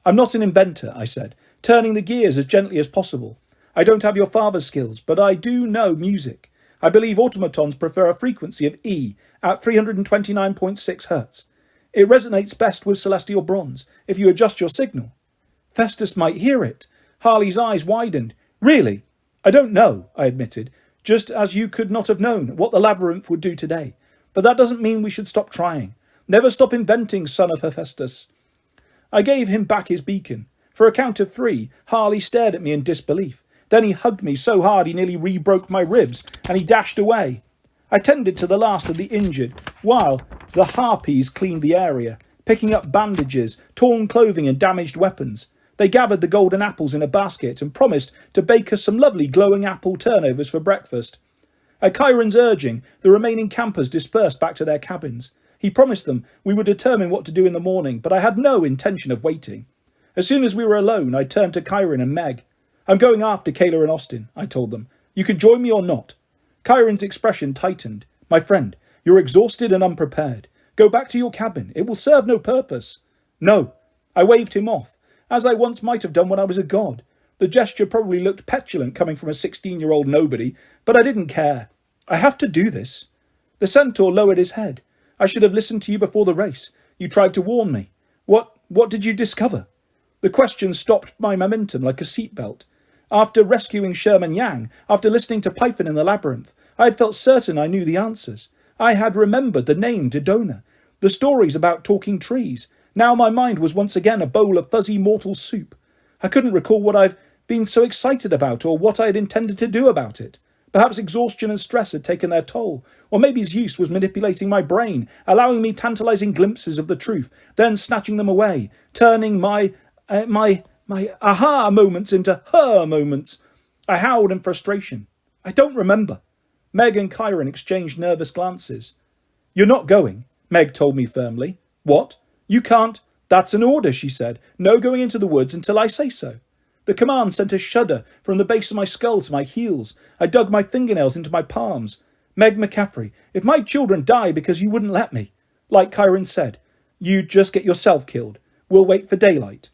"I'm not an inventor," I said, turning the gears as gently as possible. "I don't have your father's skills, but I do know music. I believe automatons prefer a frequency of E at 329.6 Hz. It resonates best with celestial bronze if you adjust your signal." Festus might hear it. Harley's eyes widened. "Really?" "I don't know," I admitted, "just as you could not have known what the labyrinth would do today. But that doesn't mean we should stop trying. Never stop inventing, son of Hephaestus." I gave him back his beacon. For a count of 3, Harley stared at me in disbelief. Then he hugged me so hard he nearly re-broke my ribs, and he dashed away. I tended to the last of the injured, while the harpies cleaned the area, picking up bandages, torn clothing and damaged weapons. They gathered the golden apples in a basket and promised to bake us some lovely glowing apple turnovers for breakfast. At Chiron's urging, the remaining campers dispersed back to their cabins. He promised them we would determine what to do in the morning, but I had no intention of waiting. As soon as we were alone, I turned to Chiron and Meg. "I'm going after Kayla and Austin," I told them. "You can join me or not." Chiron's expression tightened. "My friend, you're exhausted and unprepared. Go back to your cabin. It will serve no purpose." "No." I waved him off, as I once might have done when I was a god. The gesture probably looked petulant coming from a 16-year-old nobody, but I didn't care. "I have to do this." The centaur lowered his head. "I should have listened to you before the race. You tried to warn me. What did you discover?" The question stopped my momentum like a seatbelt. After rescuing Sherman Yang, after listening to Python in the labyrinth, I had felt certain I knew the answers. I had remembered the name Dodona, the stories about talking trees. Now my mind was once again a bowl of fuzzy mortal soup. I couldn't recall what I've been so excited about or what I had intended to do about it. Perhaps exhaustion and stress had taken their toll, or maybe Zeus was manipulating my brain, allowing me tantalizing glimpses of the truth, then snatching them away, turning my aha moments into her moments. I howled in frustration. "I don't remember." Meg and Chiron exchanged nervous glances. "You're not going," Meg told me firmly. "What? You can't?" "That's an order," she said. "No going into the woods until I say so." The command sent a shudder from the base of my skull to my heels. I dug my fingernails into my palms. "Meg McCaffrey, if my children die because you wouldn't let me, like Chiron said, you'd just get yourself killed. We'll wait for daylight."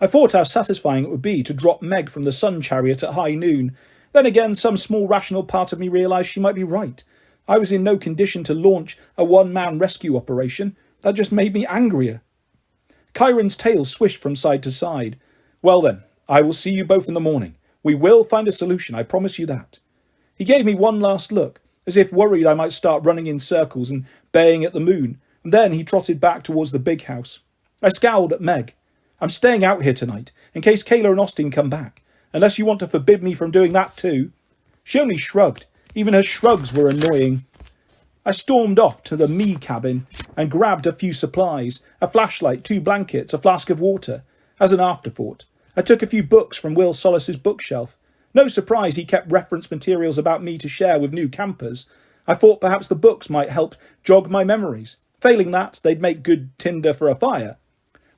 I thought how satisfying it would be to drop Meg from the sun chariot at high noon. Then again, some small rational part of me realised she might be right. I was in no condition to launch a one-man rescue operation. That just made me angrier. Chiron's tail swished from side to side. "Well then, I will see you both in the morning. We will find a solution, I promise you that." He gave me one last look, as if worried I might start running in circles and baying at the moon. And then he trotted back towards the big house. I scowled at Meg. I'm staying out here tonight, in case Kayla and Austin come back, unless you want to forbid me from doing that too. She only shrugged. Even her shrugs were annoying. I stormed off to the me cabin and grabbed a few supplies, a flashlight, 2 blankets, a flask of water. As an afterthought, I took a few books from Will Solis's bookshelf. No surprise he kept reference materials about me to share with new campers. I thought perhaps the books might help jog my memories. Failing that, they'd make good tinder for a fire.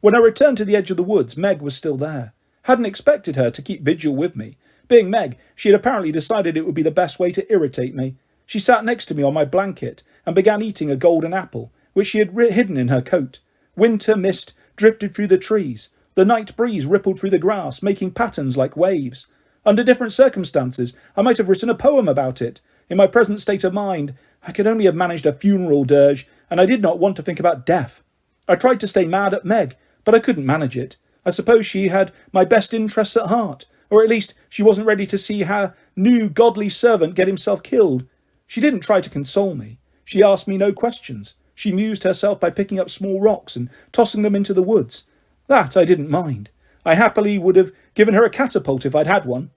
When I returned to the edge of the woods, Meg was still there. Hadn't expected her to keep vigil with me. Being Meg, she had apparently decided it would be the best way to irritate me. She sat next to me on my blanket and began eating a golden apple, which she had hidden in her coat. Winter mist drifted through the trees. The night breeze rippled through the grass, making patterns like waves. Under different circumstances, I might have written a poem about it. In my present state of mind, I could only have managed a funeral dirge, and I did not want to think about death. I tried to stay mad at Meg, but I couldn't manage it. I suppose she had my best interests at heart, or at least she wasn't ready to see her new godly servant get himself killed. She didn't try to console me. She asked me no questions. She amused herself by picking up small rocks and tossing them into the woods. That I didn't mind. I happily would have given her a catapult if I'd had one.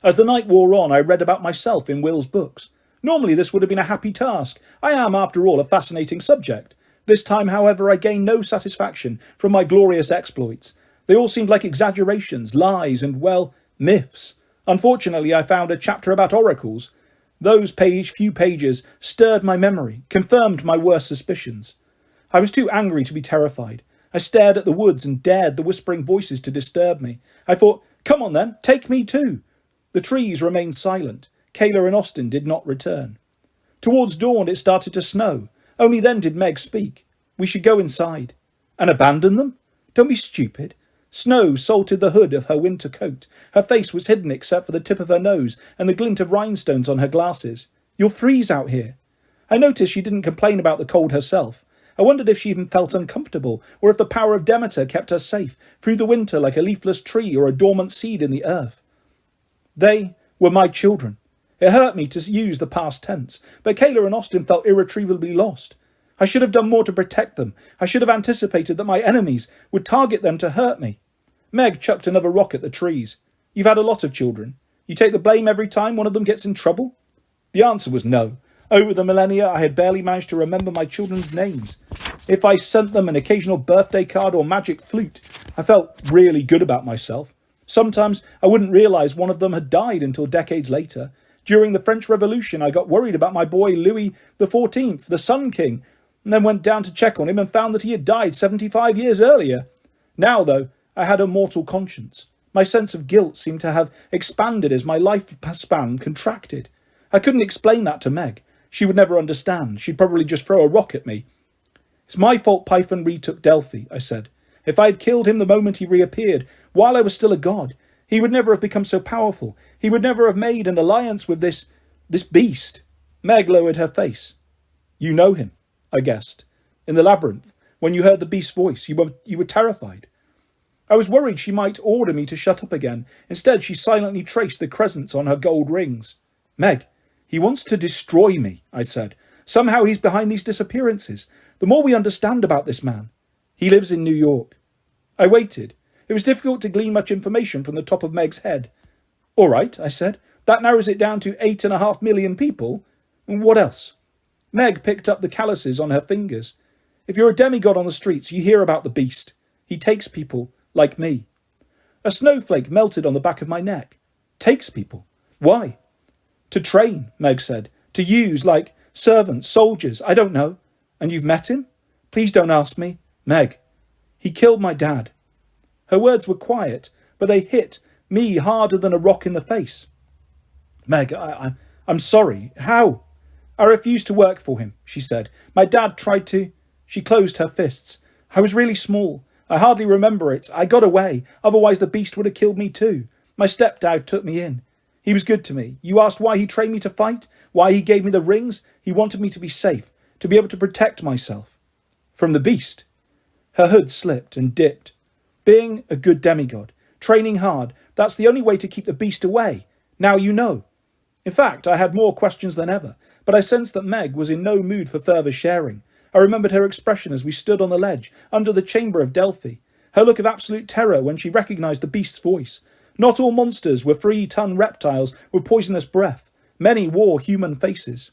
As the night wore on, I read about myself in Will's books. Normally this would have been a happy task. I am, after all, a fascinating subject. This time, however, I gained no satisfaction from my glorious exploits. They all seemed like exaggerations, lies, and, well, myths. Unfortunately, I found a chapter about oracles. Those few pages stirred my memory, confirmed my worst suspicions. I was too angry to be terrified. I stared at the woods and dared the whispering voices to disturb me. I thought, come on then, take me too. The trees remained silent. Kayla and Austin did not return. Towards dawn it started to snow. Only then did Meg speak. We should go inside. And abandon them? Don't be stupid. Snow salted the hood of her winter coat. Her face was hidden except for the tip of her nose and the glint of rhinestones on her glasses. You'll freeze out here. I noticed she didn't complain about the cold herself. I wondered if she even felt uncomfortable, or if the power of Demeter kept her safe through the winter like a leafless tree or a dormant seed in the earth. They were my children. It hurt me to use the past tense, but Kayla and Austin felt irretrievably lost. I should have done more to protect them. I should have anticipated that my enemies would target them to hurt me. Meg chucked another rock at the trees. You've had a lot of children. You take the blame every time one of them gets in trouble? The answer was no. Over the millennia, I had barely managed to remember my children's names. If I sent them an occasional birthday card or magic flute, I felt really good about myself. Sometimes I wouldn't realise one of them had died until decades later. During the French Revolution, I got worried about my boy Louis XIV, the Sun King, and then went down to check on him and found that he had died 75 years earlier. Now, though, I had a mortal conscience. My sense of guilt seemed to have expanded as my lifespan contracted. I couldn't explain that to Meg. She would never understand. She'd probably just throw a rock at me. It's my fault Python retook Delphi, I said. If I had killed him the moment he reappeared, while I was still a god, he would never have become so powerful. He would never have made an alliance with this beast. Meg lowered her face. You know him, I guessed. In the labyrinth, when you heard the beast's voice, you were terrified. I was worried she might order me to shut up again. Instead, she silently traced the crescents on her gold rings. Meg, he wants to destroy me, I said. Somehow he's behind these disappearances. The more we understand about this man. He lives in New York. I waited. It was difficult to glean much information from the top of Meg's head. All right, I said. That narrows it down to 8.5 million people. And what else? Meg picked up the calluses on her fingers. If you're a demigod on the streets, you hear about the beast. He takes people like me. A snowflake melted on the back of my neck. Takes people? Why? To train, Meg said. To use like servants, soldiers, I don't know. And you've met him? Please don't ask me. Meg, he killed my dad. Her words were quiet, but they hit me harder than a rock in the face. Meg, I'm sorry. How? I refused to work for him, she said. My dad tried to... She closed her fists. I was really small. I hardly remember it. I got away. Otherwise the beast would have killed me too. My stepdad took me in. He was good to me. You asked why he trained me to fight? Why he gave me the rings? He wanted me to be safe, to be able to protect myself. From the beast. Her hood slipped and dipped. Being a good demigod, training hard, that's the only way to keep the beast away. Now you know. In fact, I had more questions than ever, but I sensed that Meg was in no mood for further sharing. I remembered her expression as we stood on the ledge under the chamber of Delphi, her look of absolute terror when she recognised the beast's voice. Not all monsters were 3-ton reptiles with poisonous breath. Many wore human faces.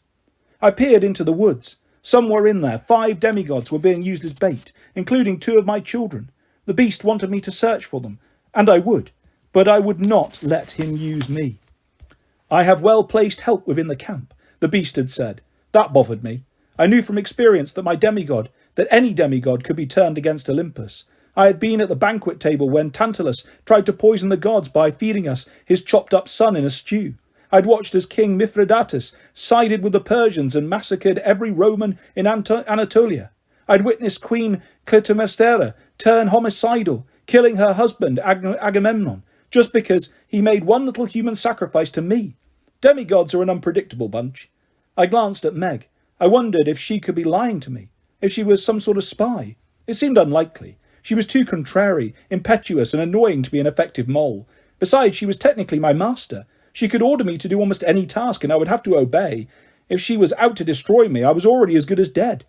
I peered into the woods. Some were in there. 5 demigods were being used as bait, including 2 of my children. The beast wanted me to search for them, and I would, but I would not let him use me. I have well-placed help within the camp, the beast had said. That bothered me. I knew from experience that any demigod could be turned against Olympus. I had been at the banquet table when Tantalus tried to poison the gods by feeding us his chopped-up son in a stew. I'd watched as King Mithridates sided with the Persians and massacred every Roman in Anatolia. I'd witnessed Queen Clytemnestra turn homicidal, killing her husband Agamemnon, just because he made one little human sacrifice to me. Demigods are an unpredictable bunch. I glanced at Meg. I wondered if she could be lying to me, if she was some sort of spy. It seemed unlikely. She was too contrary, impetuous, and annoying to be an effective mole. Besides, she was technically my master. She could order me to do almost any task, and I would have to obey. If she was out to destroy me, I was already as good as dead.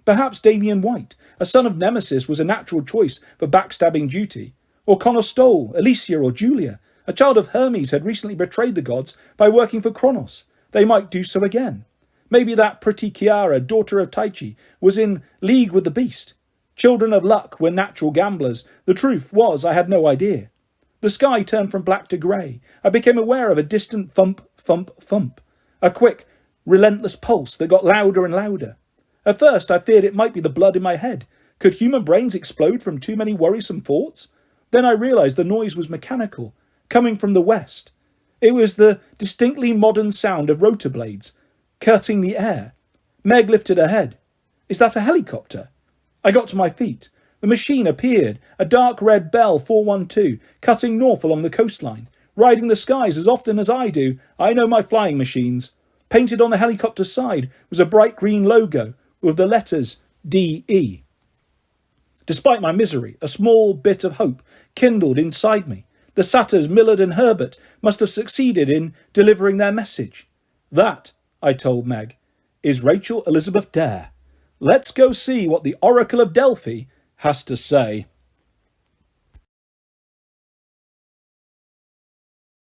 Perhaps Damian White, a son of Nemesis, was a natural choice for backstabbing duty. Or Connor Stoll, Alicia, or Julia. A child of Hermes had recently betrayed the gods by working for Kronos. They might do so again. Maybe that pretty Chiara, daughter of Tyche, was in league with the beast. Children of luck were natural gamblers. The truth was I had no idea. The sky turned from black to grey. I became aware of a distant thump, thump, thump. A quick, relentless pulse that got louder and louder. At first I feared it might be the blood in my head. Could human brains explode from too many worrisome thoughts? Then I realised the noise was mechanical, coming from the west. It was the distinctly modern sound of rotor blades, cutting the air. Meg lifted her head. Is that a helicopter? I got to my feet. The machine appeared, a dark red Bell 412, cutting north along the coastline. Riding the skies as often as I do, I know my flying machines. Painted on the helicopter's side was a bright green logo with the letters DE. Despite my misery, a small bit of hope kindled inside me. The satyrs Millard and Herbert must have succeeded in delivering their message. That, I told Meg, is Rachel Elizabeth Dare. Let's go see what the Oracle of Delphi has to say.